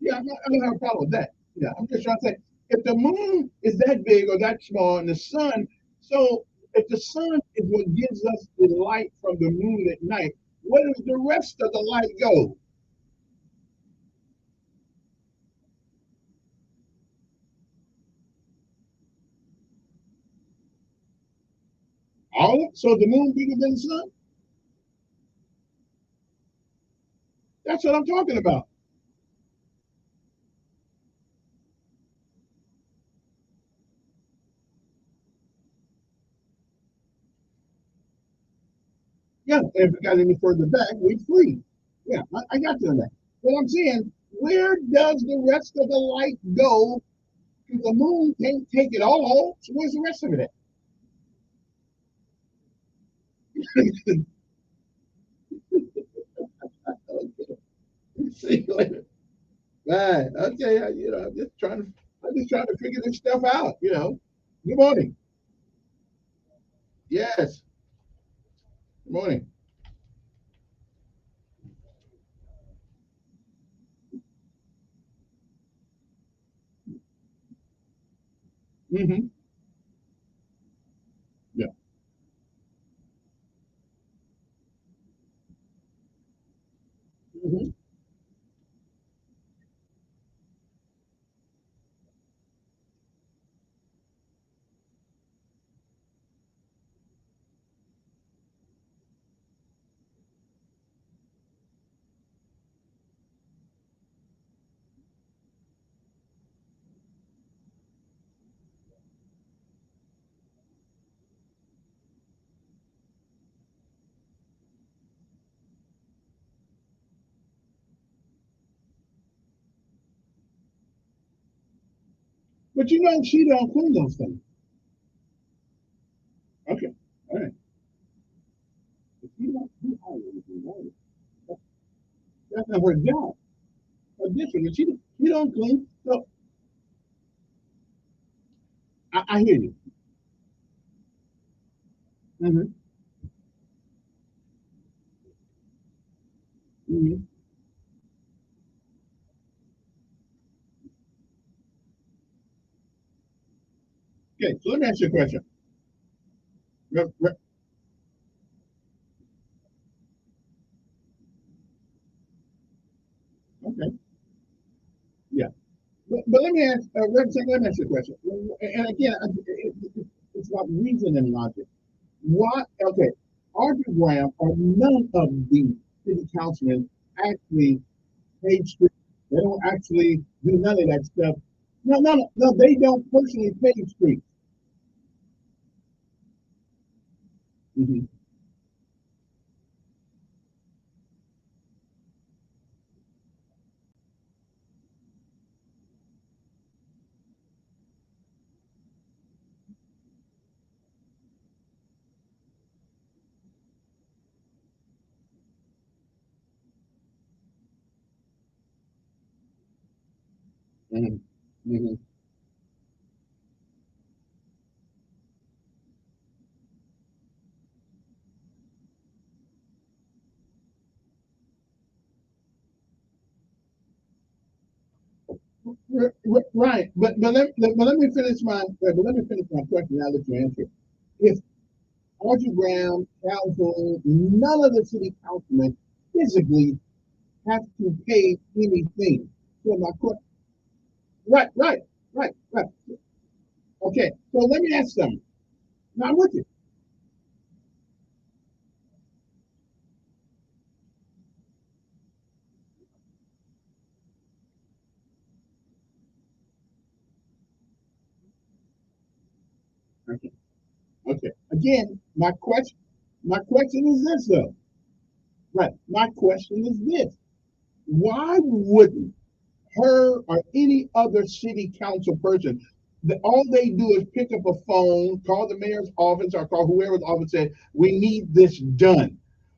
Yeah, I don't have a problem with that. Yeah, I'm just trying to say if the moon is that big or that small and the sun, so if the sun is what gives us the light from the moon at night, where does the rest of the light go? All so the moon bigger than the sun? That's what I'm talking about. Yeah, if it got any further back, we'd freeze. Yeah, I got you on that. But I'm saying, where does the rest of the light go? Because the moon can't take it all. So where's the rest of it at? See you later. Right. Okay. I'm just trying to figure this stuff out. Good morning. Yes. Good morning. Mm-hmm. Yeah. Mm-hmm. But she don't clean those things. Okay. All right. But she don't do all of anything, right? That's not her job. Additionally, she don't clean. So I hear you. Mm-hmm. Mm-hmm. Okay. So let me ask you a question. Re- re- Okay. Yeah. But let me ask, let me ask you a question. And again, it's about reason and logic. What? Okay. Audrey Graham or none of the city councilmen actually page streets. They don't actually do none of that stuff. No, no, no, no. They don't personally page streets. Hmm. Mhm. Mhm. Right, but let me finish my question. Now that you answer, if Audrey Brown, Calhoun, none of the city councilmen physically have to pay anything. So my question, right, right, right, right. Okay, so let me ask something. Now I'm with you. Okay, okay. Again, my question is this though. Right, my question is this: why wouldn't her or any other city council person, all they do is pick up a phone, call the mayor's office or call whoever's office, say, we need this done.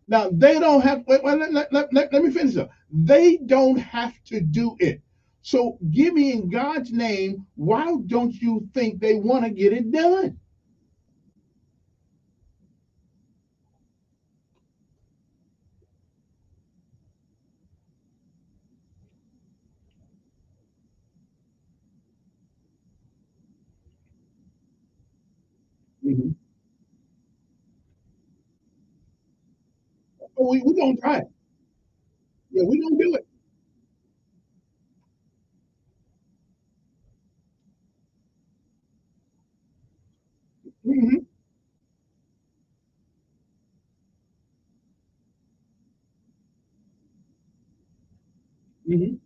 Now, they don't have, let me finish up. They don't have to do it. So give me in God's name, why don't you think they want to get it done? Mhm. Oh, we don't try it. Yeah, we don't do it. Hmm. Hmm.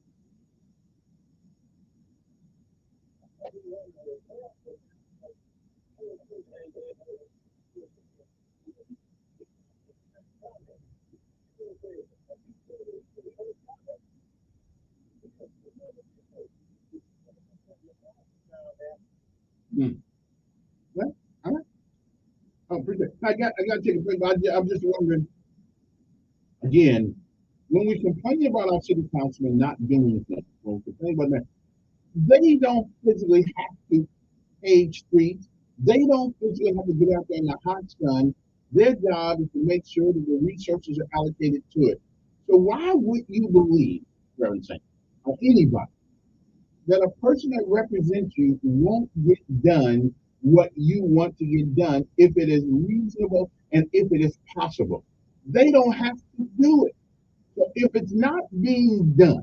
Hmm. Well, all right. Oh, appreciate it. I got to take a break, but I'm just wondering again, when we complain about our city councilmen not doing things, when we complain about that, they don't physically have to pave streets. They don't physically have to get out there in the hot sun. Their job is to make sure that the resources are allocated to it. So why would you believe, Reverend Saint, or anybody, that a person that represents you won't get done what you want to get done if it is reasonable and if it is possible? They don't have to do it. So if it's not being done,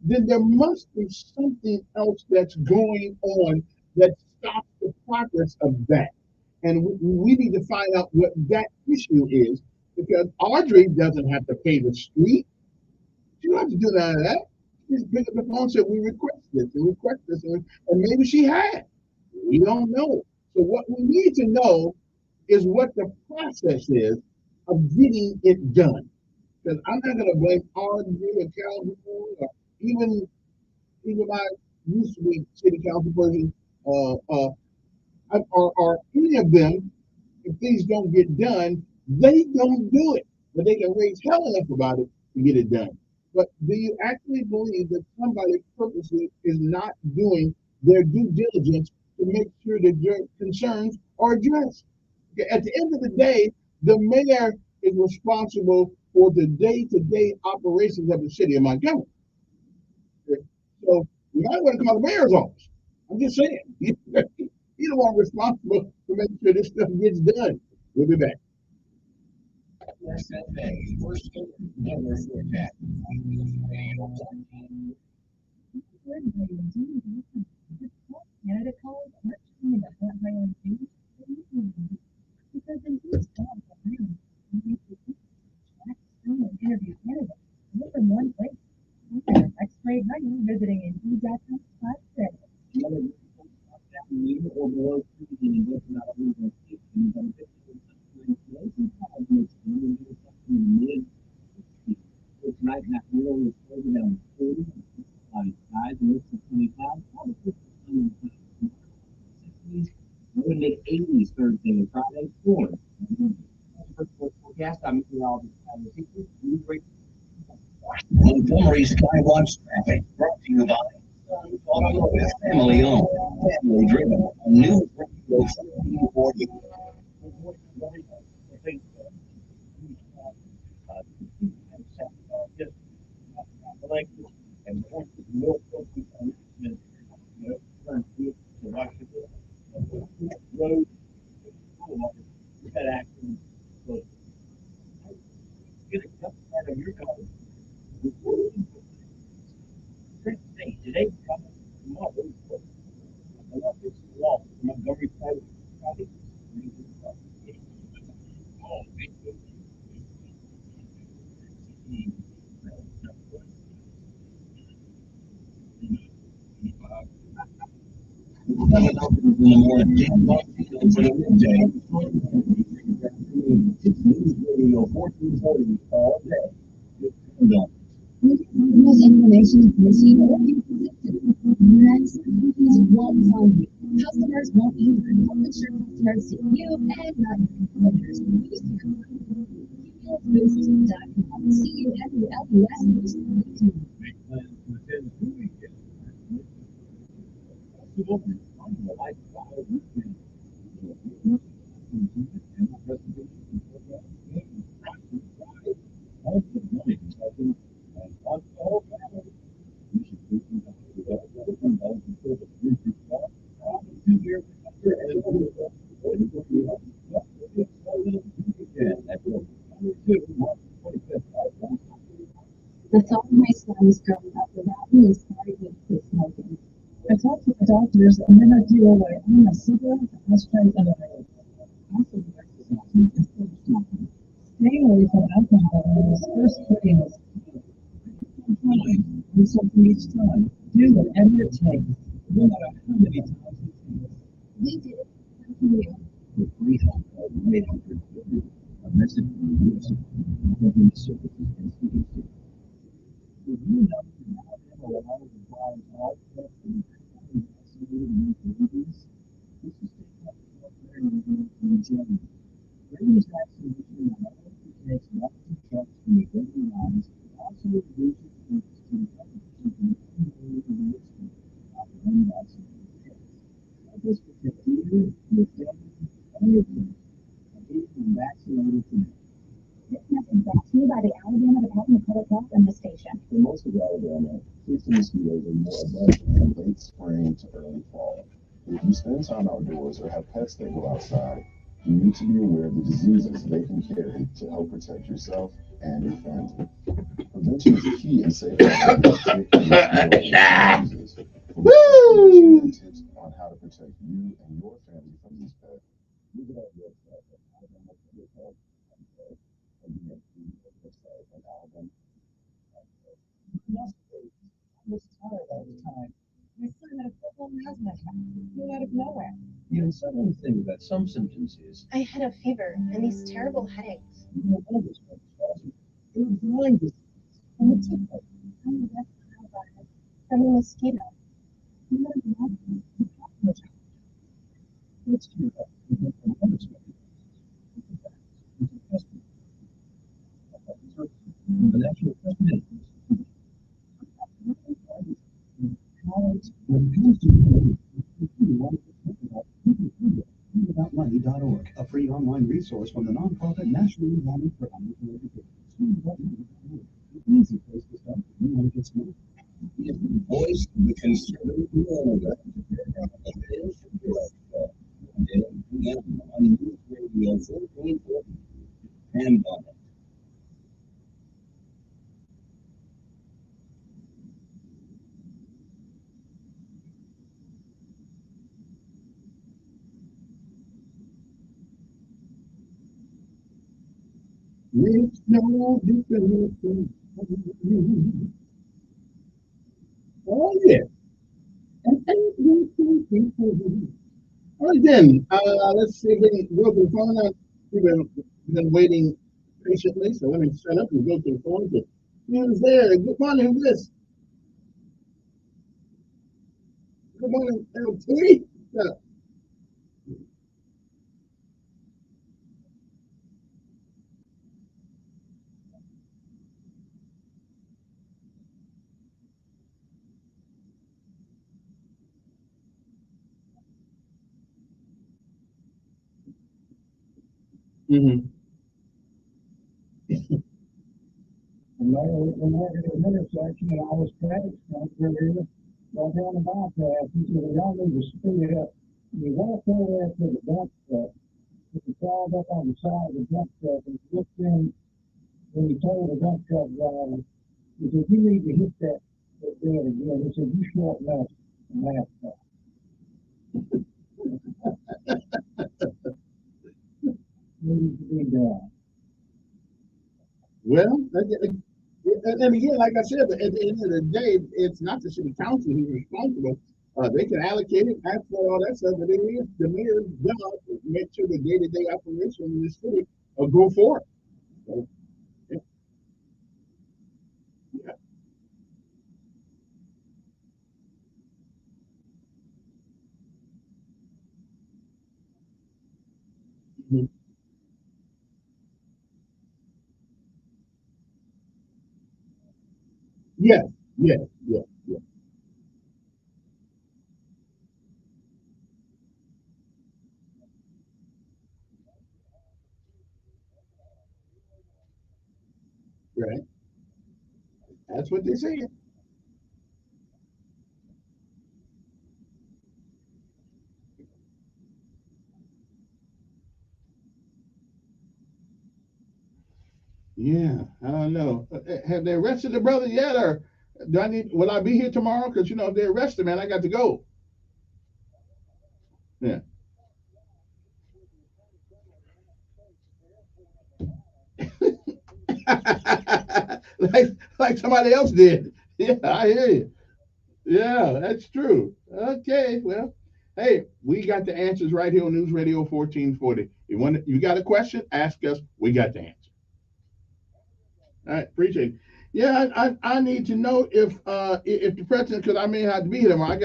then there must be something else that's going on that stops the progress of that. And we need to find out what that issue is because Audrey doesn't have to pay the street. She don't have to do none of that. She just pick up the phone and said, we request this and request this. And maybe she had. We don't know. So what we need to know is what the process is of getting it done. Because I'm not going to blame Audrey or Calhoun or even even my used to be city council person, or any of them, if things don't get done, they don't do it. But they can raise hell enough about it to get it done. But do you actually believe that somebody purposely is not doing their due diligence to make sure that your concerns are addressed? Okay, at the end of the day, the mayor is responsible for the day-to-day operations of the city of Montgomery. So you might want to call the mayor's office. I'm just saying. He's the one responsible to make sure this stuff gets done. We'll be back. Canada calls are talking about that hiring duties because in these jobs that hiring you track someone interview candidates more than one place. Next grade writing visiting Indeed.com class credit. Or below speaking and not a reason but it's right now really is further down 40 guys and it's 25 probably we would make 80s Thursday and Friday four. Forecast, I'm all the Montgomery Skywatch traffic brought to you by Automotive, family owned, family driven. New Radio 1440. In the morning, for the midday. It's News Radio 1440 all day. This information is misleading or inconsistent. Next, companies won't find you. Customers won't either. Help ensure customers see you and not your competitors. News to cumulus.com. CUMULUS News.com. The thought of my sons growing up without me inspired me to quit smoking. I talked to the doctors and then I threw away all my cigarettes, ashtrays, and everything. Also, the exercising instead of smoking. Staying away from alcohol when I was first quitting was fine. Do something each time. Do whatever it takes, no matter how many times it takes. We did it. How can you? The free help card 1-800-50. A message from the U.S. Government Services Institute. Did you know that Alabama allows the blind all pets and vaccinated against rabies? This is taken up very in Germany. Rabies vaccination not only protects dogs and cats from the deadly lines, but also reduces the risk to the public of unvaccinated pets. Help us protect you, your family, and your pets by getting vaccinated today. This message brought to you by the Alabama Department of Public Health and the station. For most of Alabama, ticks and mosquitoes are more abundant from late spring to early fall. If you spend time outdoors or have pets that go outside, you need to be aware of the diseases they can carry to help protect yourself and your family. Prevention is key in safeguarding tick and mosquito diseases. For tips on how to protect you and your family from these pests, visit our website at alabamapublichealth.gov. Again, website at alabama. I was tired all the time. My son had a full-blown asthma attack. Flew out of nowhere. The unsettling thing about some symptoms is I had a fever and these terrible headaches. you don't know this one is causing. You're blind to And the tick bite. I'm the best I got it from the mosquito. You know, the asthma, the asthma attack. Let's do that. You get from unexpected. It's a testament. The National Testament. When it comes to readaboutmoney.org, a free online resource from the nonprofit National Endowment for Financial Education. An easy place to start if you want to get smart. He is the voice of the conservative movement. On News Radio 1440 and on it. It's no different. Oh, yeah. All right, then, let's see if we can go to the phone. We've been waiting patiently, so let me shut up and go to the phone. Who's there? Good morning, who's this? Good morning, LT. Mm-hmm. And there was an intersection, and I was traffic center here, right down the bypass. He said, well, y'all need to speed up. And he walked over there to the dump truck. He crawled up on the side of the dump truck and looked in, and he told the dump truck driver, he said, you need to hit that dead again. He said, you short enough and last time. Needs to be done. Well, and again, like I said, at the end of the day, it's not the city council who's responsible. They can allocate it, ask for all that stuff, but it is the mayor's job to make sure the day-to-day operation in the city go forward. So, yeah. Yeah. Mhm. Yes, yes, yes, yes. Right. That's what they say. Yeah, I don't know. Have they arrested the brother yet, or do I need? Will I be here tomorrow? Because if they arrest him, man, I got to go. Yeah. like somebody else did. Yeah, I hear you. Yeah, that's true. Okay, well, hey, we got the answers right here on News Radio 1440. You got a question? Ask us. We got the answer. All right, appreciate it. Yeah, I need to know if the president, because I may have to be here tomorrow. I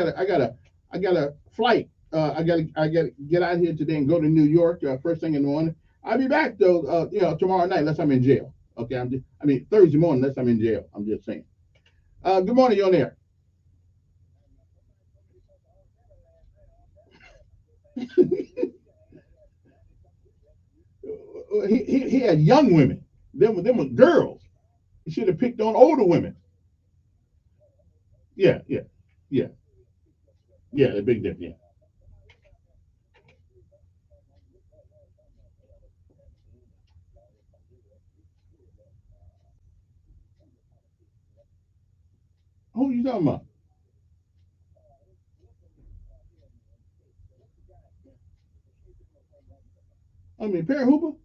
got a flight. I gotta get out here today and go to New York first thing in the morning. I'll be back though. Tomorrow night unless I'm in jail. Okay, I mean Thursday morning unless I'm in jail. I'm just saying. Good morning, you on there? He had young women. Them were girls. He should have picked on older women. Yeah, yeah, yeah, yeah. The big difference. Yeah. Who you talking about? I mean, Perry Hooper.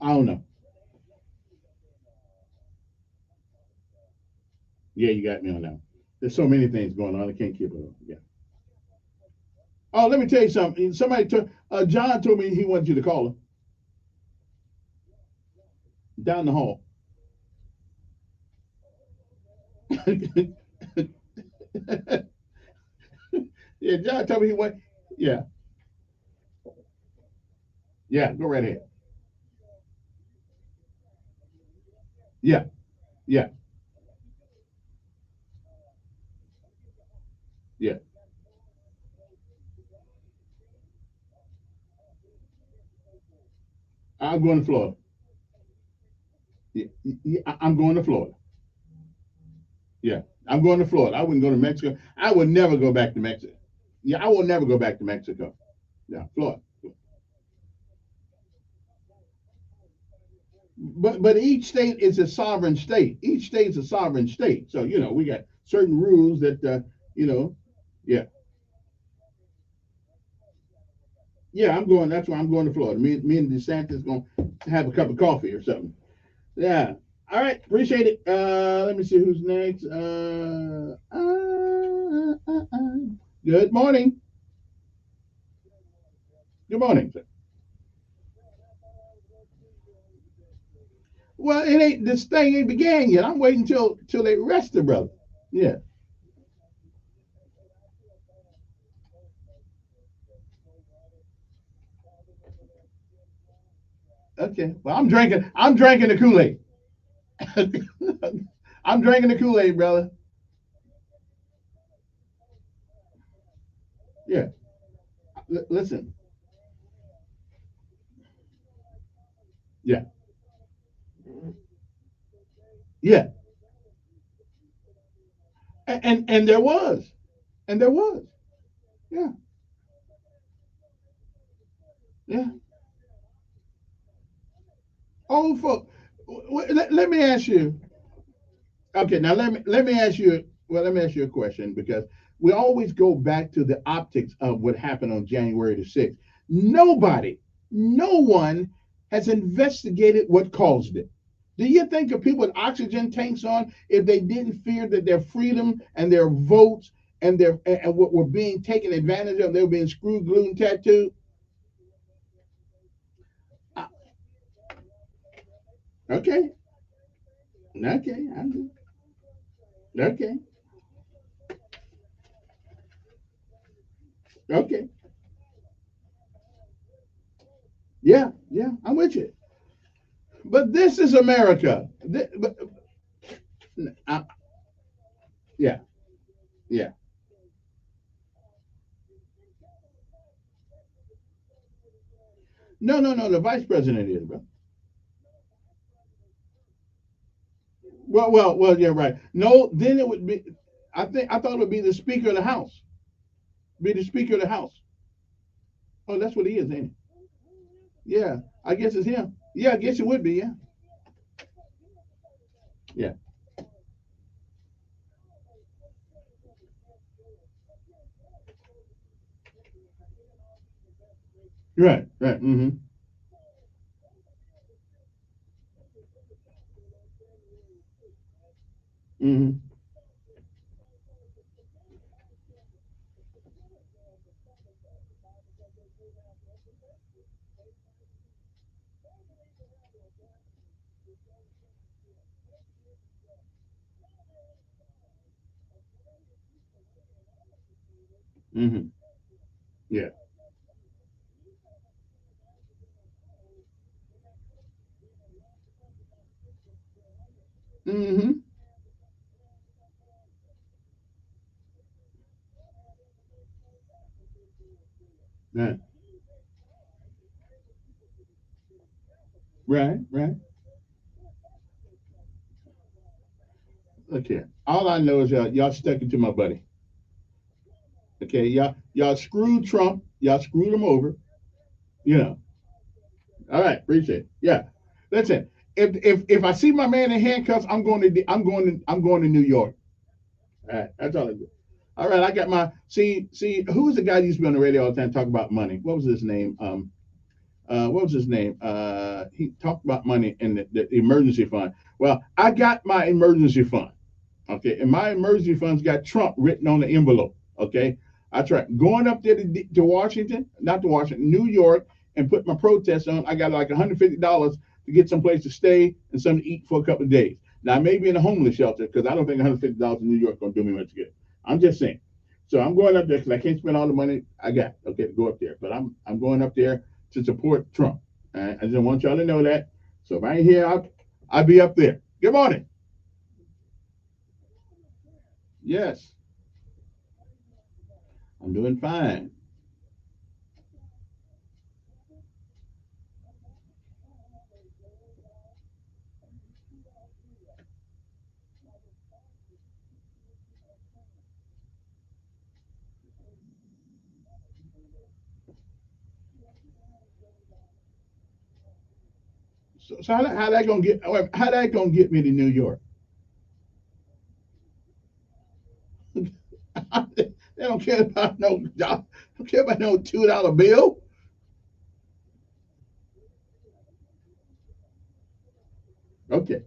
I don't know. Yeah, you got me on that. There's so many things going on. I can't keep it up. Yeah. Oh, let me tell you something. John told me he wanted you to call him down the hall. Yeah, John told me he went. Yeah, yeah. Go right ahead. Yeah, yeah, yeah. I'm going to Florida. Yeah, yeah, I'm going to Florida. Yeah, I'm going to Florida. I wouldn't go to Mexico. I would never go back to Mexico. Yeah, I will never go back to Mexico. Yeah, Florida. But each state is a sovereign state. Each state is a sovereign state. So we got certain rules that you know. Yeah, yeah. I'm going. That's why I'm going to Florida. Me and DeSantis going to have a cup of coffee or something. Yeah. All right. Appreciate it. Let me see who's next. Good morning. Good morning. Well, it ain't this thing ain't began yet. I'm waiting till they arrest the brother. Yeah. Okay. Well, I'm drinking the Kool Aid. I'm drinking the Kool Aid, brother. Yeah. Listen. Yeah. Yeah. And there was. And there was. Yeah. Yeah. Old folk. Let me ask you. Okay, now let me ask you. Well, let me ask you a question because we always go back to the optics of what happened on January the 6th. Nobody, no one has investigated what caused it. Do you think of people with oxygen tanks on if they didn't fear that their freedom and their votes and what were being taken advantage of, they were being screwed, glued, and tattooed? Uh, Okay, okay, okay, okay. Yeah, yeah, I'm with you. But this is America. Uh, yeah, yeah. No, no, no. The vice president is, bro. Well. Yeah, right. No, then it would be. I thought it would be the Speaker of the House. Be the Speaker of the House. Oh, that's what he is, ain't he? Yeah, I guess it's him. Yeah, I guess it would be. Yeah, yeah. Right, right. Mm-hmm. Mm-hmm. Mm-hmm. Yeah. Mm-hmm. Right. Right. Right. Okay. All I know is y'all stuck it to my buddy. Okay. Y'all screwed Trump. Y'all screwed him over. You know. All right, appreciate it. Yeah, listen. If I see my man in handcuffs, I'm going to New York. All right, that's all I do. All right, I got my see. Who was the guy who used to be on the radio all the time talk about money? What was his name? What was his name? He talked about money and the emergency fund. Well, I got my emergency fund. Okay, and my emergency funds got Trump written on the envelope. Okay, I tried going up there to Washington, not to Washington, New York, and put my protest on. I got like $150 to get someplace to stay and something to eat for a couple of days. Now I may be in a homeless shelter because I don't think $150 in New York gonna do me much good. I'm just saying. So I'm going up there because I can't spend all the money I got. Okay, to go up there, but I'm going up there to support Trump. I just want y'all to know that. So if I ain't here, I'll be up there. Good morning. Yes, I'm doing fine. So how that gonna get me to New York? They don't care about no don't care about no $2 bill. Okay.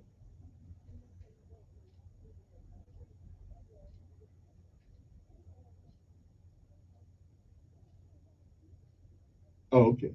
Oh, okay.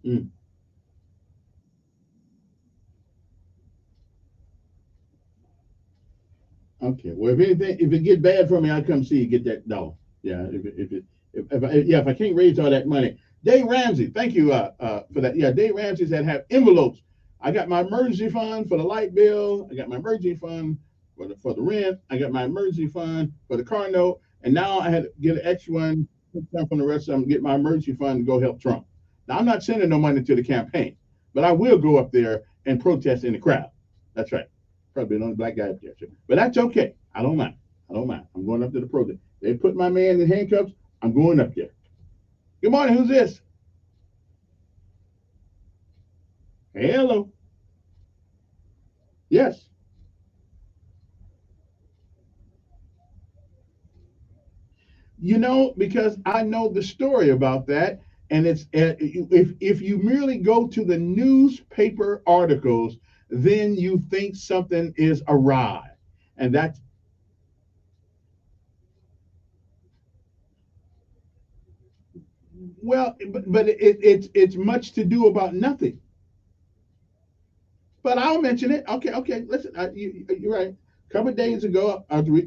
Mm. Okay. Well, if anything, if it get bad for me, I'll come see you get that dog. Yeah. Yeah, if I can't raise all that money, Dave Ramsey, thank you for that. Yeah, Dave Ramsey's that have envelopes. I got my emergency fund for the light bill. I got my emergency fund for the rent. I got my emergency fund for the car note, and now I had to get an extra one from the rest of them. Get my emergency fund to go help Trump. Now I'm not sending no money to the campaign, but I will go up there and protest in the crowd. That's right. Probably the only black guy up there. But that's okay. I don't mind. I don't mind. I'm going up to the protest. They put my man in handcuffs. I'm going up there. Good morning. Who's this? Hello. Yes. Because I know the story about that, and it's if you merely go to the newspaper articles, then you think something is awry, and that's well, but it's much to do about nothing. But I'll mention it. Okay, okay. Listen, you're right. A couple of days ago, I was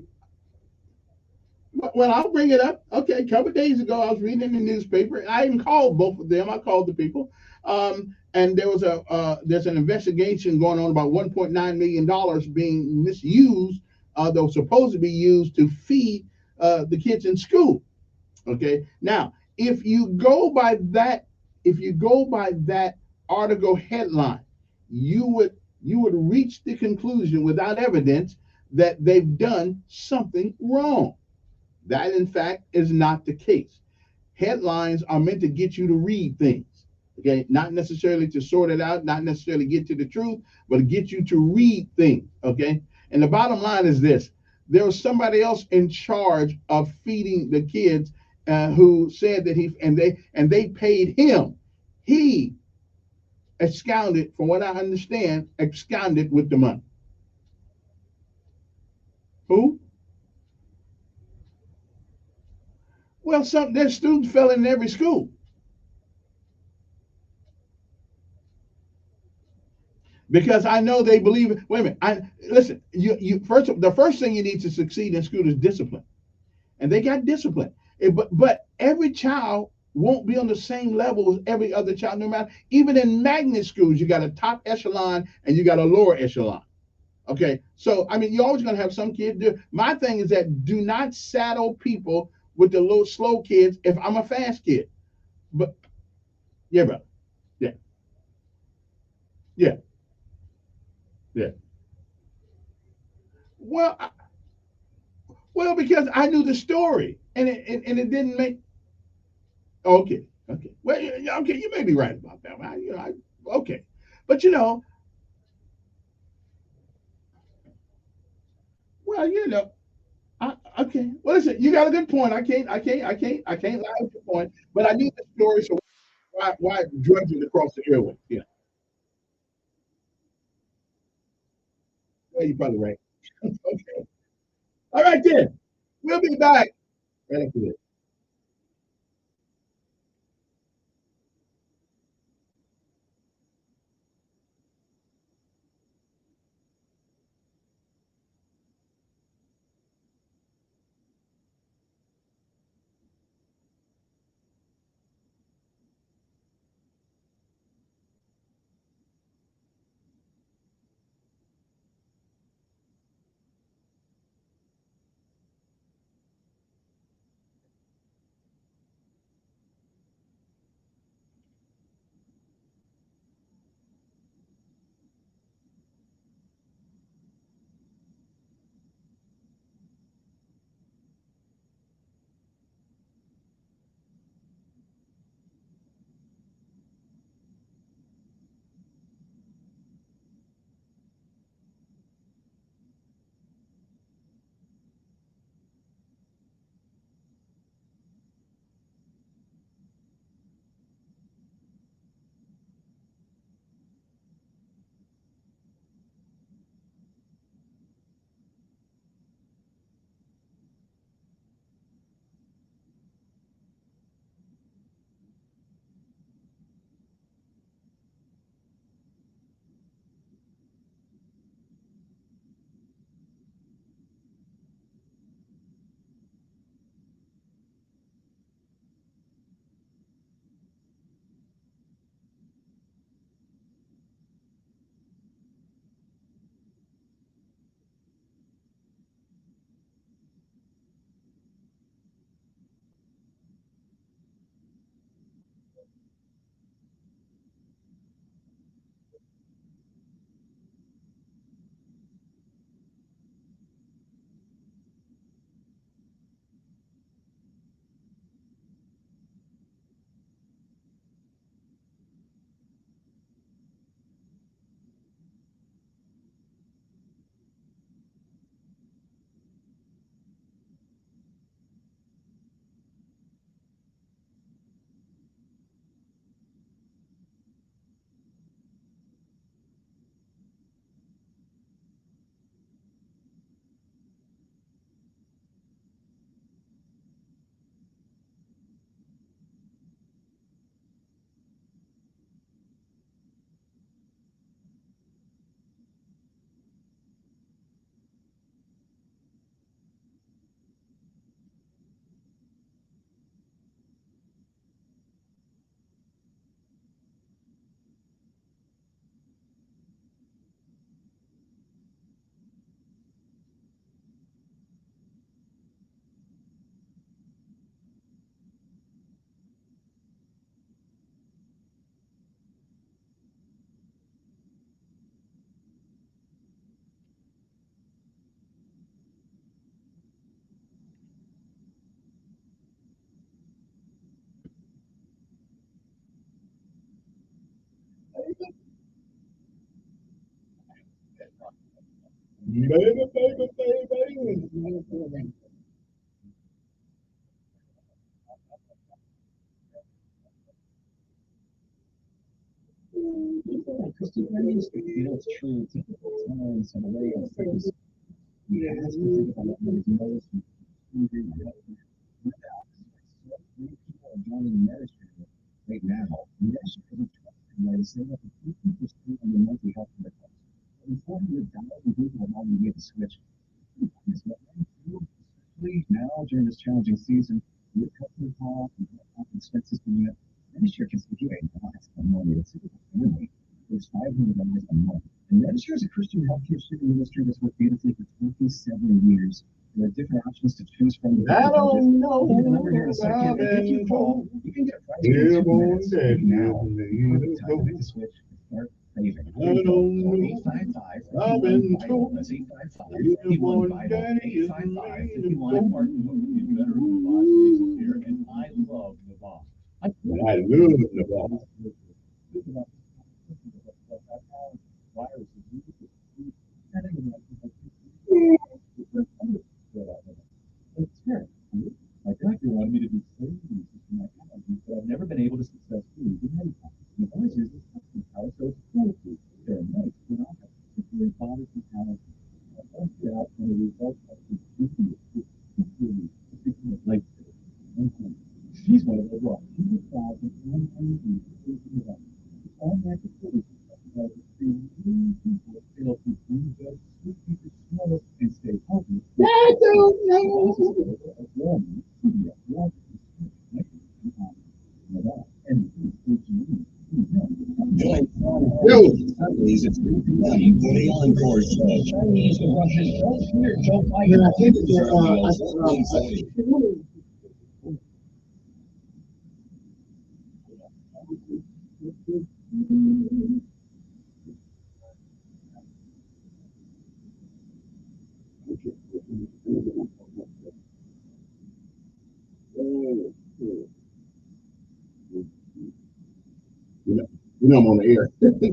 well, I'll bring it up. Okay, a couple of days ago, I was reading in the newspaper. I even called both of them. I called the people, and there's an investigation going on about 1.9 million dollars being misused. That was supposed to be used to feed the kids in school. Okay, now if you go by that article headline, you would reach the conclusion without evidence that they've done something wrong. That, in fact, is not the case. Headlines are meant to get you to read things, okay? Not necessarily to sort it out, not necessarily get to the truth, but to get you to read things, okay? And the bottom line is this: there was somebody else in charge of feeding the kids who said that they paid him. He absconded, from what I understand, absconded with the money. Who? Well, their students fell in every school. Because I know they believe. Wait a minute. Listen. The first thing you need to succeed in school is discipline, and they got discipline. But every child won't be on the same level as every other child. No matter, even in magnet schools, you got a top echelon and you got a lower echelon. Okay, so I mean, you're always going to have some kids. My thing is that do not saddle people with the little slow kids. If I'm a fast kid, but yeah, brother, yeah, yeah, yeah. Well, because I knew the story, and it didn't make. Okay, okay. Well, okay, you may be right about that. Okay, but well, okay. Well, listen, you got a good point. I can't lie with your point. But I knew the story, so why drudge it across the airway? Yeah, well, you're probably right. Okay. All right then. We'll be back right after this. baby. Christianity is, it's true. It's equal tolerance and a way of things. You have to think about it. There's no many people are joining the ministry right now. The ministry isn't trusting. They're saying that the 50% on the monthly health care costs. And 400,000 people have already made the switch. Especially now during this challenging season, with customer costs and expenses coming up, Medicare can give you a lot of money. It's a family. It's $500 a month. And Medicare is a Christian healthcare shipping industry that's worked beautifully for 27 years. There are different options to choose from. I don't know. I'll give you the number here in a second. And if you call, you can get a price in 2 minutes now. Perfect time to make the switch and start saving. I don't know. 855 I've been told. That's 855 51 Martin. You better Nevada music here, and I love Nevada. I love Nevada. My doctor wanted me to do surgery to my allergies, but I've never been able to successfully do anything. The voice is the custom power, so it's foolproof. They're nice, but I have particularly bothersome allergies. I found out when the result of the particularly lifesaver. She's one of the rock. She's a thousand, all natural solutions that people fail to do better, sweet people smell and stay healthy. I don't know. Yo. Sundays at 3 p.m. for the Encore Show. Chinese and Russian don't fear Joe Yeah, I think Biden. I'm on the air. Let me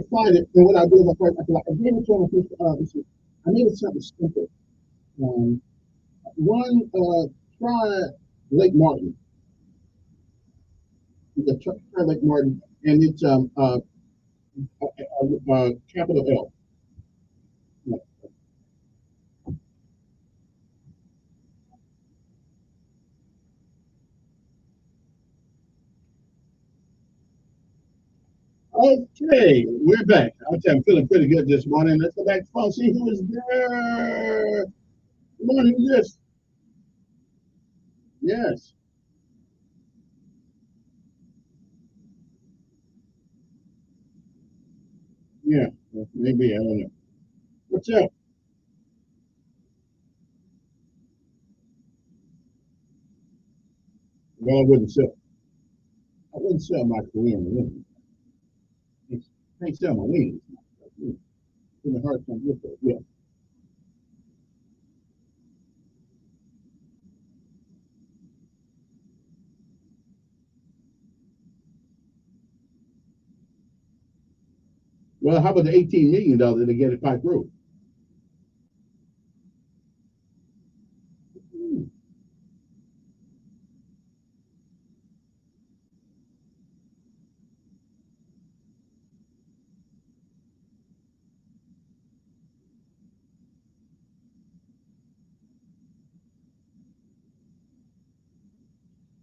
find it. And what I do is I gave it to him. I needed something simple. Try Lake Martin. Try Lake Martin, and it's capital L. Okay, we're back. I'm feeling pretty good this morning. Let's go back to phone, see who is there. Good morning, who's this? Yes. Yeah, maybe, I don't know. What's up? Well, I wouldn't sell my career in the ring. I can't sell my wings. In the hard time with it, yeah. Well, how about the $18 million to get a Pike Road?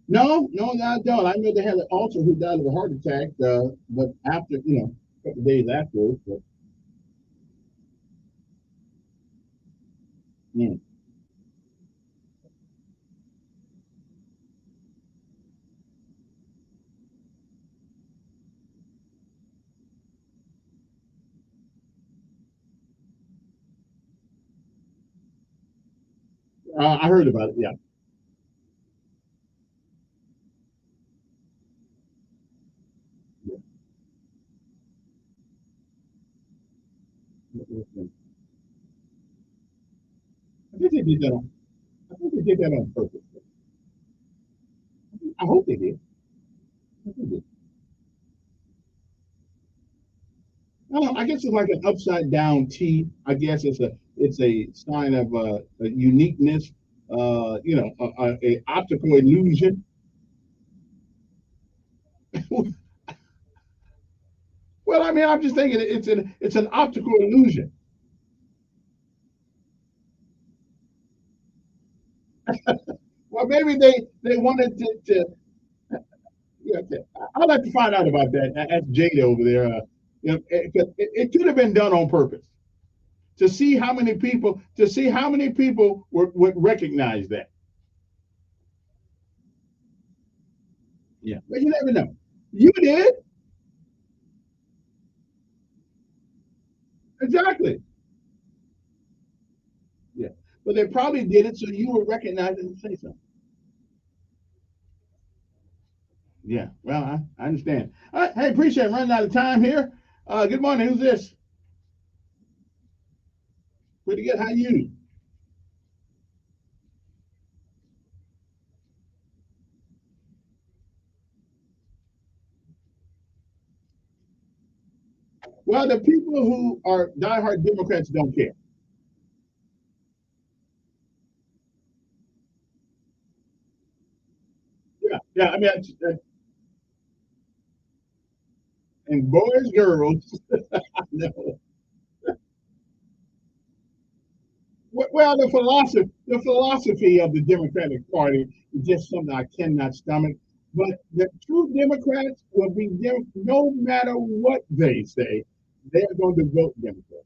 No, I don't. I know they had an author who died of a heart attack, but after, a couple of days afterwards. But, mm. I heard about it, yeah. I think they did that on purpose. I hope they did. I don't know, I guess it's like an upside down T. I guess it's a sign of a uniqueness, a optical illusion. Well, I mean, I'm just thinking it's an optical illusion. Well, maybe they wanted to yeah, okay. I'd like to find out about that. That's Jada over there. It could have been done on purpose to see how many people would recognize that. Yeah, but you never know. You did exactly. Yeah, but they probably did it so you would recognize it and say something. Yeah, well, I understand. All right, hey, appreciate it. Running out of time here. Good morning. Who's this? Pretty good. How you? Well, the people who are diehard Democrats don't care. Yeah, yeah. I mean, and boys, girls. No. Well, the philosophy of the Democratic Party is just something I cannot stomach. But the true Democrats will be no matter what they say, they're going to vote Democrat.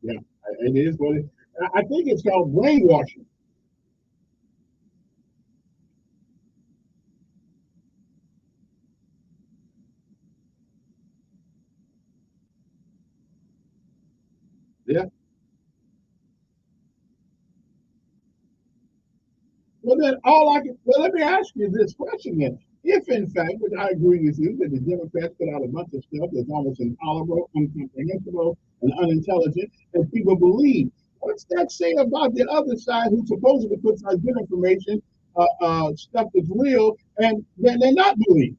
Yeah, it is what it. I think it's called brainwashing. Yeah. Well, then all I can. Well, let me ask you this question then. If in fact, which I agree with you, that the Democrats put out a bunch of stuff that's almost intolerable, incomprehensible, and unintelligent, and people believe, what's that say about the other side who supposedly puts out good information, stuff that's real, and then they're not believed?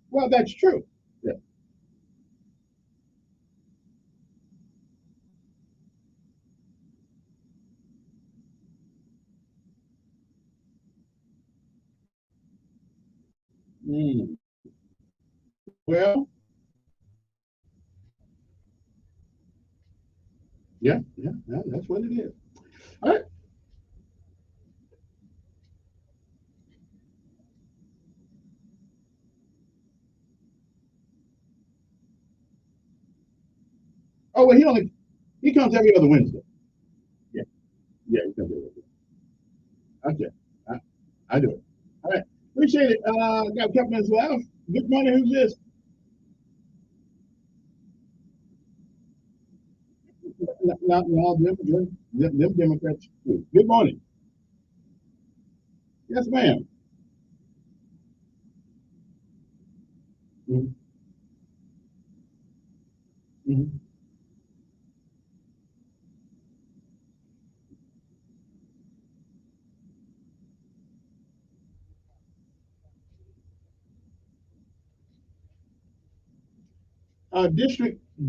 Well, that's true. Yeah. Mm. Well, yeah, yeah, yeah, that's what it is. All right. Oh, well, he comes every other Wednesday. Yeah, yeah, he comes every other Wednesday. Okay, I do it. All right, appreciate it. Got a couple minutes left. Good morning. Who's this? Not them Democrats. Good morning. Yes, ma'am. Mhm, mhm.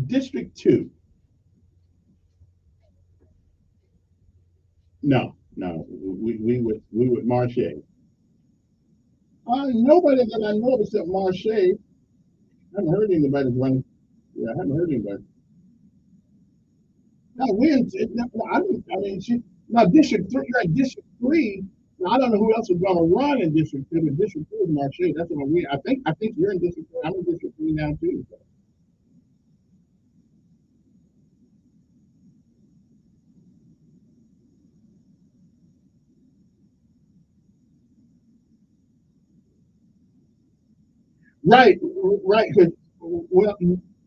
District two. No, no. We would Marche. Nobody that I know except Marche. I haven't heard anybody running. Yeah, I haven't heard anybody. Now wins. I mean, now District Three. You're at District Three. Now, I don't know who else is going to run in District Two, but District Two is Marche. That's what we. I think you're in District Three. I'm in District Three now too. So. Right, right. 'Cause, well,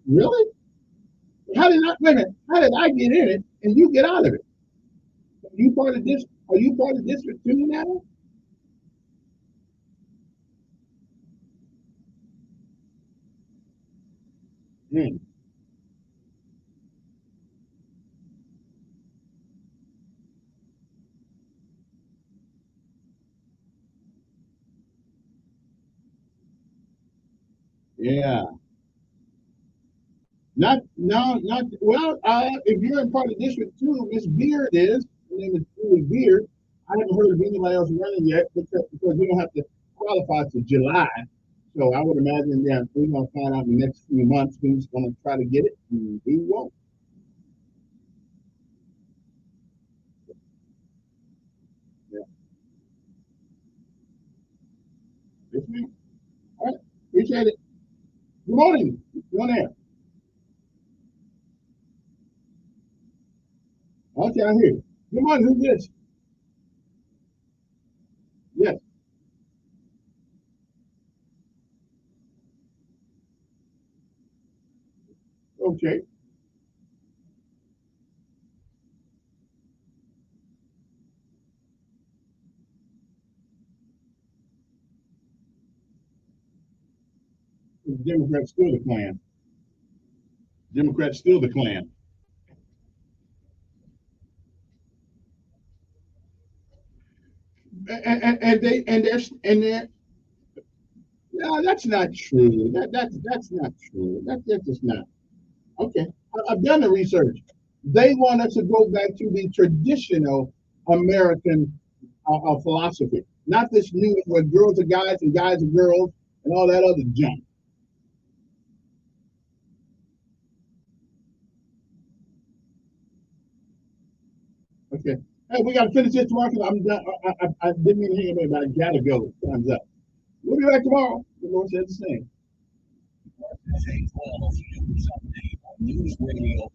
really? How did I wait a minute? How did I get in it and you get out of it? You part of this? Are you part of District Two now? Mm. Yeah. Not no, not well. If you're in part of District Two, Miss Beard is. Her name is Julie Beard. I haven't heard of anybody else running yet because we don't have to qualify to July. So I would imagine, yeah, we're gonna find out in the next few months who's gonna try to get it and who won't. Yeah. Yes, ma'am. All right. Appreciate it. Good morning. You on there? Okay, I hear you. Good morning. Who's this? Yes. Okay. Democrats still the Klan. Democrats still the Klan. And they're no, that's not true. That's not true. That's just not. Okay, I've done the research. They want us to go back to the traditional American philosophy, not this new where girls are guys and guys are girls and all that other junk. Okay. Hey, we got to finish this tomorrow because I'm done. I didn't mean to hang up, but I gotta go. Time's up. We'll be back tomorrow. The Lord says the same. News Radio